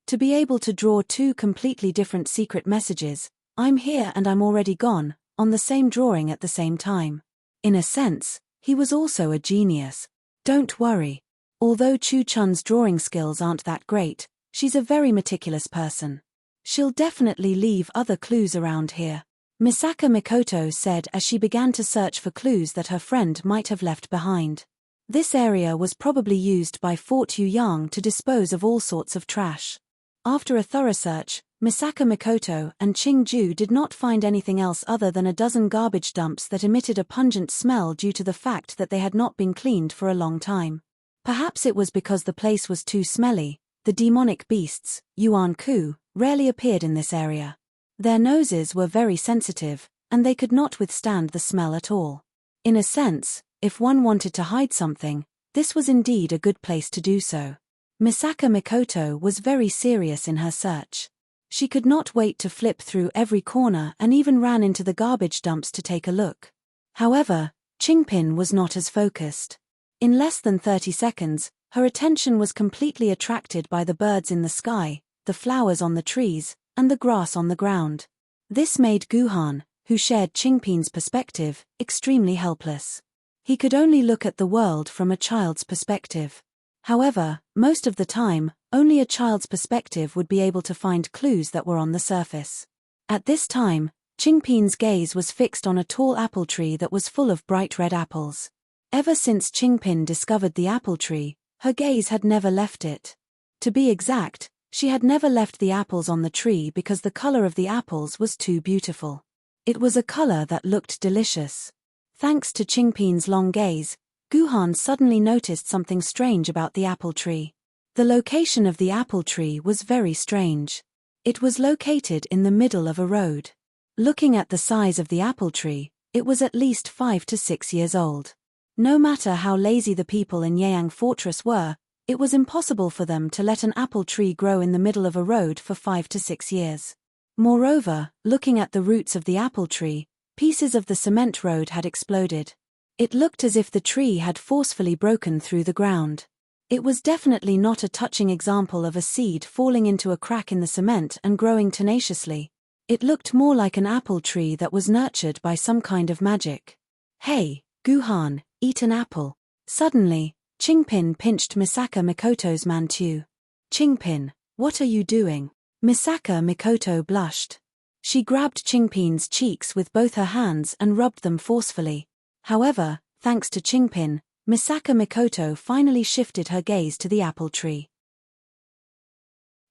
To be able to draw 2 completely different secret messages, I'm here and I'm already gone, on the same drawing at the same time. In a sense, he was also a genius. Don't worry. Although Chu-Chun's drawing skills aren't that great, she's a very meticulous person. She'll definitely leave other clues around here. Misaka Mikoto said as she began to search for clues that her friend might have left behind. This area was probably used by Fort Yuyang to dispose of all sorts of trash. After a thorough search, Misaka Mikoto and Qingju did not find anything else other than a dozen garbage dumps that emitted a pungent smell due to the fact that they had not been cleaned for a long time. Perhaps it was because the place was too smelly. The demonic beasts, Yuan Ku, rarely appeared in this area. Their noses were very sensitive, and they could not withstand the smell at all. In a sense, if one wanted to hide something, this was indeed a good place to do so. Misaka Mikoto was very serious in her search. She could not wait to flip through every corner and even ran into the garbage dumps to take a look. However, Qingpin was not as focused. In less than 30 seconds, her attention was completely attracted by the birds in the sky, the flowers on the trees, and the grass on the ground. This made Guhan, who shared Qingpin's perspective, extremely helpless. He could only look at the world from a child's perspective. However, most of the time, only a child's perspective would be able to find clues that were on the surface. At this time, Qingpin's gaze was fixed on a tall apple tree that was full of bright red apples. Ever since Qingpin discovered the apple tree, her gaze had never left it. To be exact, she had never left the apples on the tree because the color of the apples was too beautiful. It was a color that looked delicious. Thanks to Qingpin's long gaze, Guhan suddenly noticed something strange about the apple tree. The location of the apple tree was very strange. It was located in the middle of a road. Looking at the size of the apple tree, it was at least 5 to 6 years old. No matter how lazy the people in Yeyang Fortress were, it was impossible for them to let an apple tree grow in the middle of a road for 5 to 6 years. Moreover, looking at the roots of the apple tree, pieces of the cement road had exploded. It looked as if the tree had forcefully broken through the ground. It was definitely not a touching example of a seed falling into a crack in the cement and growing tenaciously. It looked more like an apple tree that was nurtured by some kind of magic. "Hey, Guhan, eat an apple." Suddenly, Qingpin pinched Misaka Mikoto's mantu. "Qingpin, what are you doing?" Misaka Mikoto blushed. She grabbed Qingpin's cheeks with both her hands and rubbed them forcefully. However, thanks to Qingpin, Misaka Mikoto finally shifted her gaze to the apple tree.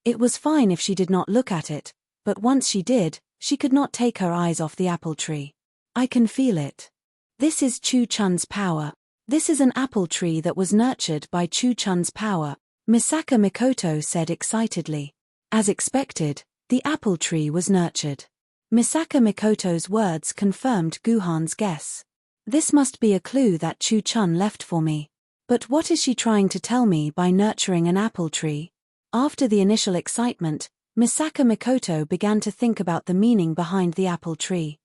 It was fine if she did not look at it, but once she did, she could not take her eyes off the apple tree. "I can feel it. This is Chu Chun's power. This is an apple tree that was nurtured by Chu Chun's power," Misaka Mikoto said excitedly. As expected, the apple tree was nurtured. Misaka Mikoto's words confirmed Guhan's guess. This must be a clue that Chu Chun left for me. But what is she trying to tell me by nurturing an apple tree? After the initial excitement, Misaka Mikoto began to think about the meaning behind the apple tree.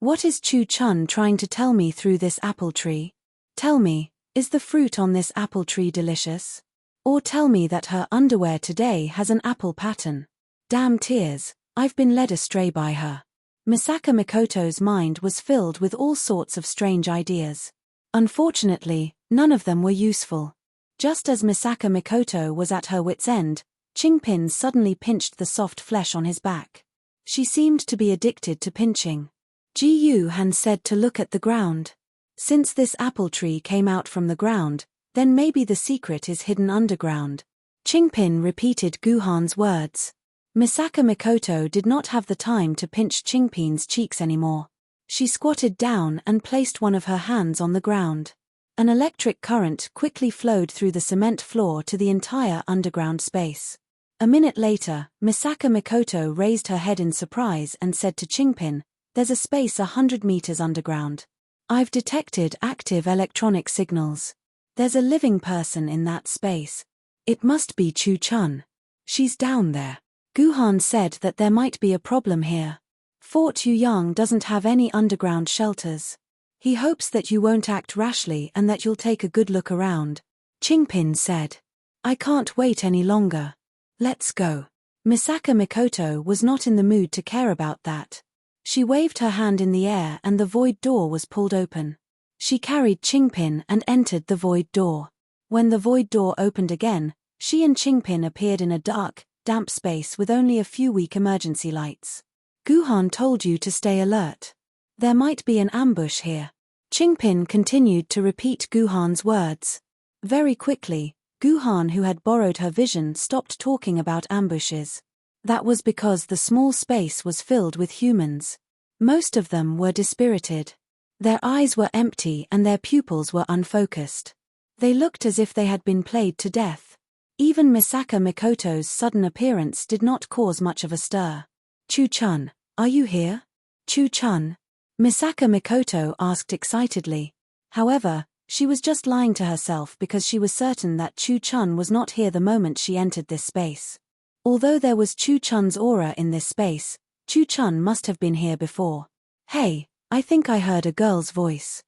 What is Chu Chun trying to tell me through this apple tree? Tell me, is the fruit on this apple tree delicious? Or tell me that her underwear today has an apple pattern. Damn tears, I've been led astray by her. Misaka Mikoto's mind was filled with all sorts of strange ideas. Unfortunately, none of them were useful. Just as Misaka Mikoto was at her wit's end, Qingpin suddenly pinched the soft flesh on his back. She seemed to be addicted to pinching. Ji Yuhan said to look at the ground. Since this apple tree came out from the ground, then maybe the secret is hidden underground. Qingpin repeated Guhan's words. Misaka Mikoto did not have the time to pinch Qingpin's cheeks anymore. She squatted down and placed one of her hands on the ground. An electric current quickly flowed through the cement floor to the entire underground space. A minute later, Misaka Mikoto raised her head in surprise and said to Qingpin, "There's a space 100 meters underground. I've detected active electronic signals. There's a living person in that space. It must be Chu Chun. She's down there." Guhan said that there might be a problem here. Fort Yuyang doesn't have any underground shelters. He hopes that you won't act rashly and that you'll take a good look around. Qingpin said. "I can't wait any longer. Let's go." Misaka Mikoto was not in the mood to care about that. She waved her hand in the air and the void door was pulled open. She carried Qingpin and entered the void door. When the void door opened again, she and Qingpin appeared in a dark, damp space with only a few weak emergency lights. "Guhan told you to stay alert. There might be an ambush here." Qingpin continued to repeat Guhan's words. Very quickly, Guhan, who had borrowed her vision, stopped talking about ambushes. That was because the small space was filled with humans. Most of them were dispirited. Their eyes were empty and their pupils were unfocused. They looked as if they had been played to death. Even Misaka Mikoto's sudden appearance did not cause much of a stir. "Chu Chun, are you here? Chu Chun?" Misaka Mikoto asked excitedly. However, She was just lying to herself because she was certain that Chu-chun was not here the moment she entered this space. Although there was Chu-chun's aura in this space, Chu-chun must have been here before. Hey, I think I heard a girl's voice.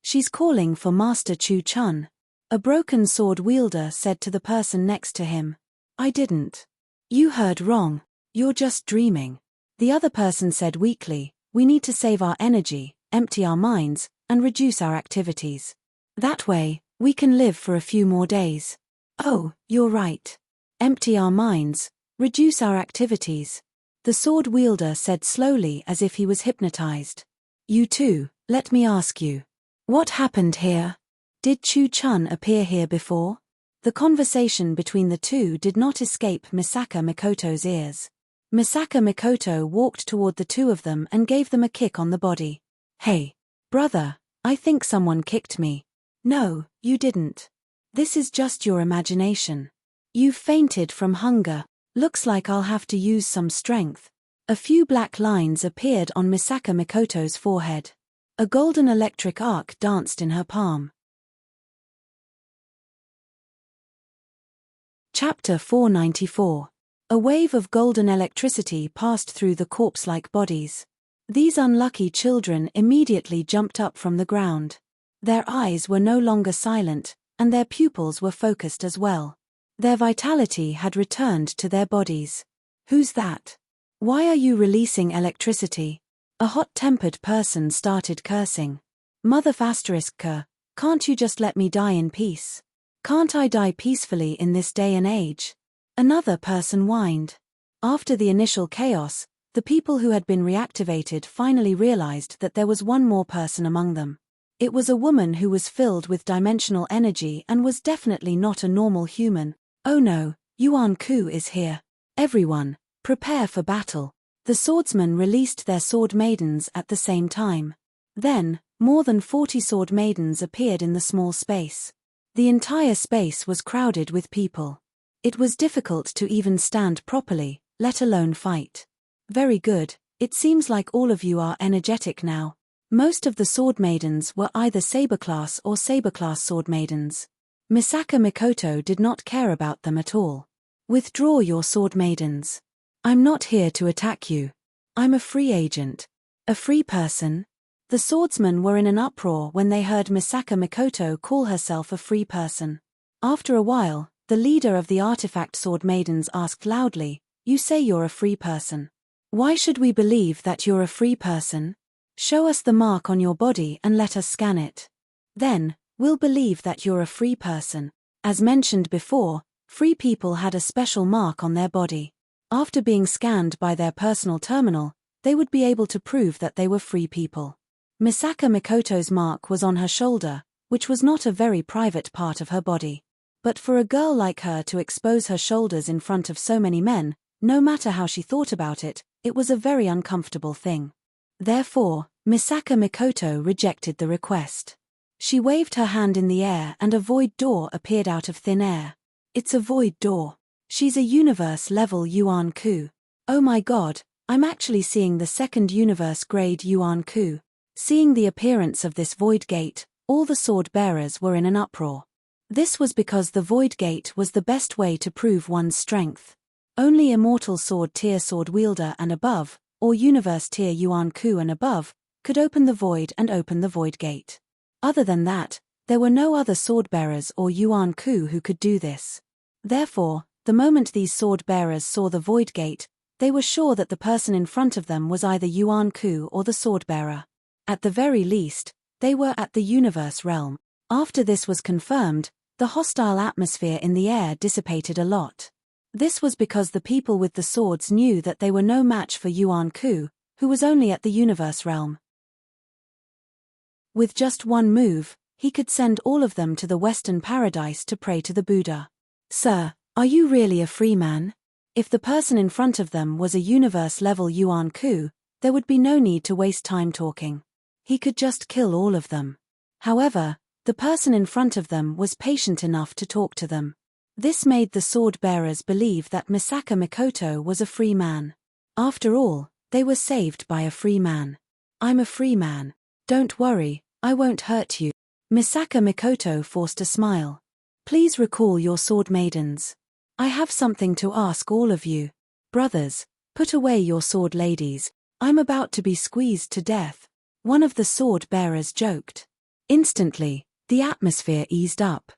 She's calling for Master Chu-chun. A broken sword wielder said to the person next to him. I didn't. You heard wrong. You're just dreaming. The other person said weakly, we need to save our energy, empty our minds, and reduce our activities. That way, we can live for a few more days. Oh, you're right. Empty our minds, reduce our activities. The sword wielder said slowly as if he was hypnotized. You too, let me ask you. What happened here? Did Chu-chun appear here before? The conversation between the two did not escape Misaka Mikoto's ears. Misaka Mikoto walked toward the two of them and gave them a kick on the body. Hey, brother, I think someone kicked me. No, you didn't. This is just your imagination. You've fainted from hunger. Looks like I'll have to use some strength. A few black lines appeared on Misaka Mikoto's forehead. A golden electric arc danced in her palm. Chapter 494. A wave of golden electricity passed through the corpse-like bodies. These unlucky children immediately jumped up from the ground. Their eyes were no longer silent, and their pupils were focused as well. Their vitality had returned to their bodies. Who's that? Why are you releasing electricity? A hot-tempered person started cursing. Mother ***, can't you just let me die in peace? Can't I die peacefully in this day and age? Another person whined. After the initial chaos, the people who had been reactivated finally realized that there was one more person among them. It was a woman who was filled with dimensional energy and was definitely not a normal human. Oh no, Yuan Ku is here. Everyone, prepare for battle. The swordsmen released their sword maidens at the same time. Then, more than 40 sword maidens appeared in the small space. The entire space was crowded with people. It was difficult to even stand properly, let alone fight. Very good, it seems like all of you are energetic now. Most of the sword maidens were either saber-class or saber-class sword maidens. Misaka Mikoto did not care about them at all. Withdraw your sword maidens. I'm not here to attack you. I'm a free agent. A free person? The swordsmen were in an uproar when they heard Misaka Mikoto call herself a free person. After a while, the leader of the artifact sword maidens asked loudly, you say you're a free person. Why should we believe that you're a free person? Show us the mark on your body and let us scan it. Then, we'll believe that you're a free person. As mentioned before, free people had a special mark on their body. After being scanned by their personal terminal, they would be able to prove that they were free people. Misaka Mikoto's mark was on her shoulder, which was not a very private part of her body. But for a girl like her to expose her shoulders in front of so many men, no matter how she thought about it, it was a very uncomfortable thing. Therefore, Misaka Mikoto rejected the request. She waved her hand in the air and a void door appeared out of thin air. It's a void door. She's a universe-level Yuan Ku. Oh my god, I'm actually seeing the second universe-grade Yuan Ku. Seeing the appearance of this void gate, all the sword-bearers were in an uproar. This was because the void gate was the best way to prove one's strength. Only immortal sword tier sword wielder and above, or universe tier Yuan Ku and above, could open the void and open the void gate. Other than that, there were no other sword-bearers or Yuan Ku who could do this. Therefore, the moment these sword-bearers saw the void gate, they were sure that the person in front of them was either Yuan Ku or the sword-bearer. At the very least, they were at the universe realm. After this was confirmed, the hostile atmosphere in the air dissipated a lot. This was because the people with the swords knew that they were no match for Yuan Ku, who was only at the universe realm. With just one move, he could send all of them to the Western Paradise to pray to the Buddha. Sir, are you really a free man? If the person in front of them was a universe-level Yuan Ku, there would be no need to waste time talking. He could just kill all of them. However, the person in front of them was patient enough to talk to them. This made the sword-bearers believe that Misaka Mikoto was a free man. After all, they were saved by a free man. I'm a free man. Don't worry, I won't hurt you. Misaka Mikoto forced a smile. Please recall your sword maidens. I have something to ask all of you. Brothers, put away your sword ladies. I'm about to be squeezed to death. One of the sword bearers joked. Instantly, the atmosphere eased up.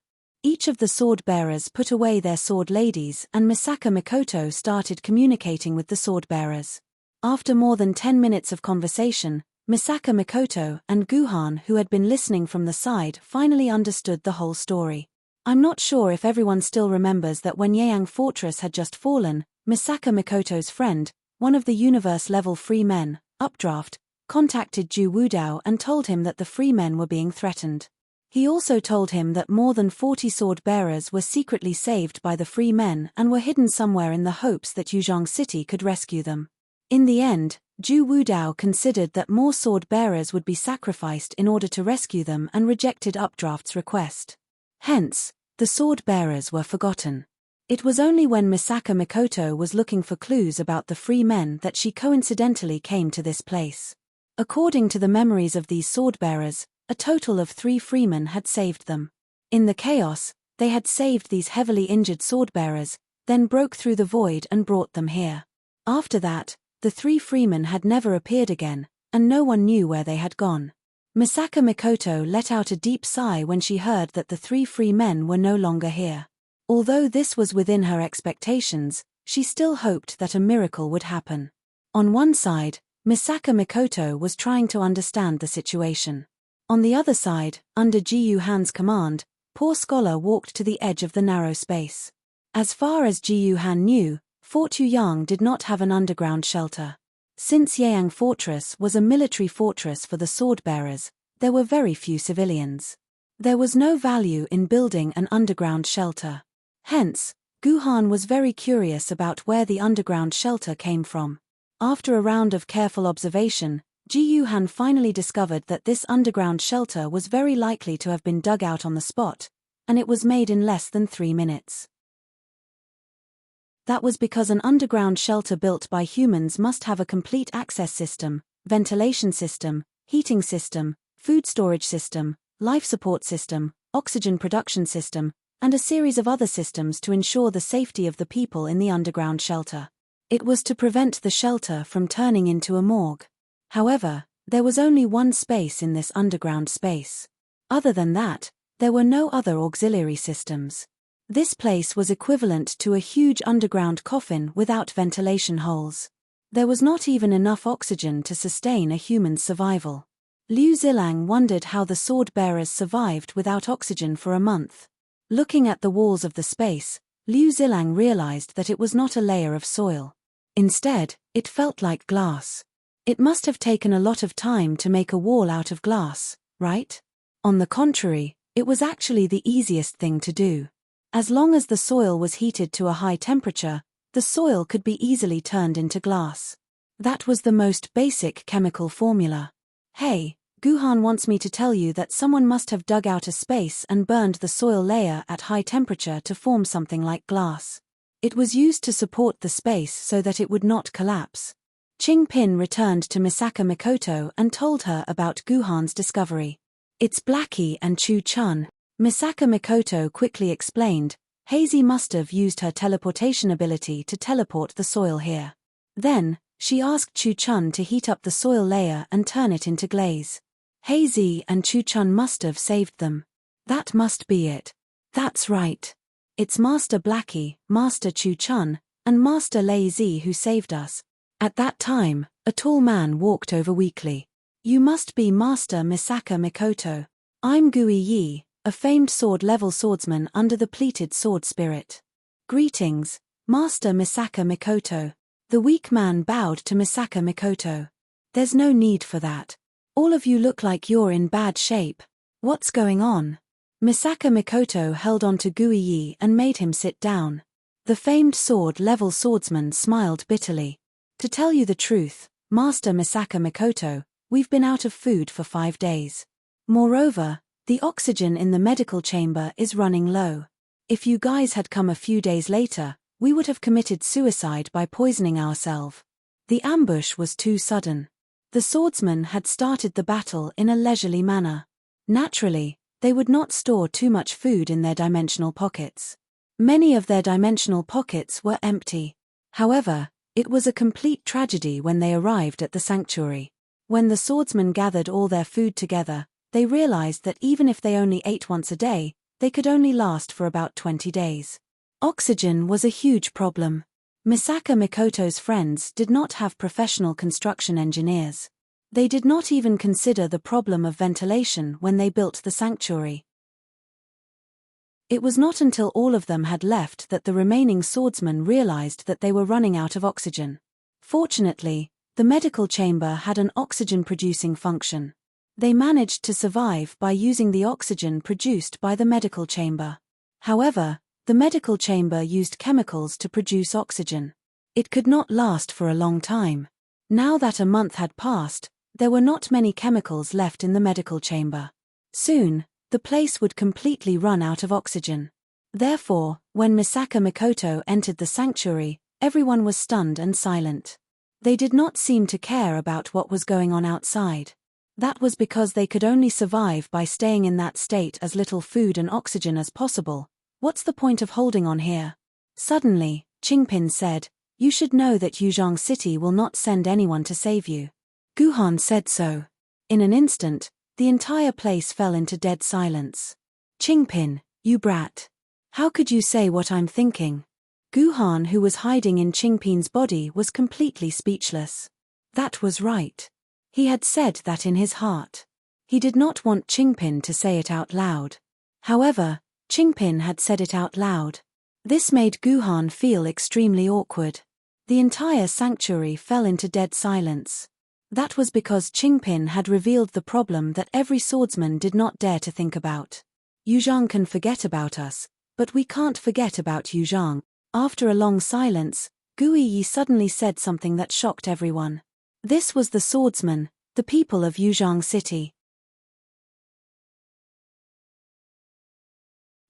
Each of the sword bearers put away their sword ladies and Misaka Mikoto started communicating with the sword bearers. After more than 10 minutes of conversation, Misaka Mikoto and Guhan, who had been listening from the side, finally understood the whole story. I'm not sure if everyone still remembers that when Yaeyang Fortress had just fallen, Misaka Mikoto's friend, one of the universe-level free men, Updraft, contacted Ju Wudao and told him that the free men were being threatened. He also told him that more than 40 sword-bearers were secretly saved by the free men and were hidden somewhere in the hopes that Yuzhong City could rescue them. In the end, Ju Wudao considered that more sword-bearers would be sacrificed in order to rescue them and rejected Updraft's request. Hence, the sword-bearers were forgotten. It was only when Misaka Mikoto was looking for clues about the free men that she coincidentally came to this place. According to the memories of these sword-bearers, a total of 3 freemen had saved them. In the chaos, they had saved these heavily injured sword-bearers, then broke through the void and brought them here. After that, the 3 freemen had never appeared again, and no one knew where they had gone. Misaka Mikoto let out a deep sigh when she heard that the 3 free men were no longer here. Although this was within her expectations, she still hoped that a miracle would happen. On one side, Misaka Mikoto was trying to understand the situation. On the other side, under Ji Yuhan's command, poor Scholar walked to the edge of the narrow space. As far as Ji Yuhan knew, Fort Yuyang did not have an underground shelter. Since Yaeyang Fortress was a military fortress for the sword-bearers, there were very few civilians. There was no value in building an underground shelter. Hence, Guhan was very curious about where the underground shelter came from. After a round of careful observation, Ji Yuhan finally discovered that this underground shelter was very likely to have been dug out on the spot, and it was made in less than 3 minutes. That was because an underground shelter built by humans must have a complete access system, ventilation system, heating system, food storage system, life support system, oxygen production system, and a series of other systems to ensure the safety of the people in the underground shelter. It was to prevent the shelter from turning into a morgue. However, there was only one space in this underground space. Other than that, there were no other auxiliary systems. This place was equivalent to a huge underground coffin without ventilation holes. There was not even enough oxygen to sustain a human's survival. Liu Zilang wondered how the sword-bearers survived without oxygen for a month. Looking at the walls of the space, Liu Zilang realized that it was not a layer of soil. Instead, it felt like glass. It must have taken a lot of time to make a wall out of glass, right? On the contrary, it was actually the easiest thing to do. As long as the soil was heated to a high temperature, the soil could be easily turned into glass. That was the most basic chemical formula. Hey, Guhan wants me to tell you that someone must have dug out a space and burned the soil layer at high temperature to form something like glass. It was used to support the space so that it would not collapse. Qing Pin returned to Misaka Mikoto and told her about Guhan's discovery. It's Blackie and Chu Chun. Misaka Mikoto quickly explained. Hazy must have used her teleportation ability to teleport the soil here. Then, she asked Chu Chun to heat up the soil layer and turn it into glaze. Hazy and Chu Chun must have saved them. That must be it. That's right. It's Master Blackie, Master Chu Chun, and Master Lei Zi who saved us. At that time, a tall man walked over weakly. You must be Master Misaka Mikoto. I'm Gui Yi, a famed sword-level swordsman under the pleated sword spirit. Greetings, Master Misaka Mikoto. The weak man bowed to Misaka Mikoto. There's no need for that. All of you look like you're in bad shape. What's going on? Misaka Mikoto held on to Gui Yi and made him sit down. The famed sword-level swordsman smiled bitterly. To tell you the truth, Master Misaka Mikoto, we've been out of food for 5 days. Moreover, the oxygen in the medical chamber is running low. If you guys had come a few days later, we would have committed suicide by poisoning ourselves. The ambush was too sudden. The swordsman had started the battle in a leisurely manner. Naturally, they would not store too much food in their dimensional pockets. Many of their dimensional pockets were empty. However, it was a complete tragedy when they arrived at the sanctuary. When the swordsmen gathered all their food together, they realized that even if they only ate once a day, they could only last for about 20 days. Oxygen was a huge problem. Misaka Mikoto's friends did not have professional construction engineers. They did not even consider the problem of ventilation when they built the sanctuary. It was not until all of them had left that the remaining swordsmen realized that they were running out of oxygen. Fortunately, the medical chamber had an oxygen-producing function. They managed to survive by using the oxygen produced by the medical chamber. However, the medical chamber used chemicals to produce oxygen. It could not last for a long time. Now that a month had passed, there were not many chemicals left in the medical chamber. Soon, the place would completely run out of oxygen. Therefore, when Misaka Mikoto entered the sanctuary, everyone was stunned and silent. They did not seem to care about what was going on outside. That was because they could only survive by staying in that state as little food and oxygen as possible. What's the point of holding on here? Suddenly, Qingpin said, "You should know that Yuzhong City will not send anyone to save you." Guhan said so. In an instant, the entire place fell into dead silence. "Qingpin, you brat. How could you say what I'm thinking?" Guhan, who was hiding in Qingpin's body, was completely speechless. That was right. He had said that in his heart. He did not want Qingpin to say it out loud. However, Qingpin had said it out loud. This made Guhan feel extremely awkward. The entire sanctuary fell into dead silence. That was because Qingpin had revealed the problem that every swordsman did not dare to think about. Yuzhong can forget about us, but we can't forget about Yuzhong. After a long silence, Guiyi suddenly said something that shocked everyone. This was the swordsman, the people of Yuzhong City.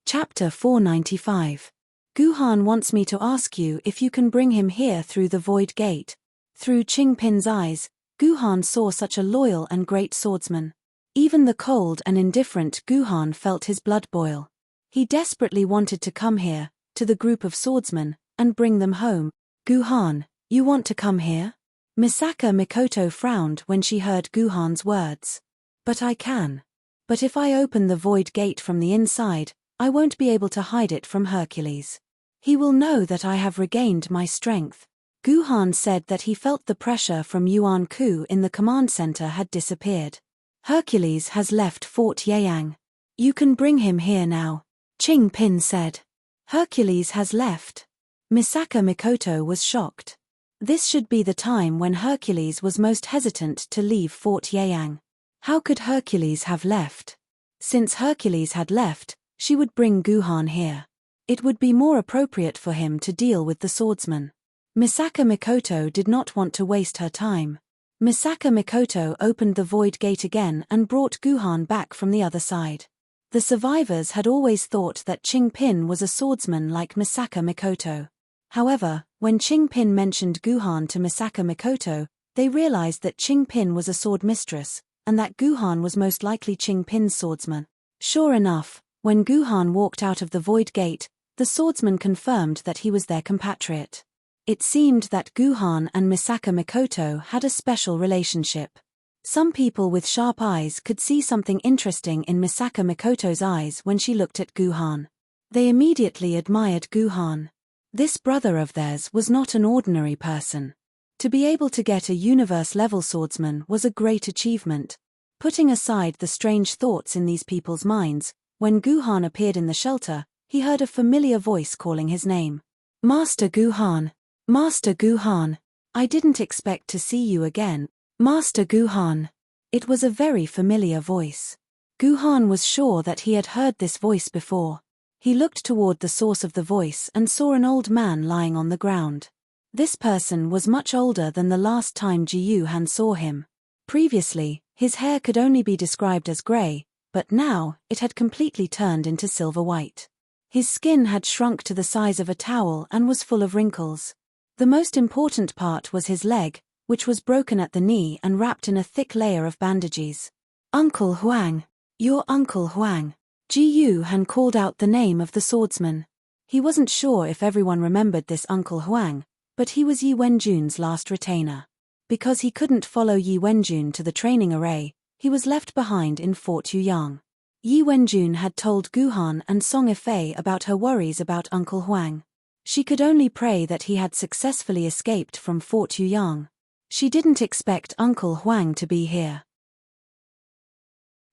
Chapter 495. Guhan wants me to ask you if you can bring him here through the void gate. Through Qingpin's eyes, Guhan saw such a loyal and great swordsman. Even the cold and indifferent Guhan felt his blood boil. He desperately wanted to come here, to the group of swordsmen, and bring them home. "Guhan, you want to come here?" Misaka Mikoto frowned when she heard Guhan's words. "But I can. But if I open the void gate from the inside, I won't be able to hide it from Hercules. He will know that I have regained my strength." Guhan said that he felt the pressure from Yuan Ku in the command center had disappeared. "Hercules has left Fort Yeyang. You can bring him here now," Qingpin said. "Hercules has left?" Misaka Mikoto was shocked. This should be the time when Hercules was most hesitant to leave Fort Yeyang. How could Hercules have left? Since Hercules had left, she would bring Guhan here. It would be more appropriate for him to deal with the swordsman. Misaka Mikoto did not want to waste her time. Misaka Mikoto opened the void gate again and brought Guhan back from the other side. The survivors had always thought that Qingpin was a swordsman like Misaka Mikoto. However, when Qingpin mentioned Guhan to Misaka Mikoto, they realized that Qingpin was a sword mistress, and that Guhan was most likely Qingpin's swordsman. Sure enough, when Guhan walked out of the void gate, the swordsman confirmed that he was their compatriot. It seemed that Guhan and Misaka Mikoto had a special relationship. Some people with sharp eyes could see something interesting in Misaka Mikoto's eyes when she looked at Guhan. They immediately admired Guhan. This brother of theirs was not an ordinary person. To be able to get a universe-level swordsman was a great achievement. Putting aside the strange thoughts in these people's minds, when Guhan appeared in the shelter, he heard a familiar voice calling his name. "Master Guhan! Master Guhan! I didn't expect to see you again, Master Guhan." It was a very familiar voice. Guhan was sure that he had heard this voice before. He looked toward the source of the voice and saw an old man lying on the ground. This person was much older than the last time Ji Han saw him. Previously, his hair could only be described as gray, but now, it had completely turned into silver white. His skin had shrunk to the size of a towel and was full of wrinkles. The most important part was his leg, which was broken at the knee and wrapped in a thick layer of bandages. "Uncle Huang, Your Uncle Huang. Ji Yuhan called out the name of the swordsman. He wasn't sure if everyone remembered this Uncle Huang, but he was Yi Wenjun's last retainer. Because he couldn't follow Yi Wenjun to the training array, he was left behind in Fort Yuyang. Yi Wenjun had told Guhan and Song Ifei about her worries about Uncle Huang. She could only pray that he had successfully escaped from Fort Yuyang. She didn't expect Uncle Huang to be here.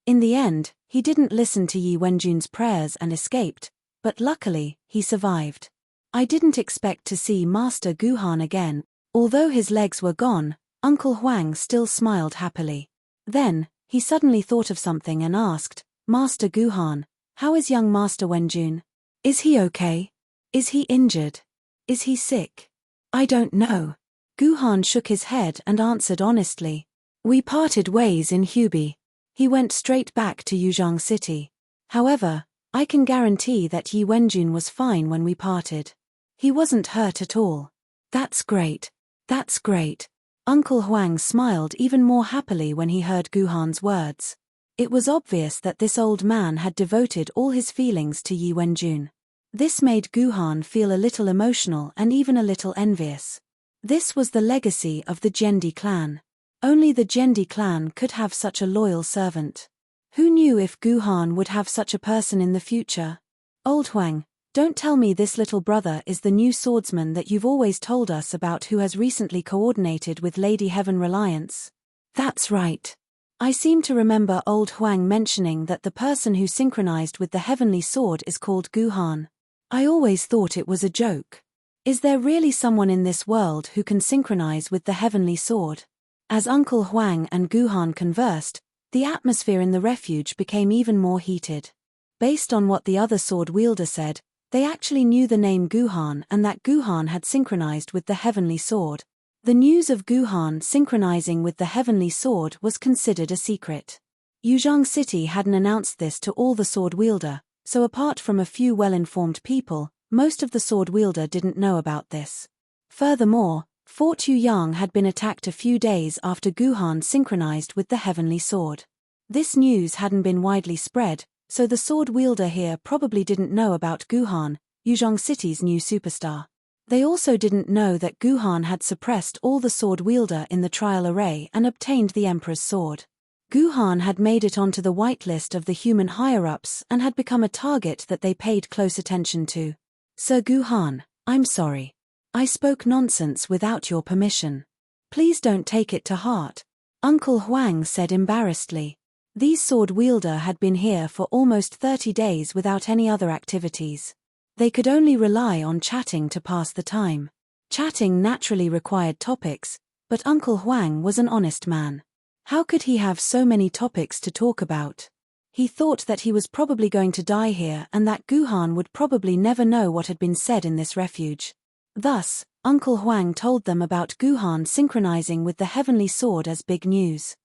In the end, he didn't listen to Yi Wenjun's prayers and escaped, but luckily, he survived. I didn't expect to see Master Guhan again. Although his legs were gone, Uncle Huang still smiled happily. Then, he suddenly thought of something and asked, Master Guhan, how is young Master Wenjun? Is he okay? Is he injured? Is he sick? I don't know. Guhan shook his head and answered honestly. We parted ways in Hubei. He went straight back to Yuzhong City. However, I can guarantee that Yi Wenjun was fine when we parted. He wasn't hurt at all. That's great. That's great. Uncle Huang smiled even more happily when he heard Guhan's words. It was obvious that this old man had devoted all his feelings to Yi Wenjun. This made Guhan feel a little emotional and even a little envious. This was the legacy of the Jendi clan. Only the Jendi clan could have such a loyal servant. Who knew if Guhan would have such a person in the future? Old Huang, don't tell me this little brother is the new swordsman that you've always told us about who has recently coordinated with Lady Heaven Reliance. That's right. I seem to remember old Huang mentioning that the person who synchronized with the heavenly sword is called Guhan. I always thought it was a joke. Is there really someone in this world who can synchronize with the heavenly sword? As Uncle Huang and Guhan conversed, the atmosphere in the refuge became even more heated. Based on what the other sword wielder said, they actually knew the name Guhan and that Guhan had synchronized with the heavenly sword. The news of Guhan synchronizing with the heavenly sword was considered a secret. Yuzhong City hadn't announced this to all the sword wielder, so apart from a few well-informed people, most of the sword wielder didn't know about this. Furthermore, Fort Yuyang had been attacked a few days after Guhan synchronized with the heavenly sword. This news hadn't been widely spread, so the sword wielder here probably didn't know about Guhan, Yuzhong City's new superstar. They also didn't know that Guhan had suppressed all the sword wielder in the trial array and obtained the Emperor's sword. Guhan had made it onto the whitelist of the human higher-ups and had become a target that they paid close attention to. Sir Guhan, I'm sorry. I spoke nonsense without your permission. Please don't take it to heart. Uncle Huang said embarrassedly. These sword wielder had been here for almost 30 days without any other activities. They could only rely on chatting to pass the time. Chatting naturally required topics, but Uncle Huang was an honest man. How could he have so many topics to talk about? He thought that he was probably going to die here and that Guhan would probably never know what had been said in this refuge. Thus, Uncle Huang told them about Guhan synchronizing with the heavenly sword as big news.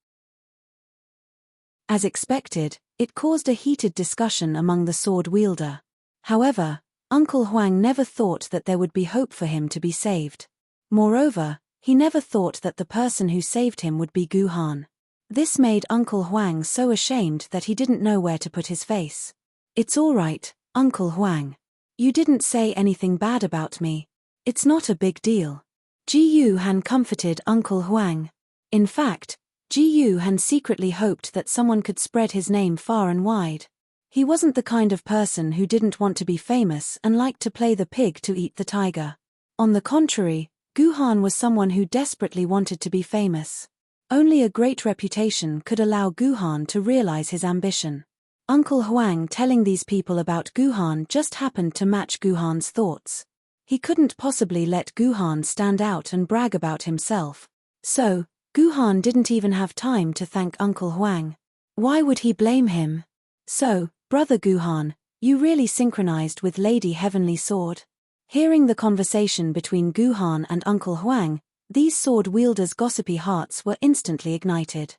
As expected, it caused a heated discussion among the sword wielder. However, Uncle Huang never thought that there would be hope for him to be saved. Moreover, he never thought that the person who saved him would be Guhan. This made Uncle Huang so ashamed that he didn't know where to put his face. It's all right, Uncle Huang. You didn't say anything bad about me. It's not a big deal. Ji Yuhan comforted Uncle Huang. In fact, Ji Yuhan secretly hoped that someone could spread his name far and wide. He wasn't the kind of person who didn't want to be famous and liked to play the pig to eat the tiger. On the contrary, Guhan was someone who desperately wanted to be famous. Only a great reputation could allow Guhan to realize his ambition. Uncle Huang telling these people about Guhan just happened to match Guhan's thoughts. He couldn't possibly let Guhan stand out and brag about himself. So, Guhan didn't even have time to thank Uncle Huang. Why would he blame him? So, Brother Guhan, you really synchronized with Lady Heavenly Sword? Hearing the conversation between Guhan and Uncle Huang, these sword wielders' gossipy hearts were instantly ignited.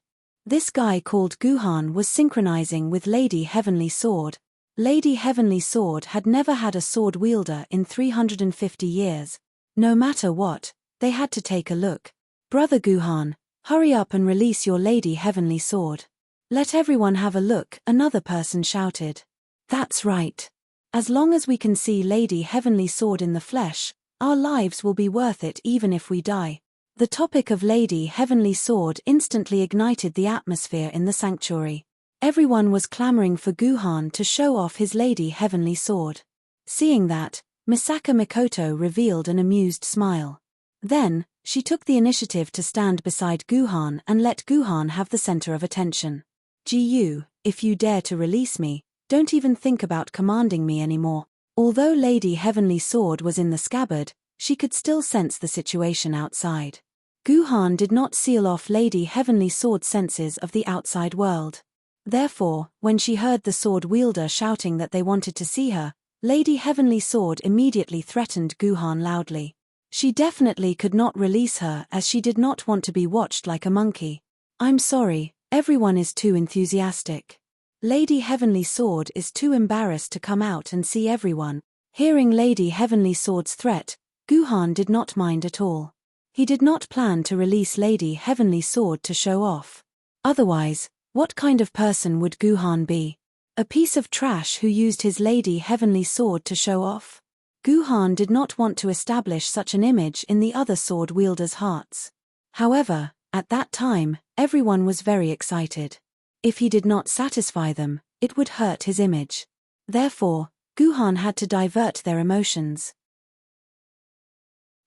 This guy called Guhan was synchronizing with Lady Heavenly Sword. Lady Heavenly Sword had never had a sword wielder in 350 years. No matter what, they had to take a look. Brother Guhan, hurry up and release your Lady Heavenly Sword. Let everyone have a look, another person shouted. That's right. As long as we can see Lady Heavenly Sword in the flesh, our lives will be worth it even if we die. The topic of Lady Heavenly Sword instantly ignited the atmosphere in the sanctuary. Everyone was clamoring for Guhan to show off his Lady Heavenly Sword. Seeing that, Misaka Mikoto revealed an amused smile. Then, she took the initiative to stand beside Guhan and let Guhan have the center of attention. Gu, if you dare to release me, don't even think about commanding me anymore. Although Lady Heavenly Sword was in the scabbard, she could still sense the situation outside. Guhan did not seal off Lady Heavenly Sword's senses of the outside world. Therefore, when she heard the sword wielder shouting that they wanted to see her, Lady Heavenly Sword immediately threatened Guhan loudly. She definitely could not release her as she did not want to be watched like a monkey. I'm sorry, everyone is too enthusiastic. Lady Heavenly Sword is too embarrassed to come out and see everyone. Hearing Lady Heavenly Sword's threat, Guhan did not mind at all. He did not plan to release Lady Heavenly Sword to show off. Otherwise, what kind of person would Guhan be? A piece of trash who used his Lady Heavenly Sword to show off? Guhan did not want to establish such an image in the other sword wielders' hearts. However, at that time, everyone was very excited. If he did not satisfy them, it would hurt his image. Therefore, Guhan had to divert their emotions.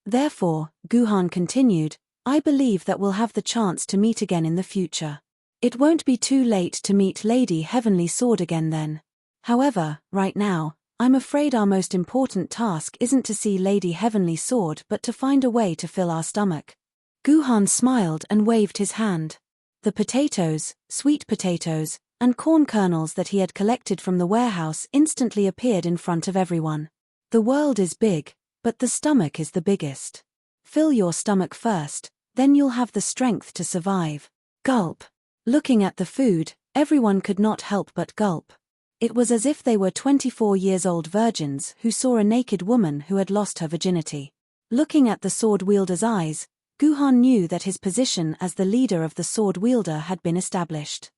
Therefore, Guhan continued, I believe that we'll have the chance to meet again in the future. It won't be too late to meet Lady Heavenly Sword again then. However, right now, I'm afraid our most important task isn't to see Lady Heavenly Sword but to find a way to fill our stomach. Guhan smiled and waved his hand. The potatoes, sweet potatoes, and corn kernels that he had collected from the warehouse instantly appeared in front of everyone. The world is big, but the stomach is the biggest. Fill your stomach first, then you'll have the strength to survive. Gulp. Looking at the food, everyone could not help but gulp. It was as if they were 24-year-old virgins who saw a naked woman who had lost her virginity. Looking at the sword wielder's eyes, Guhan knew that his position as the leader of the sword wielder had been established.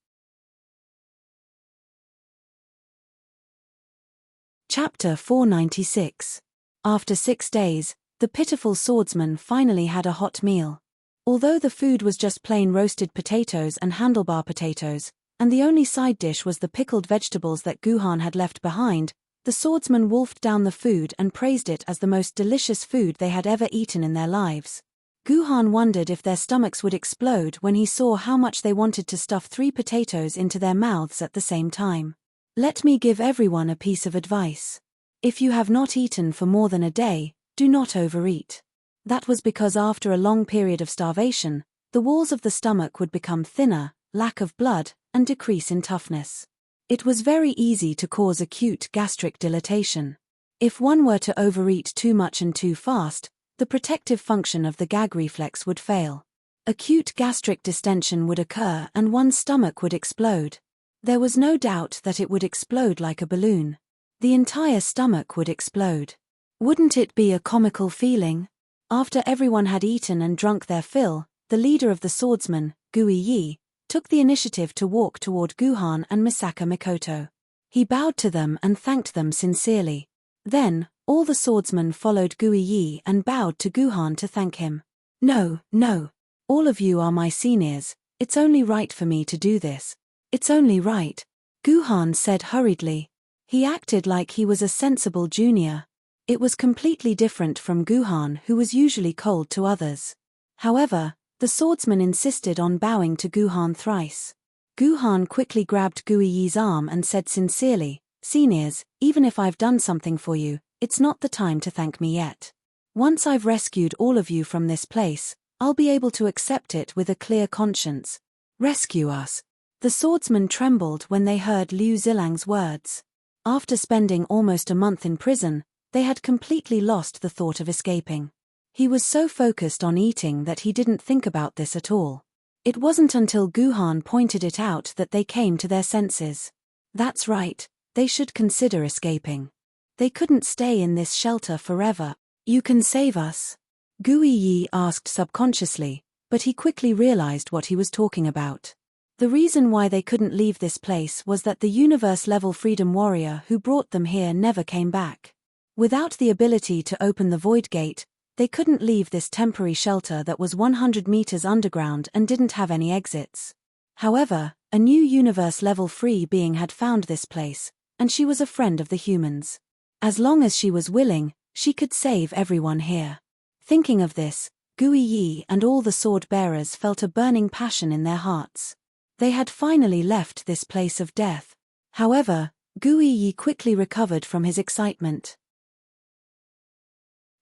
Chapter 496. After 6 days, the pitiful swordsman finally had a hot meal. Although the food was just plain roasted potatoes and handlebar potatoes, and the only side dish was the pickled vegetables that Guhan had left behind, the swordsman wolfed down the food and praised it as the most delicious food they had ever eaten in their lives. Guhan wondered if their stomachs would explode when he saw how much they wanted to stuff 3 potatoes into their mouths at the same time. Let me give everyone a piece of advice. If you have not eaten for more than a day, do not overeat. That was because after a long period of starvation, the walls of the stomach would become thinner, lack of blood, and decrease in toughness. It was very easy to cause acute gastric dilatation. If one were to overeat too much and too fast, the protective function of the gag reflex would fail. Acute gastric distension would occur and one's stomach would explode. There was no doubt that it would explode like a balloon. The entire stomach would explode. Wouldn't it be a comical feeling? After everyone had eaten and drunk their fill, the leader of the swordsmen, Gui Yi, took the initiative to walk toward Guhan and Misaka Mikoto. He bowed to them and thanked them sincerely. Then, all the swordsmen followed Gui Yi and bowed to Guhan to thank him. No. All of you are my seniors, it's only right for me to do this. It's only right. Guhan said hurriedly. He acted like he was a sensible junior. It was completely different from Guhan, who was usually cold to others. However, the swordsman insisted on bowing to Guhan thrice. Guhan quickly grabbed Gui Yi's arm and said sincerely, Seniors, even if I've done something for you, it's not the time to thank me yet. Once I've rescued all of you from this place, I'll be able to accept it with a clear conscience. Rescue us. The swordsmen trembled when they heard Liu Zilang's words. After spending almost a month in prison, they had completely lost the thought of escaping. He was so focused on eating that he didn't think about this at all. It wasn't until Guhan pointed it out that they came to their senses. That's right, they should consider escaping. They couldn't stay in this shelter forever. You can save us? Gui Yi asked subconsciously, but he quickly realized what he was talking about. The reason why they couldn't leave this place was that the universe-level freedom warrior who brought them here never came back. Without the ability to open the void gate, they couldn't leave this temporary shelter that was 100 meters underground and didn't have any exits. However, a new universe-level free being had found this place, and she was a friend of the humans. As long as she was willing, she could save everyone here. Thinking of this, Gui Yi and all the sword-bearers felt a burning passion in their hearts. They had finally left this place of death. However, Gui Yi quickly recovered from his excitement.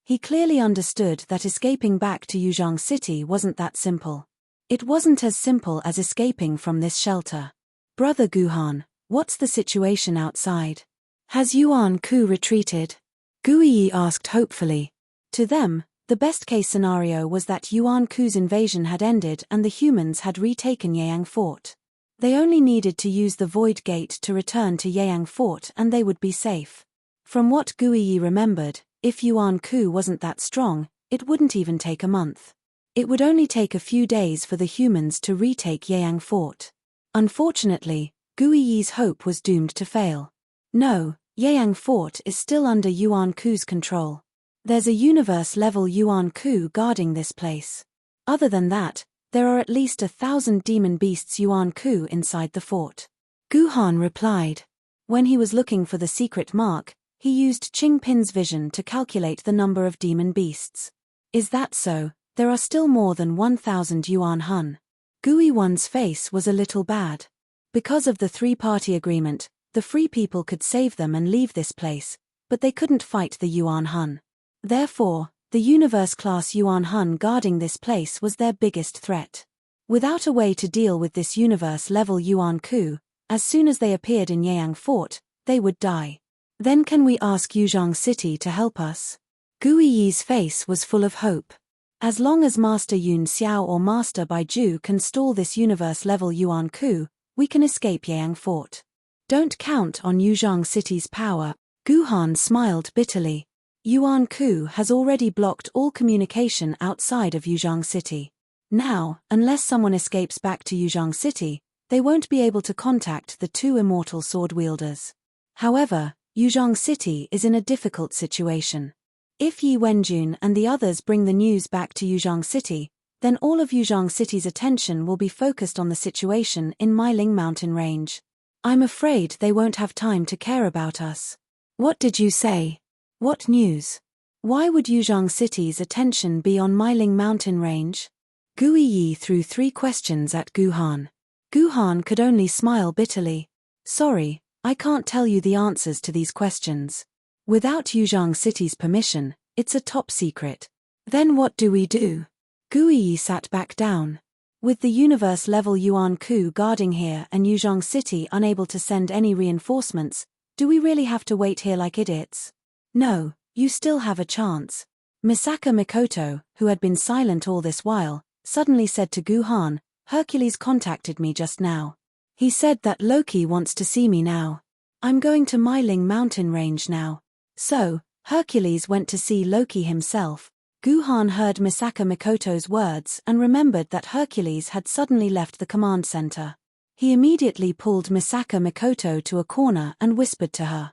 He clearly understood that escaping back to Yuzhang City wasn't that simple. It wasn't as simple as escaping from this shelter. Brother Guhan, what's the situation outside? Has Yuan Ku retreated? Gui Yi asked hopefully. To them, the best-case scenario was that Yuan Ku's invasion had ended and the humans had retaken Yeyang Fort. They only needed to use the Void Gate to return to Yeyang Fort and they would be safe. From what Gui Yi remembered, if Yuan Ku wasn't that strong, it wouldn't even take a month. It would only take a few days for the humans to retake Yeyang Fort. Unfortunately, Gui Yi's hope was doomed to fail. No, Yeyang Fort is still under Yuan Ku's control. There's a universe-level Yuan Ku guarding this place. Other than that, there are at least 1,000 demon beasts Yuan Ku inside the fort. Guhan replied. When he was looking for the secret mark, he used Qing Pin's vision to calculate the number of demon beasts. Is that so? There are still more than 1,000 Yuan Hun. Gui Wan's face was a little bad. Because of the three-party agreement, the free people could save them and leave this place, but they couldn't fight the Yuan Hun. Therefore, the universe-class Yuan Hun guarding this place was their biggest threat. Without a way to deal with this universe-level Yuan Ku, as soon as they appeared in Yeyang Fort, they would die. Then can we ask Yuzhang City to help us? Gui Yi's face was full of hope. As long as Master Yun Xiao or Master Baiju can stall this universe-level Yuan Ku, we can escape Yeyang Fort. Don't count on Yuzhang City's power. Guhan smiled bitterly. Yuan Ku has already blocked all communication outside of Yuzhang City. Now, unless someone escapes back to Yuzhang City, they won't be able to contact the two immortal sword wielders. However, Yuzhang City is in a difficult situation. If Yi Wenjun and the others bring the news back to Yuzhang City, then all of Yuzhang City's attention will be focused on the situation in Mailing Mountain Range. I'm afraid they won't have time to care about us. What did you say? What news? Why would Yuzhang City's attention be on Mailing Mountain Range? Gui Yi threw 3 questions at Guhan. Guhan could only smile bitterly. Sorry, I can't tell you the answers to these questions. Without Yuzhang City's permission, it's a top secret. Then what do we do? Gui Yi sat back down. With the universe-level Yuan Ku guarding here and Yuzhang City unable to send any reinforcements, do we really have to wait here like idiots? No, you still have a chance. Misaka Mikoto, who had been silent all this while, suddenly said to Guhan, Hercules contacted me just now. He said that Loki wants to see me now. I'm going to Mailing Mountain Range now. So, Hercules went to see Loki himself. Guhan heard Misaka Mikoto's words and remembered that Hercules had suddenly left the command center. He immediately pulled Misaka Mikoto to a corner and whispered to her.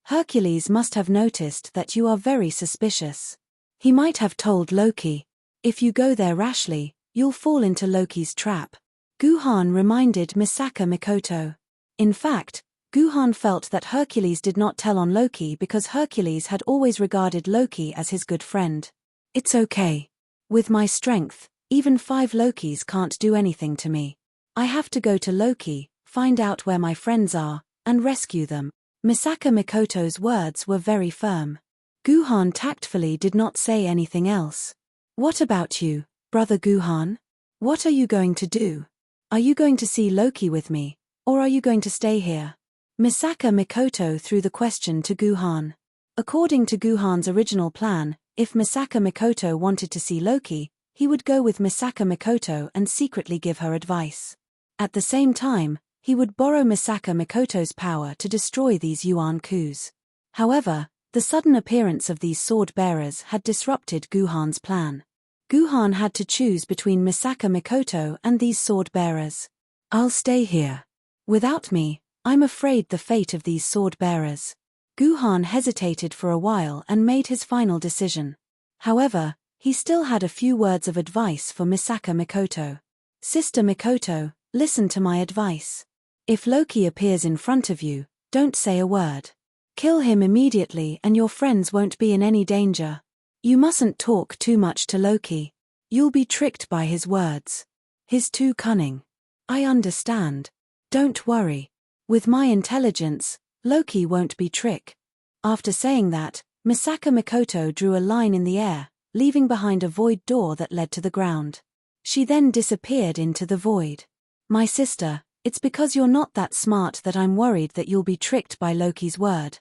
Hercules must have noticed that you are very suspicious. He might have told Loki. If you go there rashly, you'll fall into Loki's trap. Guhan reminded Misaka Mikoto. In fact, Guhan felt that Hercules did not tell on Loki because Hercules had always regarded Loki as his good friend. It's okay. With my strength, even 5 Lokis can't do anything to me. I have to go to Loki, find out where my friends are, and rescue them. Misaka Mikoto's words were very firm. Guhan tactfully did not say anything else. What about you, brother Guhan? What are you going to do? Are you going to see Loki with me, or are you going to stay here? Misaka Mikoto threw the question to Guhan. According to Guhan's original plan, if Misaka Mikoto wanted to see Loki, he would go with Misaka Mikoto and secretly give her advice. At the same time, he would borrow Misaka Mikoto's power to destroy these Yuan Kus. However, the sudden appearance of these sword bearers had disrupted Guhan's plan. Guhan had to choose between Misaka Mikoto and these sword-bearers. I'll stay here. Without me, I'm afraid the fate of these sword-bearers. Guhan hesitated for a while and made his final decision. However, he still had a few words of advice for Misaka Mikoto. Sister Mikoto, listen to my advice. If Loki appears in front of you, don't say a word. Kill him immediately and your friends won't be in any danger. You mustn't talk too much to Loki. You'll be tricked by his words. He's too cunning. I understand. Don't worry. With my intelligence, Loki won't be tricked. After saying that, Misaka Mikoto drew a line in the air, leaving behind a void door that led to the ground. She then disappeared into the void. My sister, it's because you're not that smart that I'm worried that you'll be tricked by Loki's word.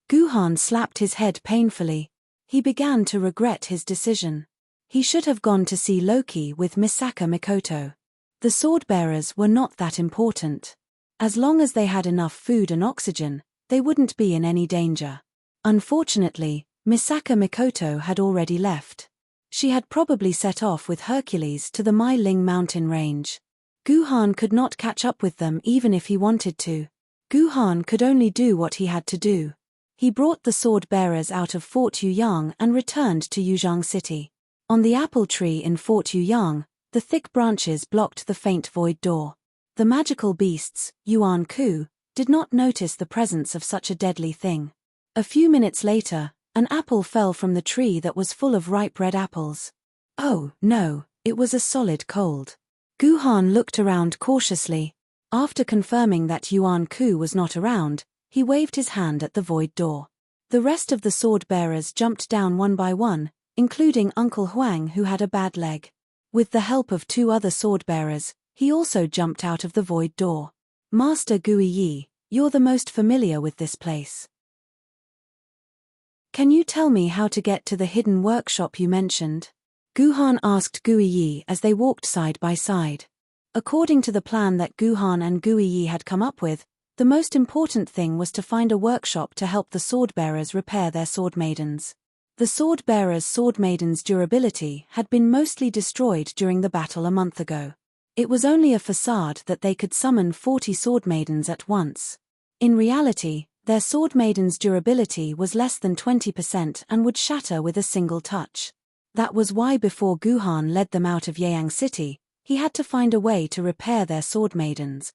Guhan slapped his head painfully. He began to regret his decision. He should have gone to see Loki with Misaka Mikoto. The sword-bearers were not that important. As long as they had enough food and oxygen, they wouldn't be in any danger. Unfortunately, Misaka Mikoto had already left. She had probably set off with Hercules to the Mai Ling mountain range. Guhan could not catch up with them even if he wanted to. Guhan could only do what he had to do. He brought the sword-bearers out of Fort Yuyang and returned to Yuzhang City. On the apple tree in Fort Yuyang, the thick branches blocked the faint void door. The magical beasts, Yuan Ku, did not notice the presence of such a deadly thing. A few minutes later, an apple fell from the tree that was full of ripe red apples. Oh, no, it was a solid cold. Guhan looked around cautiously. After confirming that Yuan Ku was not around, he waved his hand at the void door. The rest of the sword-bearers jumped down one by one, including Uncle Huang who had a bad leg. With the help of two other sword-bearers, he also jumped out of the void door. Master Gui Yi, you're the most familiar with this place. Can you tell me how to get to the hidden workshop you mentioned? Guhan asked Gui Yi as they walked side by side. According to the plan that Guhan and Gui Yi had come up with, the most important thing was to find a workshop to help the sword-bearers repair their sword maidens. The sword-bearers' sword maidens' durability had been mostly destroyed during the battle a month ago. It was only a facade that they could summon 40 sword maidens at once. In reality, their sword maidens' durability was less than 20% and would shatter with a single touch. That was why before Guhan led them out of Yeyang City, he had to find a way to repair their sword maidens.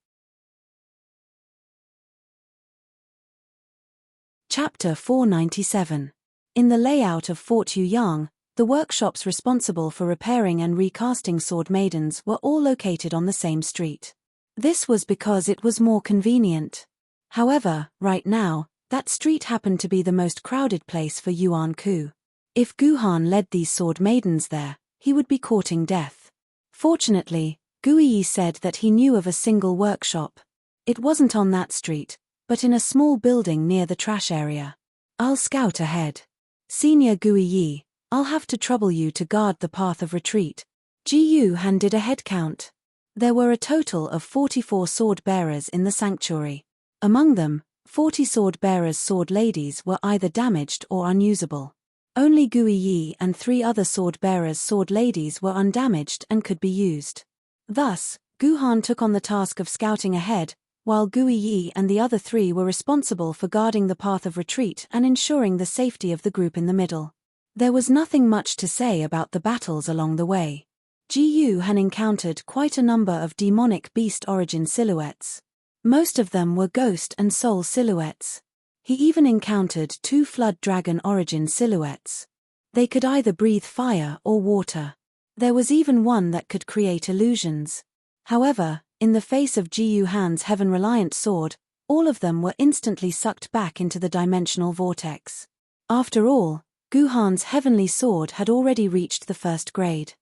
Chapter 497. In the layout of Fort Yuyang, the workshops responsible for repairing and recasting sword maidens were all located on the same street. This was because it was more convenient. However, right now, that street happened to be the most crowded place for Yuan Ku. If Guhan led these sword maidens there, he would be courting death. Fortunately, Gui Yi said that he knew of a single workshop. It wasn't on that street, but in a small building near the trash area. I'll scout ahead. Senior Gui Yi, I'll have to trouble you to guard the path of retreat. Ji Yuhan did a head count. There were a total of 44 sword-bearers in the sanctuary. Among them, 40 sword-bearers' sword ladies were either damaged or unusable. Only Gui Yi and 3 other sword-bearers' sword ladies were undamaged and could be used. Thus, Guhan took on the task of scouting ahead, while Gui Yi and the other 3 were responsible for guarding the path of retreat and ensuring the safety of the group in the middle. There was nothing much to say about the battles along the way. Ji Yuhan encountered quite a number of demonic beast origin silhouettes. Most of them were ghost and soul silhouettes. He even encountered 2 flood dragon origin silhouettes. They could either breathe fire or water. There was even one that could create illusions. However, in the face of Ji Yuhan's heaven-reliant sword, all of them were instantly sucked back into the dimensional vortex. After all, Guhan's heavenly sword had already reached the 1st grade.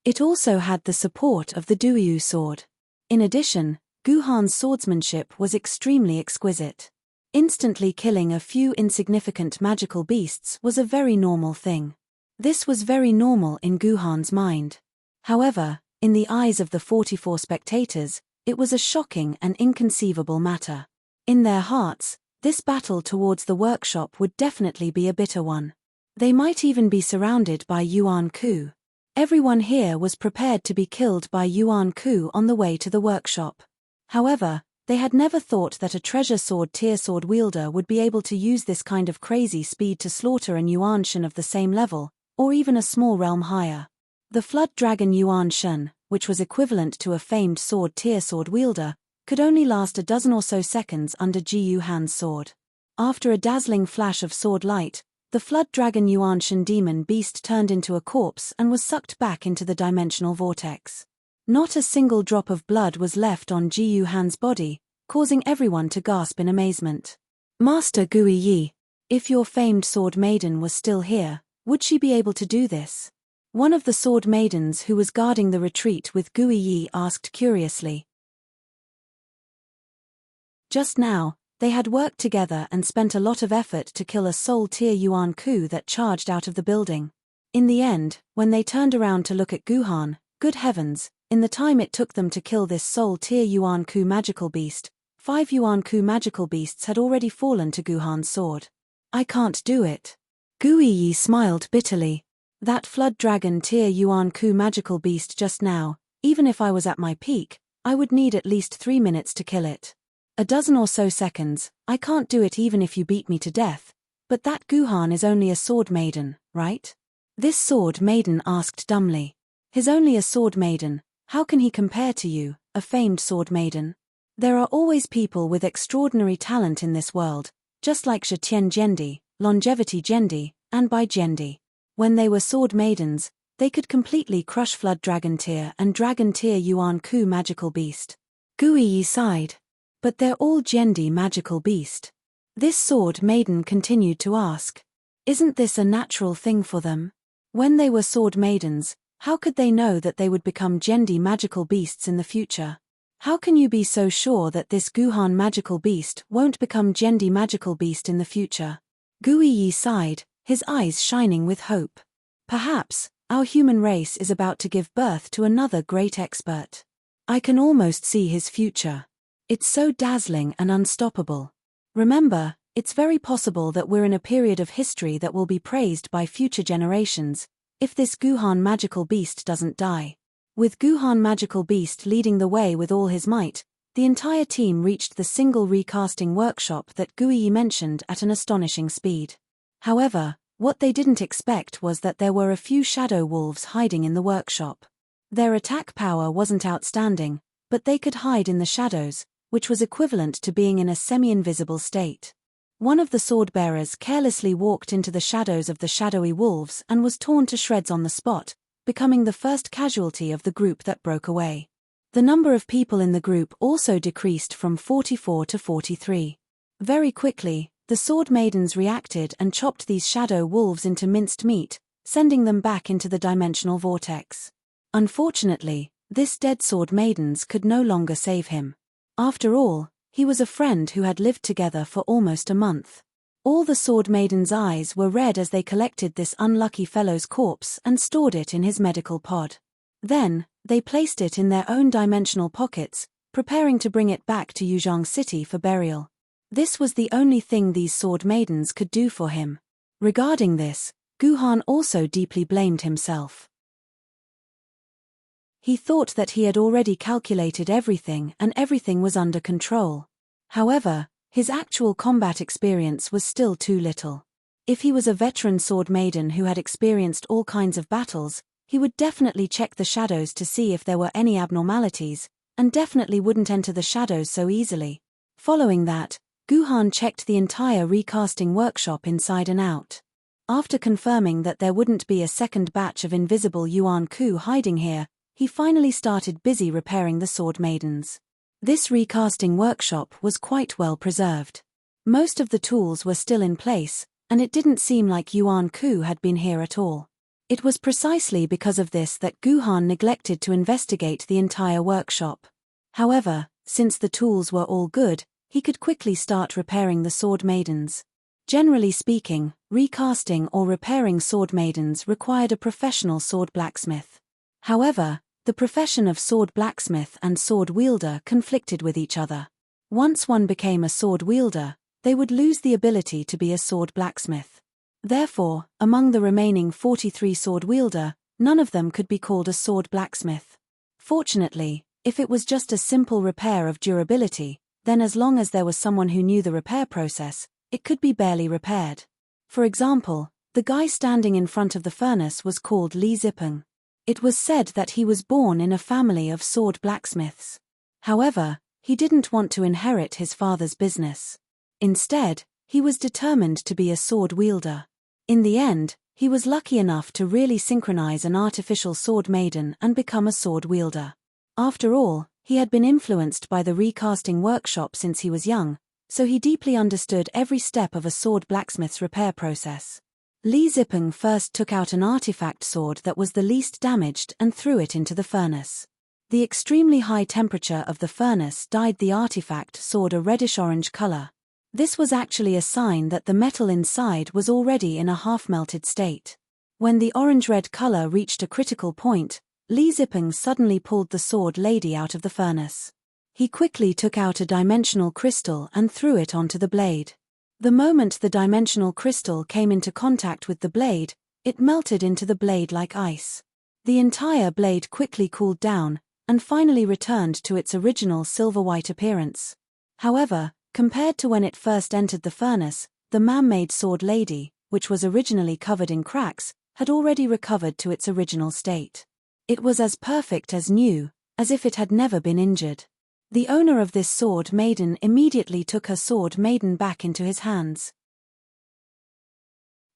It also had the support of the Duyu sword. In addition, Guhan's swordsmanship was extremely exquisite. Instantly killing a few insignificant magical beasts was a very normal thing. This was very normal in Guhan's mind. However, in the eyes of the 44 spectators, it was a shocking and inconceivable matter. In their hearts, this battle towards the workshop would definitely be a bitter one. They might even be surrounded by Yuan Ku. Everyone here was prepared to be killed by Yuan Ku on the way to the workshop. However, they had never thought that a treasure sword tier sword wielder would be able to use this kind of crazy speed to slaughter an Yuan Shen of the same level, or even a small realm higher. The Flood Dragon Yuan Shen, which was equivalent to a famed sword tier sword wielder, could only last a dozen or so seconds under Ji Yuhan's sword. After a dazzling flash of sword light, the Flood Dragon Yuan Shen demon beast turned into a corpse and was sucked back into the dimensional vortex. Not a single drop of blood was left on Ji Yuhan's body, causing everyone to gasp in amazement. Master Gui Yi, if your famed sword maiden was still here, would she be able to do this? One of the sword maidens who was guarding the retreat with Gui Yi asked curiously. Just now, they had worked together and spent a lot of effort to kill a soul tier Yuan Ku that charged out of the building. In the end, when they turned around to look at Guhan, good heavens, in the time it took them to kill this soul tier Yuan Ku magical beast, 5 Yuan Ku magical beasts had already fallen to Guhan's sword. I can't do it. Gui Yi smiled bitterly. That Flood Dragon tier Yuan Ku magical beast just now, even if I was at my peak, I would need at least 3 minutes to kill it. A dozen or so seconds, I can't do it even if you beat me to death, but that Guhan is only a sword maiden, right? This sword maiden asked dumbly. He's only a sword maiden, how can he compare to you, a famed sword maiden? There are always people with extraordinary talent in this world, just like Zhetian Jendi, Longevity Jendi, and Bai Jendi. When they were sword maidens, they could completely crush Flood Dragon tier and Dragon tier Yuan Ku magical beast. Gui Yi sighed. But they're all Jendi magical beast. This sword maiden continued to ask. Isn't this a natural thing for them? When they were sword maidens, how could they know that they would become Jendi magical beasts in the future? How can you be so sure that this Guhan magical beast won't become Jendi magical beast in the future? Gui Yi sighed, his eyes shining with hope. Perhaps, our human race is about to give birth to another great expert. I can almost see his future. It's so dazzling and unstoppable. Remember, it's very possible that we're in a period of history that will be praised by future generations, if this Guhan magical beast doesn't die. With Guhan magical beast leading the way with all his might, the entire team reached the single recasting workshop that Gui Yi mentioned at an astonishing speed. However, what they didn't expect was that there were a few shadow wolves hiding in the workshop. Their attack power wasn't outstanding, but they could hide in the shadows, which was equivalent to being in a semi-invisible state. One of the sword-bearers carelessly walked into the shadows of the shadowy wolves and was torn to shreds on the spot, becoming the first casualty of the group that broke away. The number of people in the group also decreased from 44 to 43. Very quickly, the sword maidens reacted and chopped these shadow wolves into minced meat, sending them back into the dimensional vortex. Unfortunately, this dead sword maidens could no longer save him. After all, he was a friend who had lived together for almost a month. All the sword maiden's eyes were red as they collected this unlucky fellow's corpse and stored it in his medical pod. Then, they placed it in their own dimensional pockets, preparing to bring it back to Yuzhong City for burial. This was the only thing these sword maidens could do for him. Regarding this, Guhan also deeply blamed himself. He thought that he had already calculated everything and everything was under control. However, his actual combat experience was still too little. If he was a veteran sword maiden who had experienced all kinds of battles, he would definitely check the shadows to see if there were any abnormalities, and definitely wouldn't enter the shadows so easily. Following that, Guhan checked the entire recasting workshop inside and out. After confirming that there wouldn't be a second batch of invisible Yuan Ku hiding here, he finally started busy repairing the sword maidens. This recasting workshop was quite well preserved. Most of the tools were still in place, and it didn't seem like Yuan Ku had been here at all. It was precisely because of this that Guhan neglected to investigate the entire workshop. However, since the tools were all good, he could quickly start repairing the sword maidens. Generally speaking, recasting or repairing sword maidens required a professional sword blacksmith. However, the profession of sword blacksmith and sword wielder conflicted with each other. Once one became a sword wielder, they would lose the ability to be a sword blacksmith. Therefore, among the remaining 43 sword wielder, None of them could be called a sword blacksmith. Fortunately, if it was just a simple repair of durability, then as long as there was someone who knew the repair process, it could be barely repaired. For example, the guy standing in front of the furnace was called Li Zipeng. It was said that he was born in a family of sword blacksmiths. However, he didn't want to inherit his father's business. Instead, he was determined to be a sword wielder. In the end, he was lucky enough to really synchronize an artificial sword maiden and become a sword wielder. After all, he had been influenced by the recasting workshop since he was young, so he deeply understood every step of a sword blacksmith's repair process. Li Zipeng first took out an artifact sword that was the least damaged and threw it into the furnace. The extremely high temperature of the furnace dyed the artifact sword a reddish-orange color. This was actually a sign that the metal inside was already in a half-melted state. When the orange-red color reached a critical point, Li Zipeng suddenly pulled the sword lady out of the furnace. He quickly took out a dimensional crystal and threw it onto the blade. The moment the dimensional crystal came into contact with the blade, it melted into the blade like ice. The entire blade quickly cooled down, and finally returned to its original silver-white appearance. However, compared to when it first entered the furnace, the man-made sword lady, which was originally covered in cracks, had already recovered to its original state. It was as perfect as new, as if it had never been injured. The owner of this sword maiden immediately took her sword maiden back into his hands.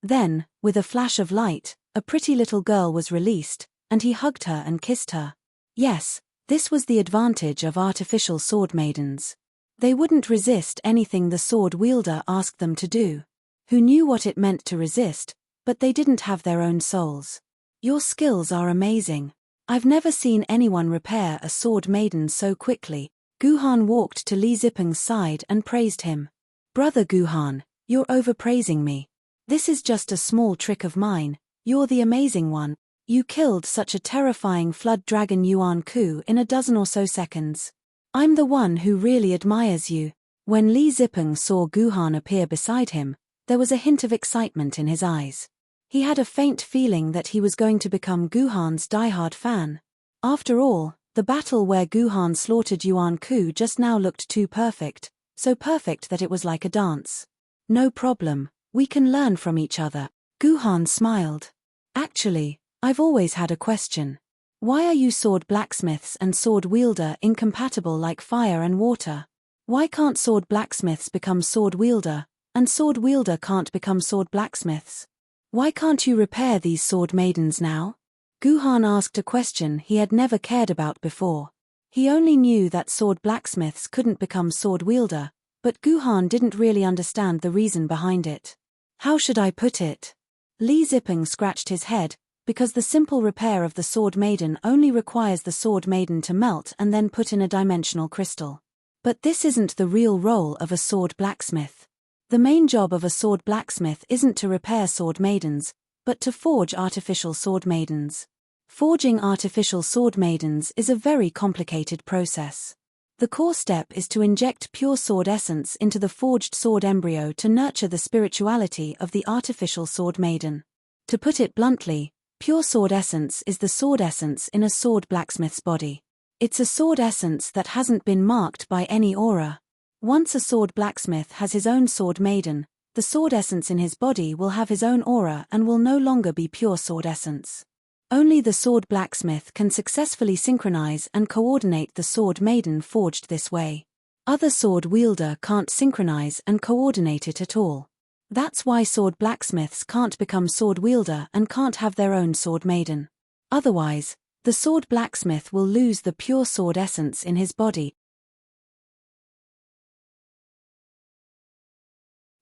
Then, with a flash of light, a pretty little girl was released, and he hugged her and kissed her. Yes, this was the advantage of artificial sword maidens. They wouldn't resist anything the sword wielder asked them to do. Who knew what it meant to resist, but they didn't have their own souls. Your skills are amazing. I've never seen anyone repair a sword maiden so quickly. Guhan walked to Li Zipeng's side and praised him. Brother Guhan, you're overpraising me. This is just a small trick of mine. You're the amazing one. You killed such a terrifying flood dragon Yuan Ku in a dozen or so seconds. I'm the one who really admires you. When Li Zipeng saw Guhan appear beside him, there was a hint of excitement in his eyes. He had a faint feeling that he was going to become Guhan's diehard fan. After all, the battle where Guhan slaughtered Yuan Ku just now looked too perfect, so perfect that it was like a dance. No problem, we can learn from each other. Guhan smiled. Actually, I've always had a question. Why are you sword blacksmiths and sword wielder incompatible like fire and water? Why can't sword blacksmiths become sword wielder, and sword wielder can't become sword blacksmiths? Why can't you repair these sword maidens now? Guhan asked a question he had never cared about before. He only knew that sword blacksmiths couldn't become sword wielder, but Guhan didn't really understand the reason behind it. How should I put it? Li Zipeng scratched his head, because the simple repair of the sword maiden only requires the sword maiden to melt and then put in a dimensional crystal. But this isn't the real role of a sword blacksmith. The main job of a sword blacksmith isn't to repair sword maidens, but to forge artificial sword maidens. Forging artificial sword maidens is a very complicated process. The core step is to inject pure sword essence into the forged sword embryo to nurture the spirituality of the artificial sword maiden. To put it bluntly, pure sword essence is the sword essence in a sword blacksmith's body. It's a sword essence that hasn't been marked by any aura. Once a sword blacksmith has his own sword maiden, the sword essence in his body will have his own aura and will no longer be pure sword essence. Only the sword blacksmith can successfully synchronize and coordinate the sword maiden forged this way. Other sword wielder can't synchronize and coordinate it at all. That's why sword blacksmiths can't become sword wielder and can't have their own sword maiden. Otherwise, the sword blacksmith will lose the pure sword essence in his body.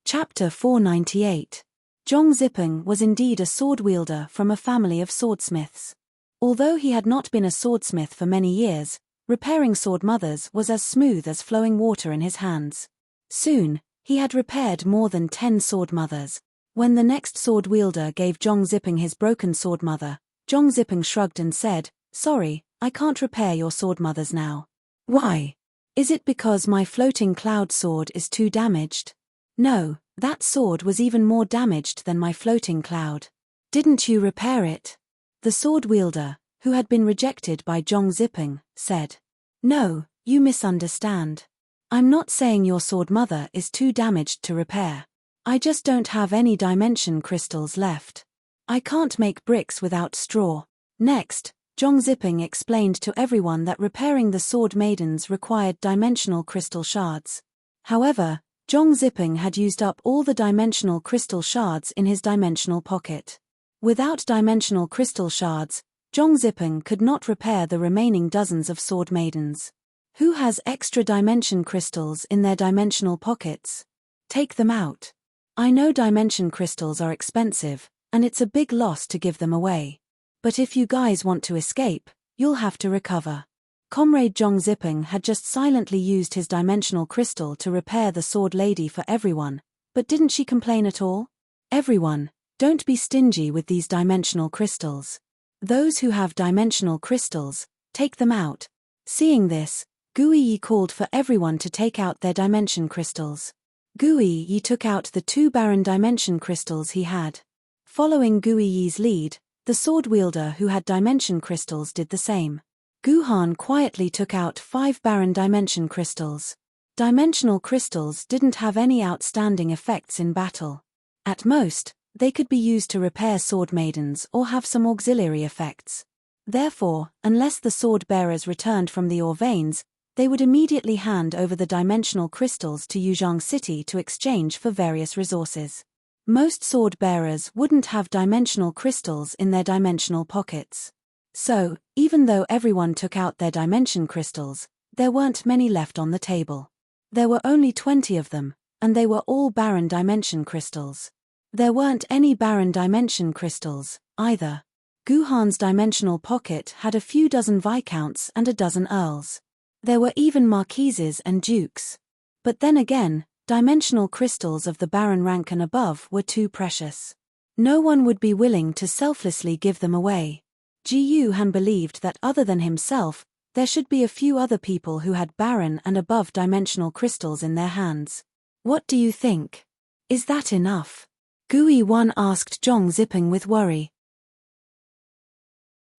Chapter 498. Zhong Zipeng was indeed a sword wielder from a family of swordsmiths. Although he had not been a swordsmith for many years, repairing sword mothers was as smooth as flowing water in his hands. Soon, he had repaired more than 10 sword mothers. When the next sword wielder gave Zhong Zipeng his broken sword mother, Zhong Zipeng shrugged and said, "Sorry, I can't repair your sword mothers now." "Why? Is it because my floating cloud sword is too damaged?" "No, that sword was even more damaged than my floating cloud." "Didn't you repair it?" The sword wielder, who had been rejected by Zhong Ziping, said. No, you misunderstand. I'm not saying your sword mother is too damaged to repair. I just don't have any dimension crystals left. I can't make bricks without straw. Next, Zhong Ziping explained to everyone that repairing the sword maidens required dimensional crystal shards. However, Zhong Ziping had used up all the dimensional crystal shards in his dimensional pocket. Without dimensional crystal shards, Zhong Ziping could not repair the remaining dozens of sword maidens. Who has extra dimension crystals in their dimensional pockets? Take them out. I know dimension crystals are expensive, and it's a big loss to give them away. But if you guys want to escape, you'll have to recover. Comrade Zhong Ziping had just silently used his dimensional crystal to repair the sword lady for everyone, but didn't she complain at all? Everyone, don't be stingy with these dimensional crystals. Those who have dimensional crystals, take them out. Seeing this, Gui Yi called for everyone to take out their dimension crystals. Gui Yi took out the 2 barren dimension crystals he had. Following Gui Yi's lead, the sword wielder who had dimension crystals did the same. Guhan quietly took out 5 barren dimension crystals. Dimensional crystals didn't have any outstanding effects in battle. At most, they could be used to repair sword maidens or have some auxiliary effects. Therefore, unless the sword bearers returned from the unveils, they would immediately hand over the dimensional crystals to Yuzhang City to exchange for various resources. Most sword bearers wouldn't have dimensional crystals in their dimensional pockets. So, even though everyone took out their dimension crystals, there weren't many left on the table. There were only 20 of them, and they were all barren dimension crystals. There weren't any barren dimension crystals, either. Guhan's dimensional pocket had a few dozen viscounts and a dozen earls. There were even marquises and dukes. But then again, dimensional crystals of the barren rank and above were too precious. No one would be willing to selflessly give them away. Ji Yuhan believed that other than himself, there should be a few other people who had barren and above dimensional crystals in their hands. What do you think? Is that enough? Gui Wan asked Zhong Ziping with worry.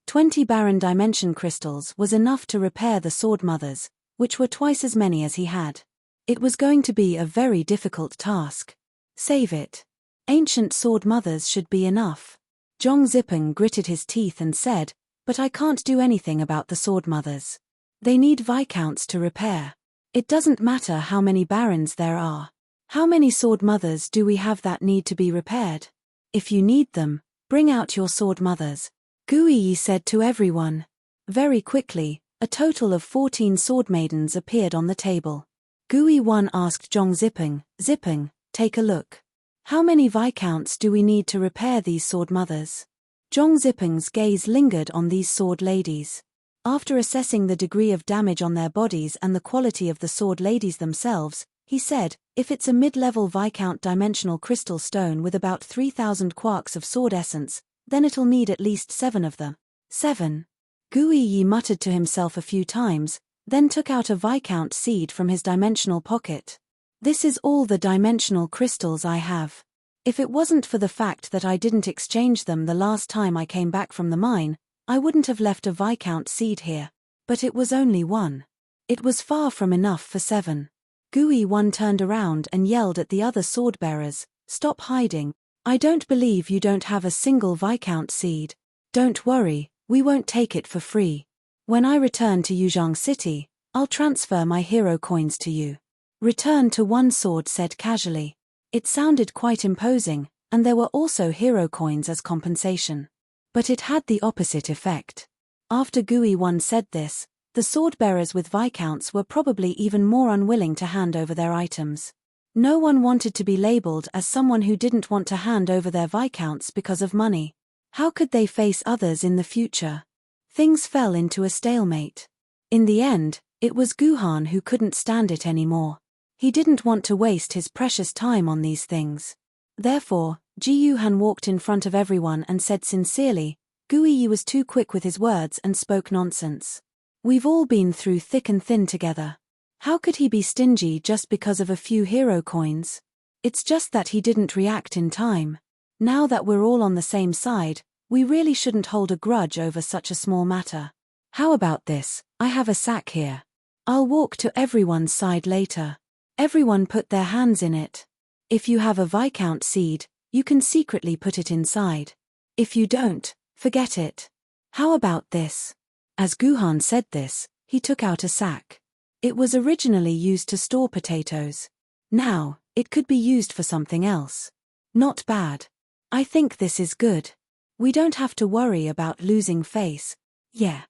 20 barren dimension crystals was enough to repair the sword mothers, which were twice as many as he had. It was going to be a very difficult task. Save it. Ancient sword mothers should be enough. Zhong Ziping gritted his teeth and said, but I can't do anything about the sword mothers. They need viscounts to repair. It doesn't matter how many barons there are. How many sword mothers do we have that need to be repaired? If you need them, bring out your sword mothers. Gui Yi said to everyone. Very quickly, a total of 14 sword maidens appeared on the table. Gui Wan asked Zhong Ziping, Ziping, take a look. How many viscounts do we need to repair these sword mothers? Zhong Ziping's gaze lingered on these sword ladies. After assessing the degree of damage on their bodies and the quality of the sword ladies themselves, he said, if it's a mid-level viscount dimensional crystal stone with about 3,000 quarks of sword essence, then it'll need at least 7 of them. 7. Gui Yi muttered to himself a few times, then took out a viscount seed from his dimensional pocket. This is all the dimensional crystals I have. If it wasn't for the fact that I didn't exchange them the last time I came back from the mine, I wouldn't have left a viscount seed here. But it was only 1. It was far from enough for 7. Gui Wan turned around and yelled at the other sword bearers, stop hiding. I don't believe you don't have a single viscount seed. Don't worry, we won't take it for free. When I return to Yuzhang City, I'll transfer my hero coins to you. Return to One Sword said casually. It sounded quite imposing, and there were also hero coins as compensation. But it had the opposite effect. After Gui Wan said this, the sword bearers with viscounts were probably even more unwilling to hand over their items. No one wanted to be labeled as someone who didn't want to hand over their viscounts because of money. How could they face others in the future? Things fell into a stalemate. In the end, it was Guhan who couldn't stand it anymore. He didn't want to waste his precious time on these things. Therefore, Ji Yuhan walked in front of everyone and said sincerely, Gui Yi was too quick with his words and spoke nonsense. We've all been through thick and thin together. How could he be stingy just because of a few hero coins? It's just that he didn't react in time. Now that we're all on the same side, We really shouldn't hold a grudge over such a small matter. How about this? I have a sack here. I'll walk to everyone's side later. Everyone put their hands in it. If you have a Viscount seed, you can secretly put it inside. If you don't, forget it. How about this? As Guhan said this, he took out a sack. It was originally used to store potatoes. Now, it could be used for something else. Not bad. I think this is good. We don't have to worry about losing face. Yeah.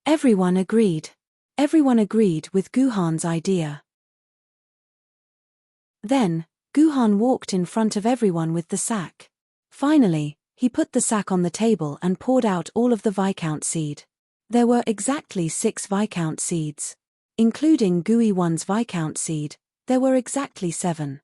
Everyone agreed. Everyone agreed with Guhan's idea. Then, Guhan walked in front of everyone with the sack. Finally, he put the sack on the table and poured out all of the Viscount seed. There were exactly 6 Viscount seeds. Including Gooey One's Viscount seed, there were exactly 7.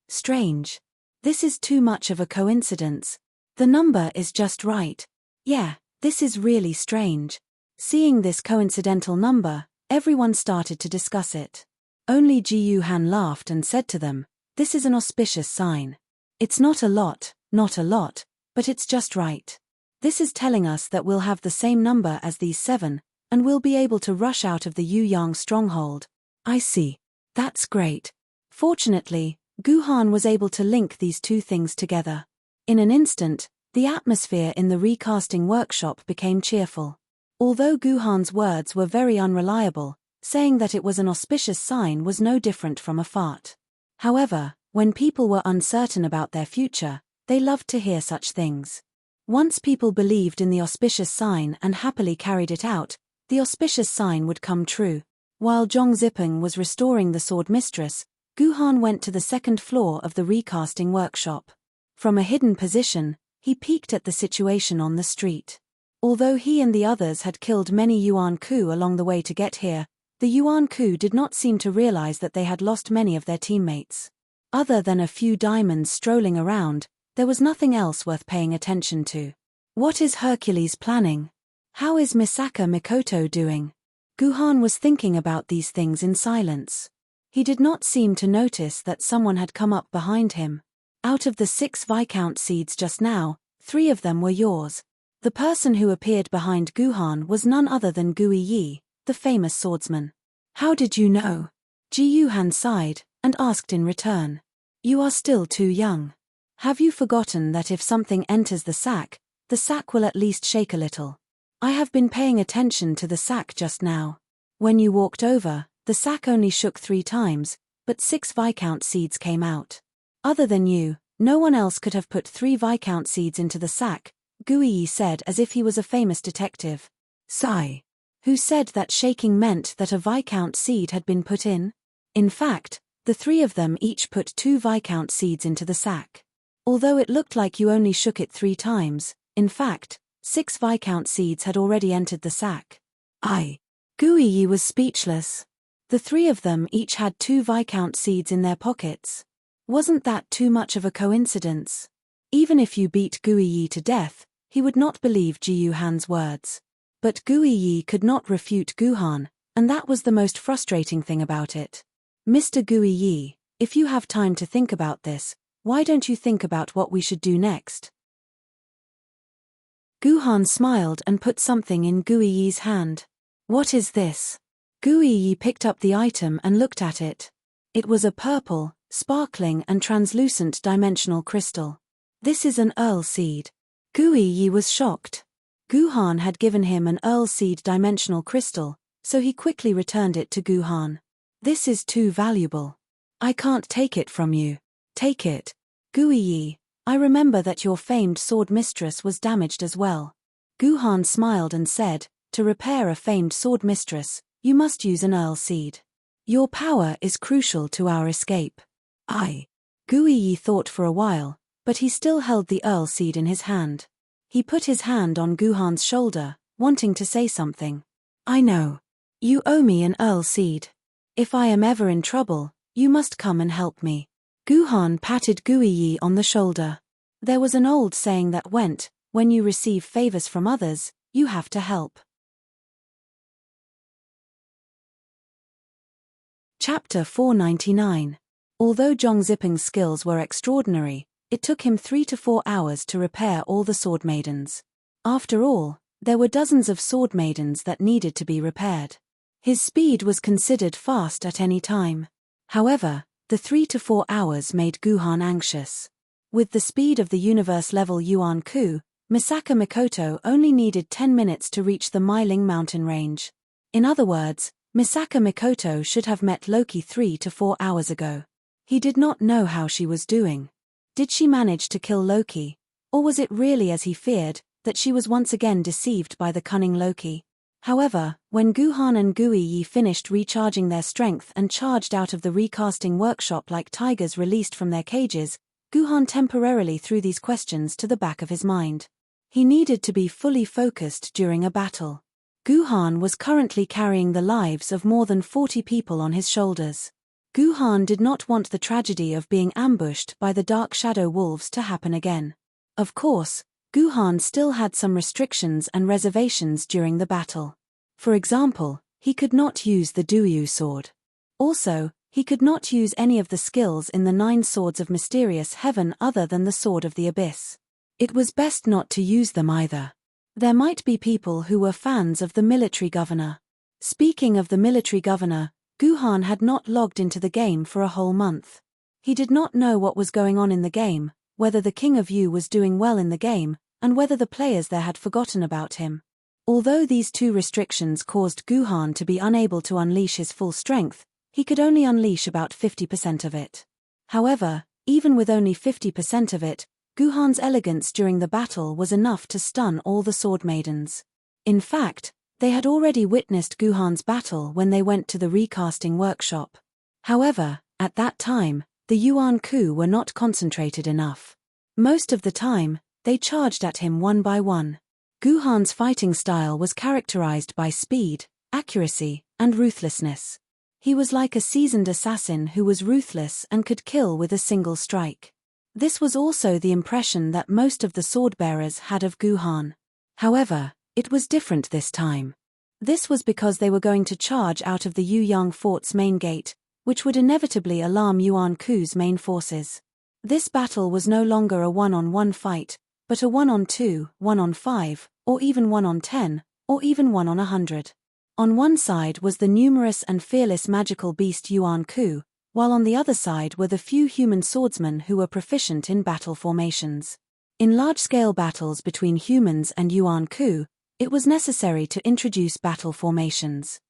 Strange. This is too much of a coincidence. The number is just right. Yeah, this is really strange. Seeing this coincidental number, everyone started to discuss it. Only Ji Han laughed and said to them, "This is an auspicious sign. It's not a lot, but it's just right. This is telling us that we'll have the same number as these 7, and we'll be able to rush out of the Yuyang stronghold." I see. That's great. Fortunately, Guhan was able to link these two things together. In an instant, the atmosphere in the recasting workshop became cheerful. Although Guhan's words were very unreliable, saying that it was an auspicious sign was no different from a fart. However, when people were uncertain about their future, they loved to hear such things. Once people believed in the auspicious sign and happily carried it out, the auspicious sign would come true. While Zhong Zipeng was restoring the sword mistress, Guhan went to the second floor of the recasting workshop. From a hidden position, he peeked at the situation on the street. Although he and the others had killed many Yuan Ku along the way to get here, the Yuan Ku did not seem to realize that they had lost many of their teammates. Other than a few diamonds strolling around, there was nothing else worth paying attention to. What is Hercules planning? How is Misaka Mikoto doing? Guhan was thinking about these things in silence. He did not seem to notice that someone had come up behind him. Out of the 6 Viscount seeds just now, 3 of them were yours. The person who appeared behind Guhan was none other than Gui Yi, the famous swordsman. How did you know? Ji Yuhan sighed, and asked in return. You are still too young. Have you forgotten that if something enters the sack will at least shake a little? I have been paying attention to the sack just now. When you walked over, the sack only shook 3 times, but 6 Viscount seeds came out. Other than you, no one else could have put 3 Viscount seeds into the sack, Gui Yi said as if he was a famous detective. Sigh. Who said that shaking meant that a Viscount seed had been put in? In fact, the 3 of them each put 2 Viscount seeds into the sack. Although it looked like you only shook it 3 times, in fact, 6 Viscount seeds had already entered the sack. Gui Yi was speechless. The 3 of them each had 2 Viscount seeds in their pockets. Wasn't that too much of a coincidence? Even if you beat Gui Yi to death, he would not believe Ji Yuhan's words. But Gui Yi could not refute Guhan, and that was the most frustrating thing about it. Mr. Gui Yi, if you have time to think about this, why don't you think about what we should do next? Guhan smiled and put something in Gui Yi's hand. What is this? Gui Yi picked up the item and looked at it. It was a purple, sparkling and translucent dimensional crystal. This is an Earl seed. Gui Yi was shocked. Guhan had given him an Earl seed dimensional crystal, so he quickly returned it to Guhan. This is too valuable. I can't take it from you. Take it. Gui Yi, I remember that your famed sword mistress was damaged as well. Guhan smiled and said, to repair a famed sword mistress, you must use an Earl seed. Your power is crucial to our escape. Gui Yi thought for a while, but he still held the Earl seed in his hand. He put his hand on Guhan's shoulder, wanting to say something. I know. You owe me an Earl seed. If I am ever in trouble, you must come and help me. Guhan patted Gui Yi on the shoulder. There was an old saying that went, when you receive favors from others, you have to help. Chapter 499. Although Zhong Zipeng's skills were extraordinary, it took him 3 to 4 hours to repair all the sword maidens. After all, there were dozens of sword maidens that needed to be repaired. His speed was considered fast at any time. However, the 3 to 4 hours made Guhan anxious. With the speed of the universe-level Yuan-Ku, Misaka Mikoto only needed 10 minutes to reach the Meiling mountain range. In other words, Misaka Mikoto should have met Loki 3 to 4 hours ago. He did not know how she was doing. Did she manage to kill Loki? Or was it really as he feared, that she was once again deceived by the cunning Loki? However, when Guhan and Guiyi finished recharging their strength and charged out of the recasting workshop like tigers released from their cages, Guhan temporarily threw these questions to the back of his mind. He needed to be fully focused during a battle. Guhan was currently carrying the lives of more than 40 people on his shoulders. Guhan did not want the tragedy of being ambushed by the Dark Shadow Wolves to happen again. Of course, Guhan still had some restrictions and reservations during the battle. For example, he could not use the Duyu sword. Also, he could not use any of the skills in the 9 swords of mysterious heaven other than the sword of the abyss. It was best not to use them either. There might be people who were fans of the military governor. Speaking of the military governor, Guhan had not logged into the game for a whole month. He did not know what was going on in the game, whether the King of Yu was doing well in the game, and whether the players there had forgotten about him. Although these 2 restrictions caused Guhan to be unable to unleash his full strength, he could only unleash about 50% of it. However, even with only 50% of it, Guhan's elegance during the battle was enough to stun all the sword maidens. In fact, they had already witnessed Guhan's battle when they went to the recasting workshop. However, at that time, the Yuan-Ku were not concentrated enough. Most of the time, they charged at him one by one. Guhan's fighting style was characterized by speed, accuracy, and ruthlessness. He was like a seasoned assassin who was ruthless and could kill with a single strike. This was also the impression that most of the sword-bearers had of Guhan. However, it was different this time. This was because they were going to charge out of the Yuyang Fort's main gate, which would inevitably alarm Yuan-Ku's main forces. This battle was no longer a 1-on-1 fight, but a 1-on-2, 1-on-5, or even 1-on-10, or even 1-on-100. On one side was the numerous and fearless magical beast Yuan-Ku, while on the other side were the few human swordsmen who were proficient in battle formations. In large-scale battles between humans and Yuan-Ku, it was necessary to introduce battle formations.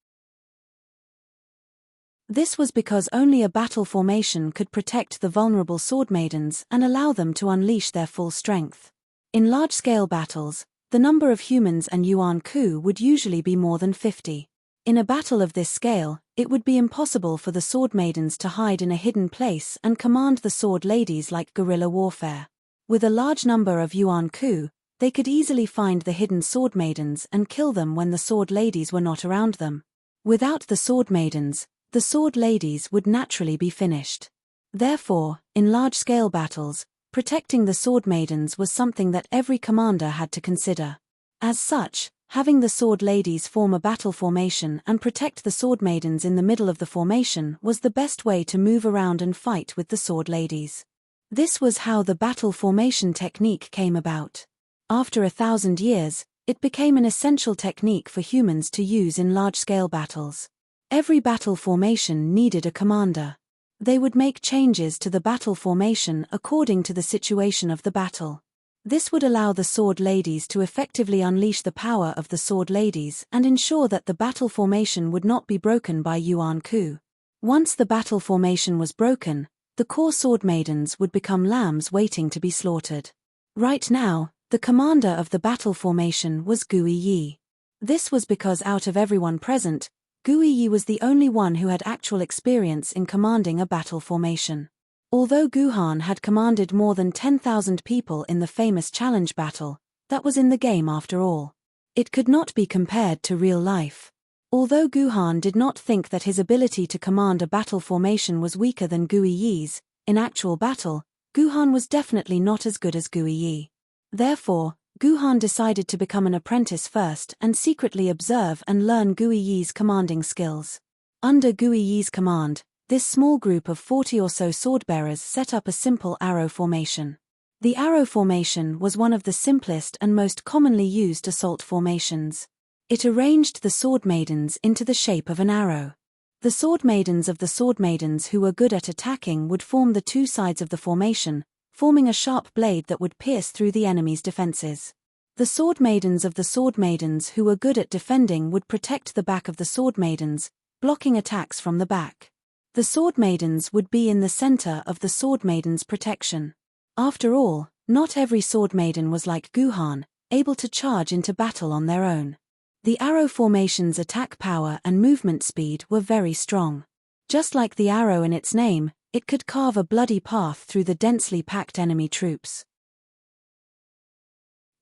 This was because only a battle formation could protect the vulnerable sword maidens and allow them to unleash their full strength. In large-scale battles, the number of humans and Yuan-Ku would usually be more than 50. In a battle of this scale, it would be impossible for the sword maidens to hide in a hidden place and command the sword ladies like guerrilla warfare. With a large number of Yuan-Ku, they could easily find the hidden sword maidens and kill them when the sword ladies were not around them. Without the sword maidens, the sword ladies would naturally be finished. Therefore, in large-scale battles, protecting the sword maidens was something that every commander had to consider. As such, having the sword ladies form a battle formation and protect the sword maidens in the middle of the formation was the best way to move around and fight with the sword ladies. This was how the battle formation technique came about. After 1,000 years, it became an essential technique for humans to use in large-scale battles. Every battle formation needed a commander. They would make changes to the battle formation according to the situation of the battle. This would allow the sword ladies to effectively unleash the power of the sword ladies and ensure that the battle formation would not be broken by Yuan-Ku. Once the battle formation was broken, the core sword maidens would become lambs waiting to be slaughtered. Right now, the commander of the battle formation was Guiyi. This was because out of everyone present, Guiyi was the only one who had actual experience in commanding a battle formation. Although Guhan had commanded more than 10,000 people in the famous challenge battle, that was in the game after all. It could not be compared to real life. Although Guhan did not think that his ability to command a battle formation was weaker than Guiyi's, in actual battle, Guhan was definitely not as good as Guiyi. Therefore, Guhan decided to become an apprentice first and secretly observe and learn Guiyi's commanding skills. Under Guiyi's command, this small group of 40 or so sword-bearers set up a simple arrow formation. The arrow formation was one of the simplest and most commonly used assault formations. It arranged the sword maidens into the shape of an arrow. The sword maidens of the sword maidens who were good at attacking would form the two sides of the formation, forming a sharp blade that would pierce through the enemy's defenses. The sword maidens of the sword maidens who were good at defending would protect the back of the sword maidens, blocking attacks from the back. The sword maidens would be in the center of the sword maidens' protection. After all, not every sword maiden was like Guhan, able to charge into battle on their own. The arrow formation's attack power and movement speed were very strong. Just like the arrow in its name, it could carve a bloody path through the densely packed enemy troops.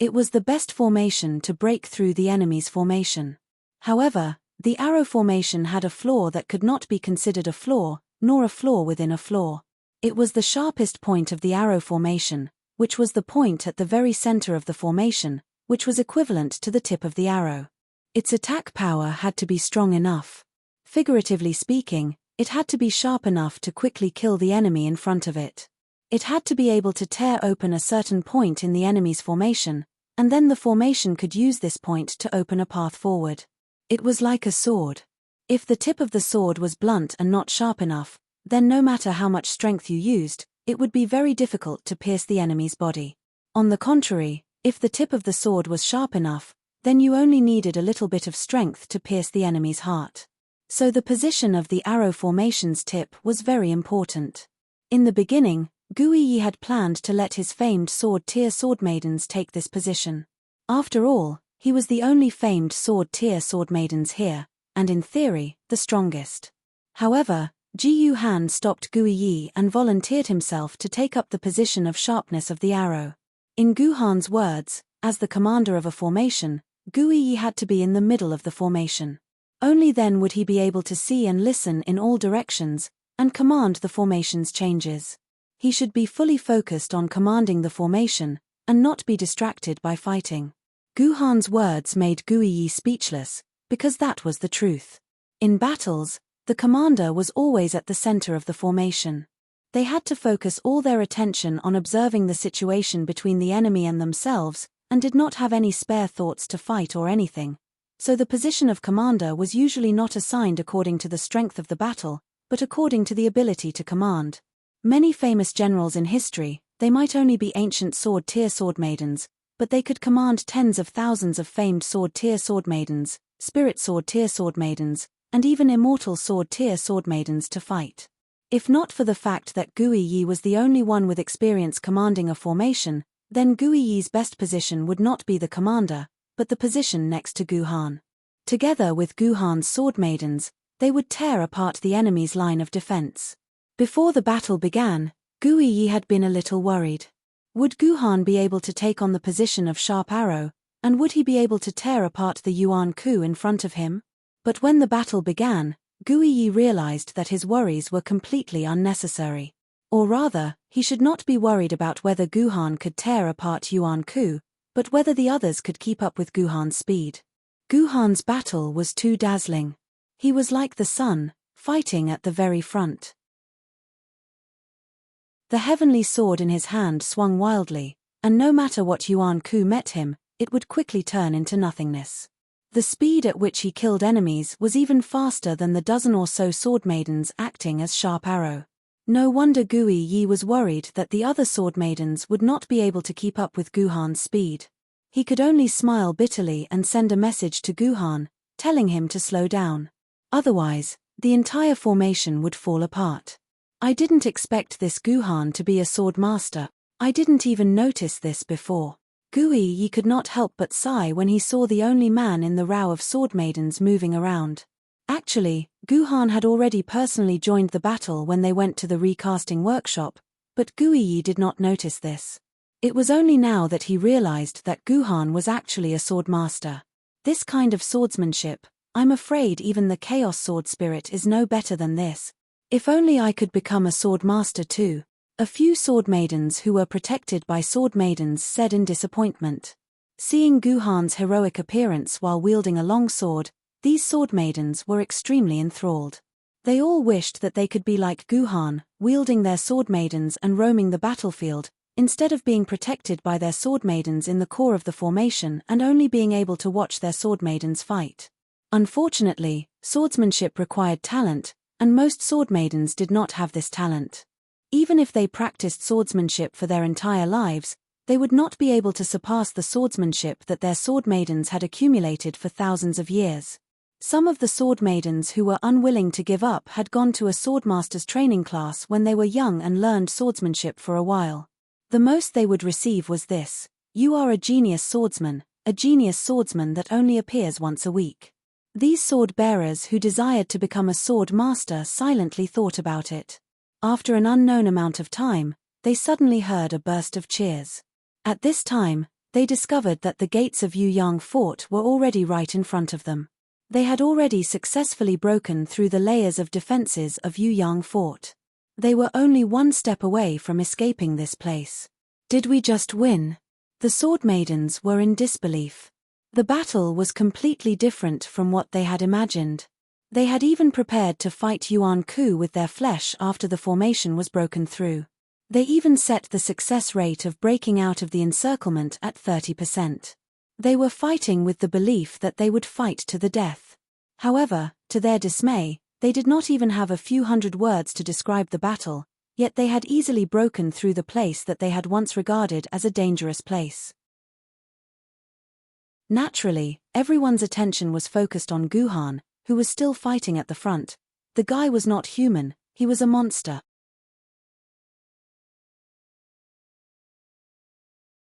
It was the best formation to break through the enemy's formation. However, the arrow formation had a flaw that could not be considered a flaw, nor a flaw within a flaw. It was the sharpest point of the arrow formation, which was the point at the very center of the formation, which was equivalent to the tip of the arrow. Its attack power had to be strong enough. Figuratively speaking, it had to be sharp enough to quickly kill the enemy in front of it. It had to be able to tear open a certain point in the enemy's formation, and then the formation could use this point to open a path forward. It was like a sword. If the tip of the sword was blunt and not sharp enough, then no matter how much strength you used, it would be very difficult to pierce the enemy's body. On the contrary, if the tip of the sword was sharp enough, then you only needed a little bit of strength to pierce the enemy's heart. So the position of the arrow formation's tip was very important. In the beginning, Guiyi had planned to let his famed sword-tier sword maidens take this position. After all, he was the only famed sword-tier sword maidens here, and in theory, the strongest. However, Ji Han stopped Guiyi and volunteered himself to take up the position of sharpness of the arrow. In Guhan's words, as the commander of a formation, Guiyi had to be in the middle of the formation. Only then would he be able to see and listen in all directions, and command the formation's changes. He should be fully focused on commanding the formation, and not be distracted by fighting. Guhan's words made Guiyi speechless, because that was the truth. In battles, the commander was always at the center of the formation. They had to focus all their attention on observing the situation between the enemy and themselves, and did not have any spare thoughts to fight or anything. So the position of commander was usually not assigned according to the strength of the battle, but according to the ability to command. Many famous generals in history, they might only be ancient sword-tier sword maidens, but they could command tens of thousands of famed sword-tier sword maidens, spirit sword-tier sword maidens, and even immortal sword-tier sword maidens to fight. If not for the fact that Guiyi was the only one with experience commanding a formation, then Guiyi's best position would not be the commander, but the position next to Guhan. Together with Guhan's sword maidens, they would tear apart the enemy's line of defense. Before the battle began, Guiyi had been a little worried. Would Guhan be able to take on the position of sharp arrow, and would he be able to tear apart the Yuan Ku in front of him? But when the battle began, Guiyi realized that his worries were completely unnecessary. Or rather, he should not be worried about whether Guhan could tear apart Yuan Ku, but whether the others could keep up with Guhan's speed. Guhan's battle was too dazzling. He was like the sun, fighting at the very front. The heavenly sword in his hand swung wildly, and no matter what Yuan Ku met him, it would quickly turn into nothingness. The speed at which he killed enemies was even faster than the dozen or so sword maidens acting as sharp arrow. No wonder Guiyi was worried that the other sword maidens would not be able to keep up with Guhan's speed. He could only smile bitterly and send a message to Guhan, telling him to slow down. Otherwise, the entire formation would fall apart. I didn't expect this Guhan to be a sword master. I didn't even notice this before. Guiyi could not help but sigh when he saw the only man in the row of sword maidens moving around. Actually, Guhan had already personally joined the battle when they went to the recasting workshop, but Guiyi did not notice this. It was only now that he realized that Guhan was actually a sword master. This kind of swordsmanship, I'm afraid even the Chaos Sword Spirit is no better than this. If only I could become a sword master too. A few sword maidens who were protected by sword maidens said in disappointment. Seeing Guhan's heroic appearance while wielding a long sword, these sword maidens were extremely enthralled. They all wished that they could be like Guhan, wielding their sword maidens and roaming the battlefield, instead of being protected by their sword maidens in the core of the formation and only being able to watch their sword maidens fight. Unfortunately, swordsmanship required talent, and most sword maidens did not have this talent. Even if they practiced swordsmanship for their entire lives, they would not be able to surpass the swordsmanship that their sword maidens had accumulated for thousands of years. Some of the sword maidens who were unwilling to give up had gone to a swordmaster's training class when they were young and learned swordsmanship for a while. The most they would receive was this: "You are a genius swordsman that only appears once a week." These sword bearers who desired to become a sword master silently thought about it. After an unknown amount of time, they suddenly heard a burst of cheers. At this time, they discovered that the gates of Yuyang Fort were already right in front of them. They had already successfully broken through the layers of defenses of Yuyang Fort. They were only one step away from escaping this place. Did we just win? The sword maidens were in disbelief. The battle was completely different from what they had imagined. They had even prepared to fight Yuan Ku with their flesh after the formation was broken through. They even set the success rate of breaking out of the encirclement at 30%. They were fighting with the belief that they would fight to the death. However, to their dismay, they did not even have a few hundred words to describe the battle, yet they had easily broken through the place that they had once regarded as a dangerous place. Naturally, everyone's attention was focused on Guhan, who was still fighting at the front. The guy was not human, he was a monster.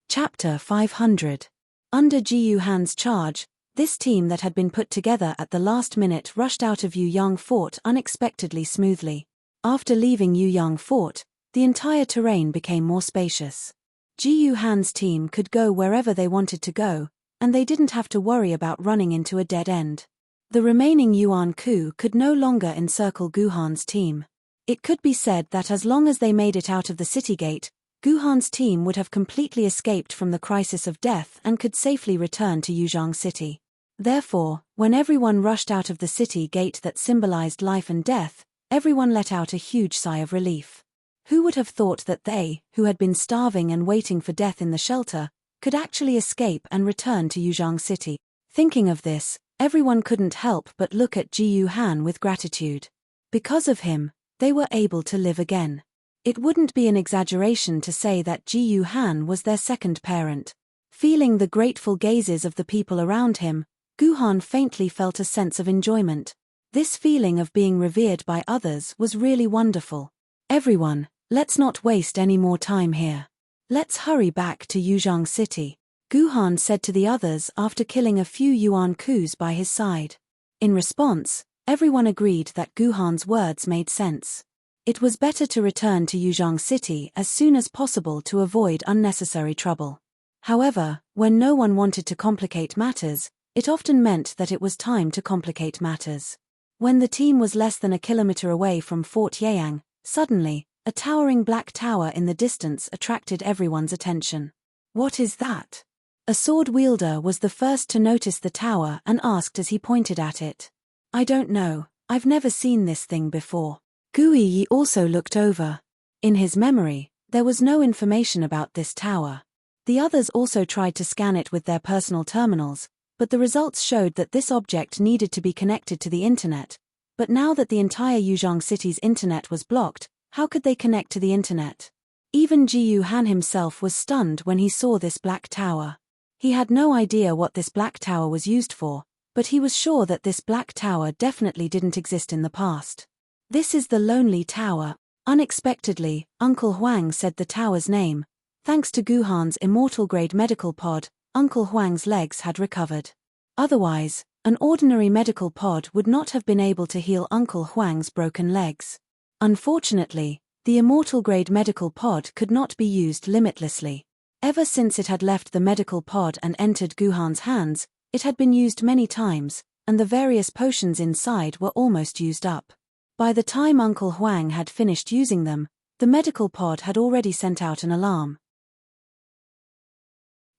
Chapter 500. Under Ji Yuhan's charge, this team that had been put together at the last minute rushed out of Yuyang Fort unexpectedly smoothly. After leaving Yuyang Fort, the entire terrain became more spacious. Ji Yuhan's team could go wherever they wanted to go, and they didn't have to worry about running into a dead end. The remaining Yuan Ku could no longer encircle Guhan's team. It could be said that as long as they made it out of the city gate, Guhan's team would have completely escaped from the crisis of death and could safely return to Yuzhang City. Therefore, when everyone rushed out of the city gate that symbolized life and death, everyone let out a huge sigh of relief. Who would have thought that they, who had been starving and waiting for death in the shelter, could actually escape and return to Yuzhang City? Thinking of this, everyone couldn't help but look at Ji Yuhan with gratitude. Because of him, they were able to live again. It wouldn't be an exaggeration to say that Ji Yuhan was their second parent. Feeling the grateful gazes of the people around him, Guhan faintly felt a sense of enjoyment. This feeling of being revered by others was really wonderful. Everyone, let's not waste any more time here. Let's hurry back to Yuzhang City, Guhan said to the others after killing a few Yuan Kus by his side. In response, everyone agreed that Guhan's words made sense. It was better to return to Yuzhang City as soon as possible to avoid unnecessary trouble. However, when no one wanted to complicate matters, it often meant that it was time to complicate matters. When the team was less than a kilometer away from Fort Yeyang, suddenly, a towering black tower in the distance attracted everyone's attention. What is that? A sword wielder was the first to notice the tower and asked as he pointed at it. I don't know, I've never seen this thing before. Gui Yi also looked over. In his memory, there was no information about this tower. The others also tried to scan it with their personal terminals, but the results showed that this object needed to be connected to the internet. But now that the entire Yuzhang City's internet was blocked, how could they connect to the internet? Even Ji Yuhan himself was stunned when he saw this black tower. He had no idea what this black tower was used for, but he was sure that this black tower definitely didn't exist in the past. This is the Lonely Tower. Unexpectedly, Uncle Huang said the tower's name. Thanks to Guhan's immortal-grade medical pod, Uncle Huang's legs had recovered. Otherwise, an ordinary medical pod would not have been able to heal Uncle Huang's broken legs. Unfortunately, the immortal-grade medical pod could not be used limitlessly. Ever since it had left the medical pod and entered Guhan's hands, it had been used many times, and the various potions inside were almost used up. By the time Uncle Huang had finished using them, the medical pod had already sent out an alarm.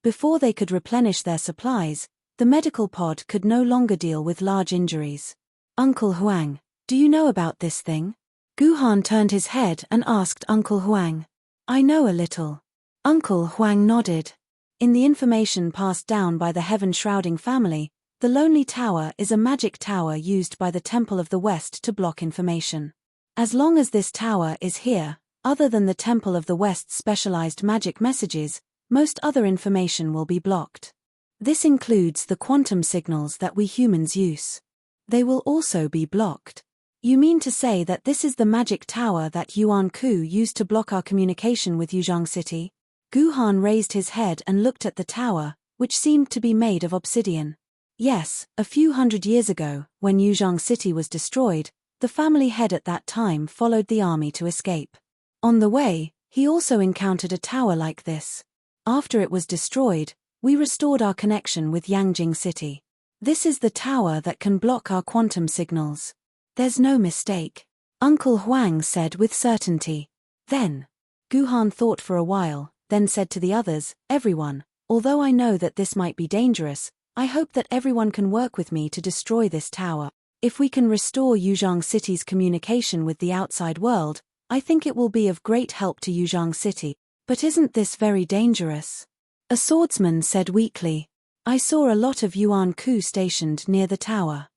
Before they could replenish their supplies, the medical pod could no longer deal with large injuries. Uncle Huang, do you know about this thing? Guhan turned his head and asked Uncle Huang. I know a little. Uncle Huang nodded. In the information passed down by the heaven-shrouding family, the Lonely Tower is a magic tower used by the Temple of the West to block information. As long as this tower is here, other than the Temple of the West's specialized magic messages, most other information will be blocked. This includes the quantum signals that we humans use. They will also be blocked. You mean to say that this is the magic tower that Yuan Ku used to block our communication with Yuzhang City? Guhan raised his head and looked at the tower, which seemed to be made of obsidian. Yes, a few hundred years ago, when Yuzhang City was destroyed, the family head at that time followed the army to escape. On the way, he also encountered a tower like this. After it was destroyed, we restored our connection with Yangjing City. This is the tower that can block our quantum signals. There's no mistake, Uncle Huang said with certainty. Then, Guhan thought for a while, then said to the others, everyone, although I know that this might be dangerous, I hope that everyone can work with me to destroy this tower. If we can restore Yuzhang City's communication with the outside world, I think it will be of great help to Yuzhang City. But isn't this very dangerous? A swordsman said weakly. I saw a lot of Yuan Ku stationed near the tower.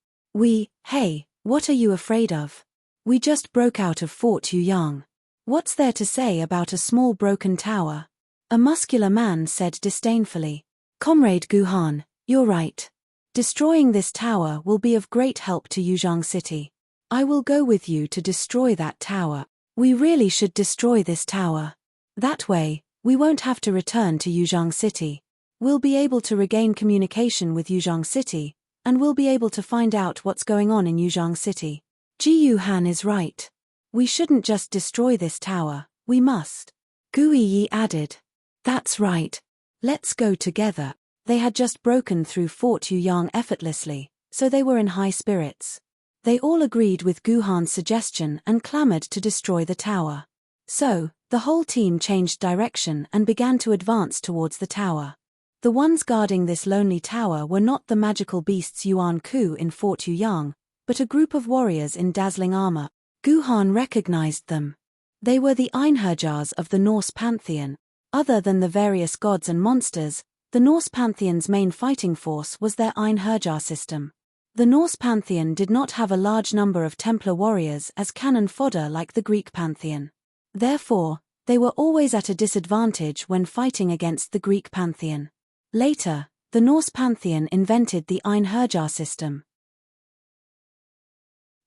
Hey, what are you afraid of? We just broke out of Fort Yuyang. What's there to say about a small broken tower? A muscular man said disdainfully. Comrade Guhan, you're right. Destroying this tower will be of great help to Yuzhang City. I will go with you to destroy that tower. We really should destroy this tower. That way, we won't have to return to Yuzhang City. We'll be able to regain communication with Yuzhang City, and we'll be able to find out what's going on in Yuzhang City. Ji Yuhan is right. We shouldn't just destroy this tower, we must. Gui Yi added. That's right. Let's go together. They had just broken through Fort Yuyang effortlessly, so they were in high spirits. They all agreed with Guhan's suggestion and clamored to destroy the tower. So, the whole team changed direction and began to advance towards the tower. The ones guarding this lonely tower were not the magical beasts Yuan Ku in Fort Yuyang, but a group of warriors in dazzling armor. Guhan recognized them. They were the Einherjars of the Norse pantheon. Other than the various gods and monsters, the Norse pantheon's main fighting force was their Einherjar system. The Norse pantheon did not have a large number of Templar warriors as cannon fodder like the Greek pantheon. Therefore, they were always at a disadvantage when fighting against the Greek pantheon. Later, the Norse pantheon invented the Einherjar system.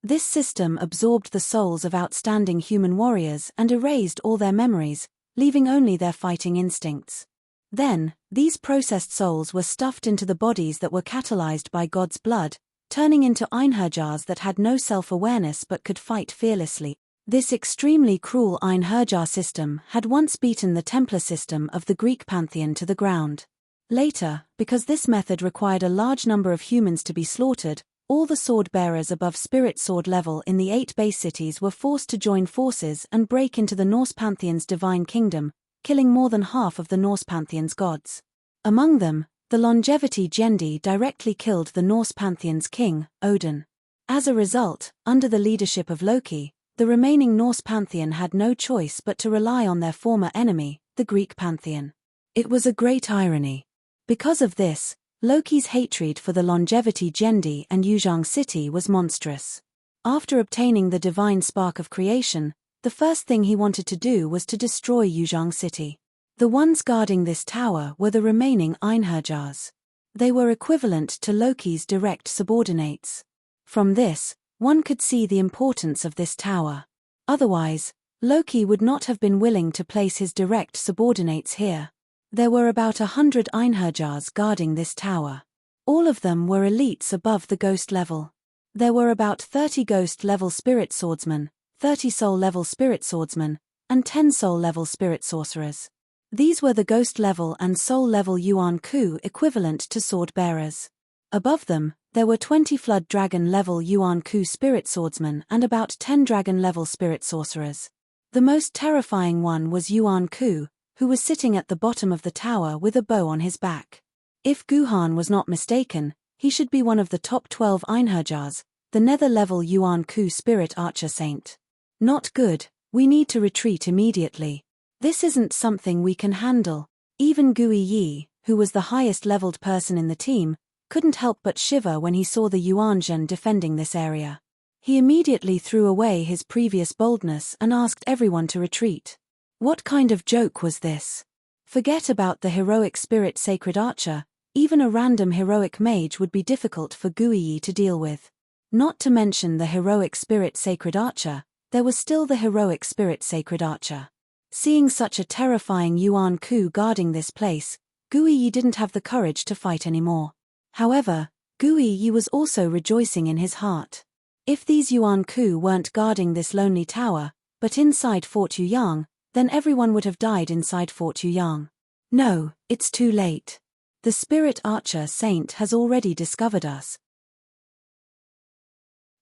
This system absorbed the souls of outstanding human warriors and erased all their memories, leaving only their fighting instincts. Then, these processed souls were stuffed into the bodies that were catalyzed by God's blood, turning into Einherjars that had no self-awareness but could fight fearlessly. This extremely cruel Einherjar system had once beaten the Templar system of the Greek pantheon to the ground. Later, because this method required a large number of humans to be slaughtered, all the sword-bearers above spirit sword level in the 8 base cities were forced to join forces and break into the Norse pantheon's divine kingdom, killing more than half of the Norse pantheon's gods. Among them, the longevity Gendi directly killed the Norse pantheon's king, Odin. As a result, under the leadership of Loki, the remaining Norse pantheon had no choice but to rely on their former enemy, the Greek pantheon. It was a great irony. Because of this, Loki's hatred for the longevity Gendi and Yuzhang City was monstrous. After obtaining the divine spark of creation, the first thing he wanted to do was to destroy Yuzhang City. The ones guarding this tower were the remaining Einherjars. They were equivalent to Loki's direct subordinates. From this, one could see the importance of this tower. Otherwise, Loki would not have been willing to place his direct subordinates here. There were about 100 Einherjars guarding this tower. All of them were elites above the ghost level. There were about 30 ghost-level spirit swordsmen, 30 soul-level spirit swordsmen, and 10 soul-level spirit sorcerers. These were the ghost-level and soul-level Yuan Ku equivalent to sword-bearers. Above them, there were 20 Flood Dragon-level Yuan Ku spirit swordsmen and about 10 Dragon-level spirit sorcerers. The most terrifying one was Yuan Ku, who was sitting at the bottom of the tower with a bow on his back. If Guhan was not mistaken, he should be one of the top 12 Einherjars, the nether-level Yuan Ku spirit archer saint. Not good, we need to retreat immediately. This isn't something we can handle. Even Gui Yi, who was the highest leveled person in the team, couldn't help but shiver when he saw the Yuanzhen defending this area. He immediately threw away his previous boldness and asked everyone to retreat. What kind of joke was this? Forget about the heroic spirit sacred archer, even a random heroic mage would be difficult for Gui Yi to deal with. Not to mention the heroic spirit sacred archer, there was still the heroic spirit sacred archer. Seeing such a terrifying Yuan Ku guarding this place, Gui Yi didn't have the courage to fight anymore. However, Gui Yi was also rejoicing in his heart. If these Yuan Ku weren't guarding this lonely tower, but inside Fort Yuyang, then everyone would have died inside Fort Yuyang. No, it's too late. The spirit archer saint has already discovered us.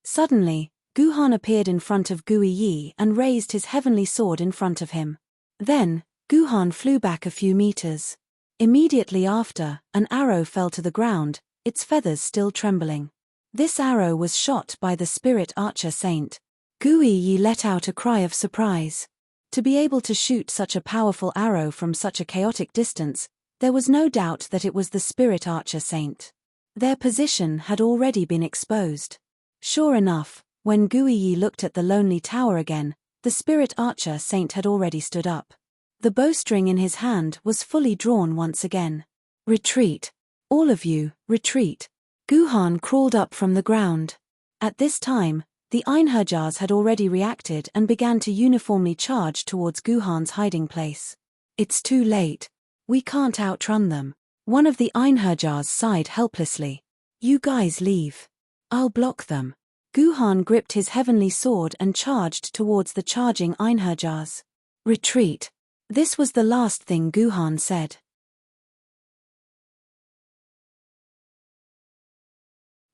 Suddenly, Guhan appeared in front of Gui Yi and raised his heavenly sword in front of him. Then, Guhan flew back a few meters. Immediately after, an arrow fell to the ground, its feathers still trembling. This arrow was shot by the spirit archer saint. Gui Yi let out a cry of surprise. To be able to shoot such a powerful arrow from such a chaotic distance, there was no doubt that it was the spirit archer saint. Their position had already been exposed. Sure enough, when Gui Yi looked at the lonely tower again, the spirit archer saint had already stood up. The bowstring in his hand was fully drawn once again. Retreat. All of you, retreat. Guhan crawled up from the ground. At this time, the Einherjars had already reacted and began to uniformly charge towards Guhan's hiding place. It's too late. We can't outrun them. One of the Einherjars sighed helplessly. You guys leave. I'll block them. Guhan gripped his heavenly sword and charged towards the charging Einherjars. Retreat. This was the last thing Guhan said.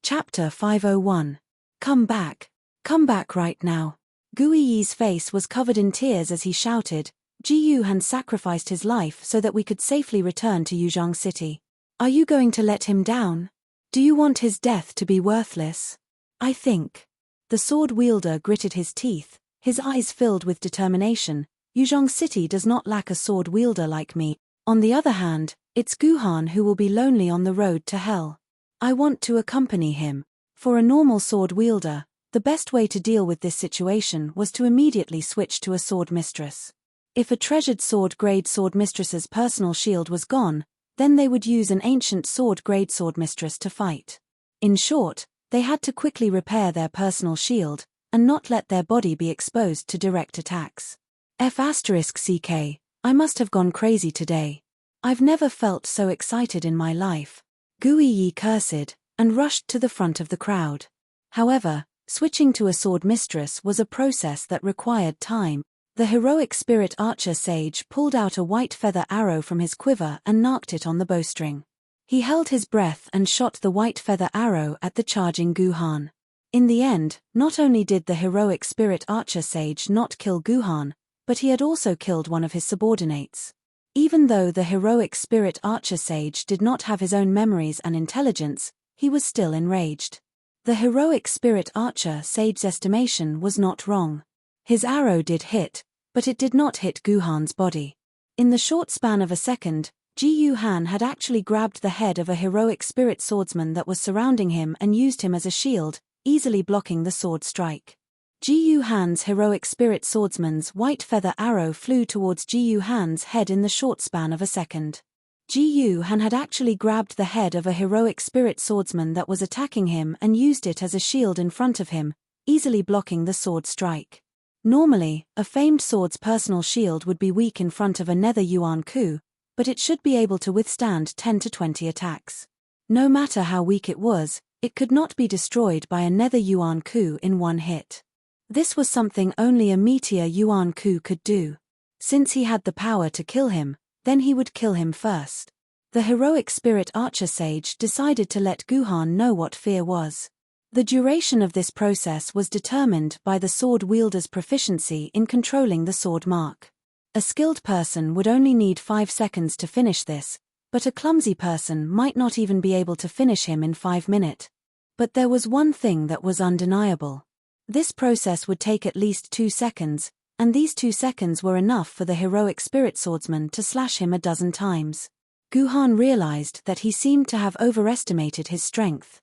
Chapter 501. Come back. Come back right now. Gui Yi's face was covered in tears as he shouted, Ji Yuhan sacrificed his life so that we could safely return to Yuzhong City. Are you going to let him down? Do you want his death to be worthless? I think. The sword wielder gritted his teeth, his eyes filled with determination. Yuzhong City does not lack a sword wielder like me. On the other hand, it's Guhan who will be lonely on the road to hell. I want to accompany him. For a normal sword wielder, the best way to deal with this situation was to immediately switch to a sword mistress. If a treasured sword-grade sword mistress's personal shield was gone, then they would use an ancient sword-grade sword mistress to fight. In short, they had to quickly repair their personal shield, and not let their body be exposed to direct attacks. F***ck, I must have gone crazy today. I've never felt so excited in my life. Gui Yi cursed, and rushed to the front of the crowd. However, switching to a sword mistress was a process that required time. The heroic spirit archer sage pulled out a white feather arrow from his quiver and narked it on the bowstring. He held his breath and shot the white feather arrow at the charging Guhan. In the end, not only did the heroic spirit archer sage not kill Guhan, but he had also killed one of his subordinates. Even though the heroic spirit archer sage did not have his own memories and intelligence, he was still enraged. The heroic spirit archer sage's estimation was not wrong. His arrow did hit, but it did not hit Guhan's body. In the short span of a second, Ji Yuhan had actually grabbed the head of a heroic spirit swordsman that was surrounding him and used him as a shield, easily blocking the sword strike. Ji Yuhan's heroic spirit swordsman's white feather arrow flew towards Ji Yuhan's head in the short span of a second. Ji Yuhan had actually grabbed the head of a heroic spirit swordsman that was attacking him and used it as a shield in front of him, easily blocking the sword strike. Normally, a famed sword's personal shield would be weak in front of a nether Yuan Ku, but it should be able to withstand 10 to 20 attacks. No matter how weak it was, it could not be destroyed by a nether Yuan Ku in one hit. This was something only a meteor Yuan Ku could do. Since he had the power to kill him, then he would kill him first. The heroic spirit archer sage decided to let Guhan know what fear was. The duration of this process was determined by the sword wielder's proficiency in controlling the sword mark. A skilled person would only need 5 seconds to finish this, but a clumsy person might not even be able to finish him in 5 minutes. But there was one thing that was undeniable. This process would take at least 2 seconds, and these 2 seconds were enough for the heroic spirit swordsman to slash him a dozen times. Guhan realized that he seemed to have overestimated his strength.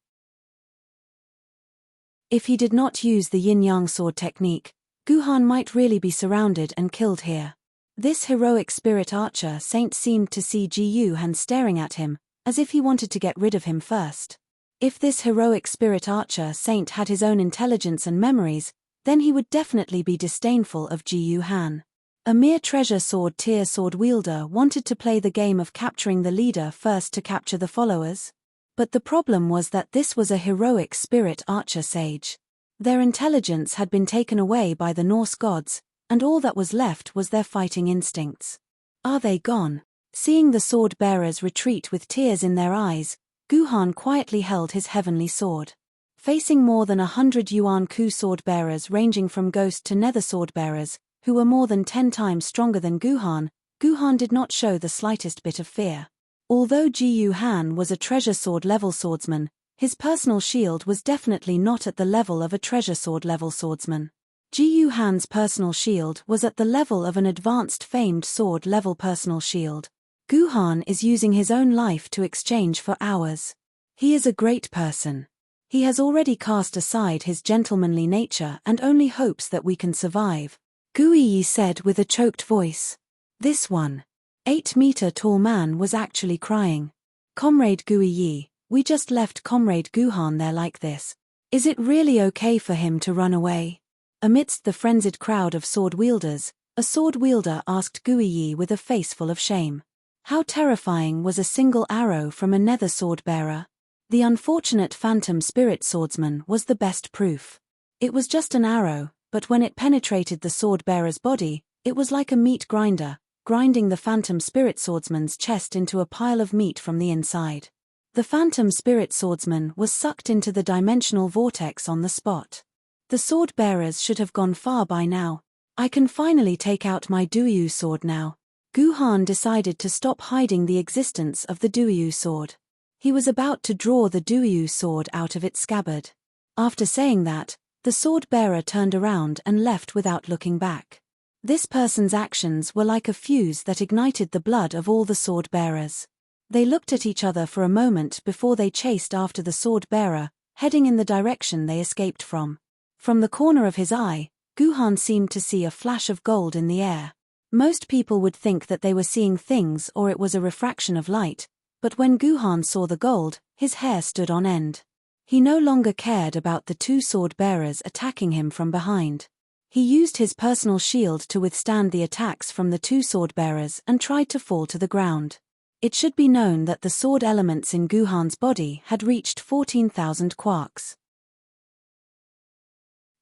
If he did not use the yin-yang sword technique, Guhan might really be surrounded and killed here. This heroic spirit archer saint seemed to see Guhan staring at him, as if he wanted to get rid of him first. If this heroic spirit archer saint had his own intelligence and memories, then he would definitely be disdainful of Guhan. A mere treasure sword tier sword wielder wanted to play the game of capturing the leader first to capture the followers. But the problem was that this was a heroic spirit archer sage. Their intelligence had been taken away by the Norse gods, and all that was left was their fighting instincts. Are they gone? Seeing the sword bearers retreat with tears in their eyes, Guhan quietly held his heavenly sword. Facing more than 100 Yuan Ku sword bearers ranging from ghost to nether sword bearers, who were more than 10 times stronger than Guhan, Guhan did not show the slightest bit of fear. Although Guhan was a treasure sword level swordsman, his personal shield was definitely not at the level of a treasure sword level swordsman. Guhan's personal shield was at the level of an advanced famed sword level personal shield. Guhan is using his own life to exchange for ours. He is a great person. He has already cast aside his gentlemanly nature and only hopes that we can survive. Guiyi said with a choked voice. This 8-meter-tall man was actually crying. Comrade Guiyi, we just left Comrade Guhan there like this. Is it really okay for him to run away? Amidst the frenzied crowd of sword wielders, a sword wielder asked Guiyi with a face full of shame. How terrifying was a single arrow from a nether sword bearer? The unfortunate phantom spirit swordsman was the best proof. It was just an arrow, but when it penetrated the sword bearer's body, it was like a meat grinder, grinding the phantom spirit swordsman's chest into a pile of meat from the inside. The phantom spirit swordsman was sucked into the dimensional vortex on the spot. The sword bearers should have gone far by now. I can finally take out my Duyu sword now. Guhan decided to stop hiding the existence of the Duyu sword. He was about to draw the Duyu sword out of its scabbard. After saying that, the sword bearer turned around and left without looking back. This person's actions were like a fuse that ignited the blood of all the sword bearers. They looked at each other for a moment before they chased after the sword bearer, heading in the direction they escaped from. From the corner of his eye, Guhan seemed to see a flash of gold in the air. Most people would think that they were seeing things or it was a refraction of light, but when Guhan saw the gold, his hair stood on end. He no longer cared about the 2 sword bearers attacking him from behind. He used his personal shield to withstand the attacks from the 2 sword bearers and tried to fall to the ground. It should be known that the sword elements in Guhan's body had reached 14,000 quarks.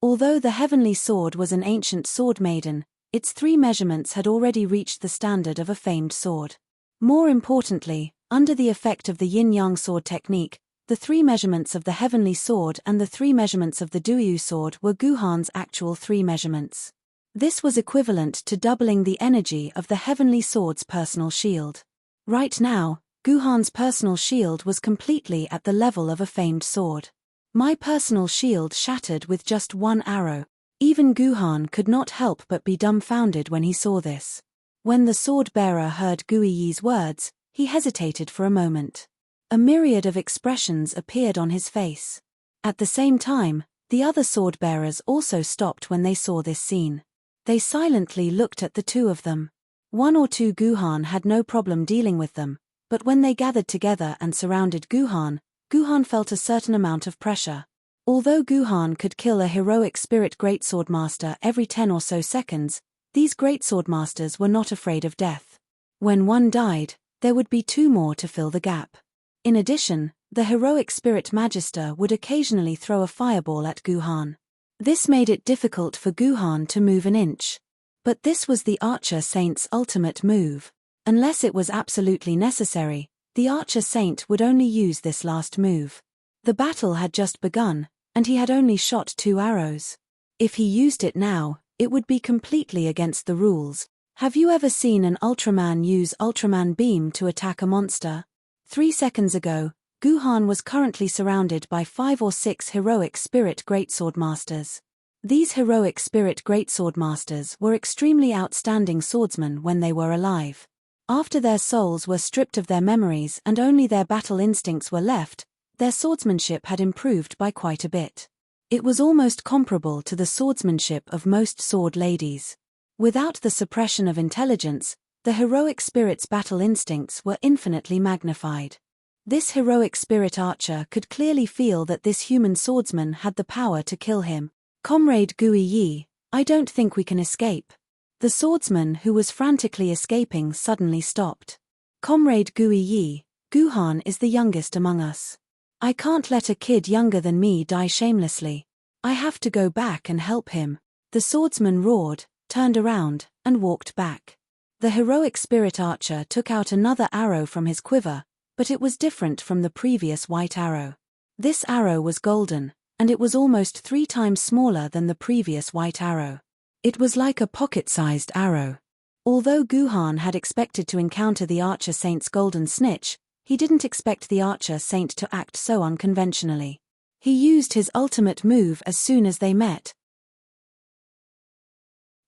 Although the heavenly sword was an ancient sword maiden, its 3 measurements had already reached the standard of a famed sword. More importantly, under the effect of the yin-yang sword technique, the 3 measurements of the heavenly sword and the 3 measurements of the Duyu sword were Guhan's actual 3 measurements. This was equivalent to doubling the energy of the heavenly sword's personal shield. Right now, Guhan's personal shield was completely at the level of a famed sword. My personal shield shattered with just 1 arrow. Even Guhan could not help but be dumbfounded when he saw this. When the sword bearer heard Guiyi's words, he hesitated for a moment. A myriad of expressions appeared on his face. At the same time, the other sword bearers also stopped when they saw this scene. They silently looked at the 2 of them. 1 or 2 Guhan had no problem dealing with them, but when they gathered together and surrounded Guhan, Guhan felt a certain amount of pressure. Although Guhan could kill a heroic spirit greatsword master every 10 or so seconds, these greatsword masters were not afraid of death. When one died, there would be 2 more to fill the gap. In addition, the heroic spirit magister would occasionally throw a fireball at Guhan. This made it difficult for Guhan to move an inch. But this was the Archer Saint's ultimate move. Unless it was absolutely necessary, the Archer Saint would only use this last move. The battle had just begun, and he had only shot 2 arrows. If he used it now, it would be completely against the rules. Have you ever seen an Ultraman use Ultraman Beam to attack a monster? 3 seconds ago, Guhan was currently surrounded by 5 or 6 heroic spirit greatsword masters. These heroic spirit greatswordmasters were extremely outstanding swordsmen when they were alive. After their souls were stripped of their memories and only their battle instincts were left, their swordsmanship had improved by quite a bit. It was almost comparable to the swordsmanship of most sword ladies. Without the suppression of intelligence, the heroic spirit's battle instincts were infinitely magnified. This heroic spirit archer could clearly feel that this human swordsman had the power to kill him. "Comrade Gui Yi, I don't think we can escape." The swordsman who was frantically escaping suddenly stopped. "Comrade Gui Yi, Guhan is the youngest among us. I can't let a kid younger than me die shamelessly. I have to go back and help him." The swordsman roared, turned around, and walked back. The heroic spirit archer took out another arrow from his quiver, but it was different from the previous white arrow. This arrow was golden, and it was almost 3 times smaller than the previous white arrow. It was like a pocket-sized arrow. Although Guhan had expected to encounter the archer saint's golden snitch, he didn't expect the archer saint to act so unconventionally. He used his ultimate move as soon as they met.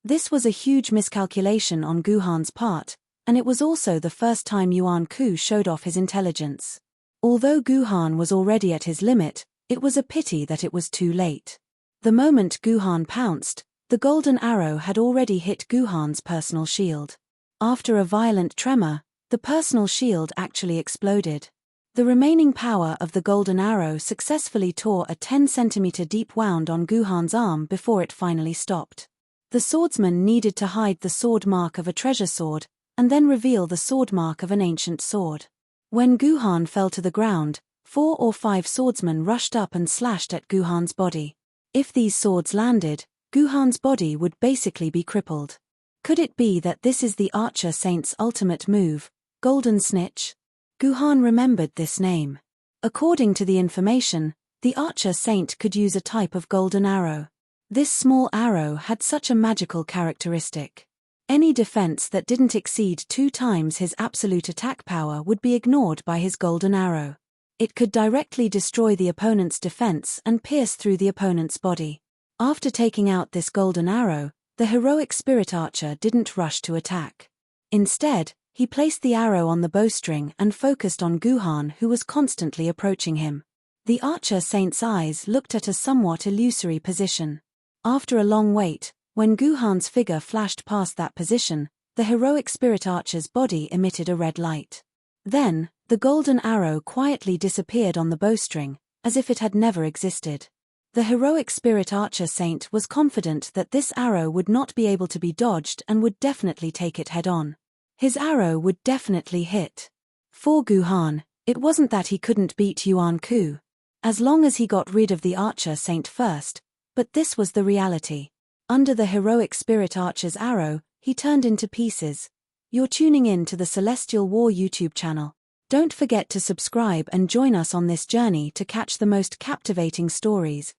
This was a huge miscalculation on Guhan's part, and it was also the first time Yuan Ku showed off his intelligence. Although Guhan was already at his limit, it was a pity that it was too late. The moment Guhan pounced, the golden arrow had already hit Guhan's personal shield. After a violent tremor, the personal shield actually exploded. The remaining power of the golden arrow successfully tore a 10-centimeter deep wound on Guhan's arm before it finally stopped. The swordsman needed to hide the sword mark of a treasure sword, and then reveal the sword mark of an ancient sword. When Guhan fell to the ground, 4 or 5 swordsmen rushed up and slashed at Guhan's body. If these swords landed, Guhan's body would basically be crippled. Could it be that this is the archer saint's ultimate move, Golden Snitch? Guhan remembered this name. According to the information, the archer saint could use a type of golden arrow. This small arrow had such a magical characteristic. Any defense that didn't exceed 2 times his absolute attack power would be ignored by his golden arrow. It could directly destroy the opponent's defense and pierce through the opponent's body. After taking out this golden arrow, the heroic spirit archer didn't rush to attack. Instead, he placed the arrow on the bowstring and focused on Guhan, who was constantly approaching him. The archer saint's eyes looked at a somewhat illusory position. After a long wait, when Guhan's figure flashed past that position, the heroic spirit archer's body emitted a red light. Then, the golden arrow quietly disappeared on the bowstring, as if it had never existed. The heroic spirit archer saint was confident that this arrow would not be able to be dodged and would definitely take it head-on. His arrow would definitely hit. For Guhan, it wasn't that he couldn't beat Yuan Ku. As long as he got rid of the archer saint first, but this was the reality. Under the heroic spirit archer's arrow, he turned into pieces. You're tuning in to the Celestial War YouTube channel. Don't forget to subscribe and join us on this journey to catch the most captivating stories.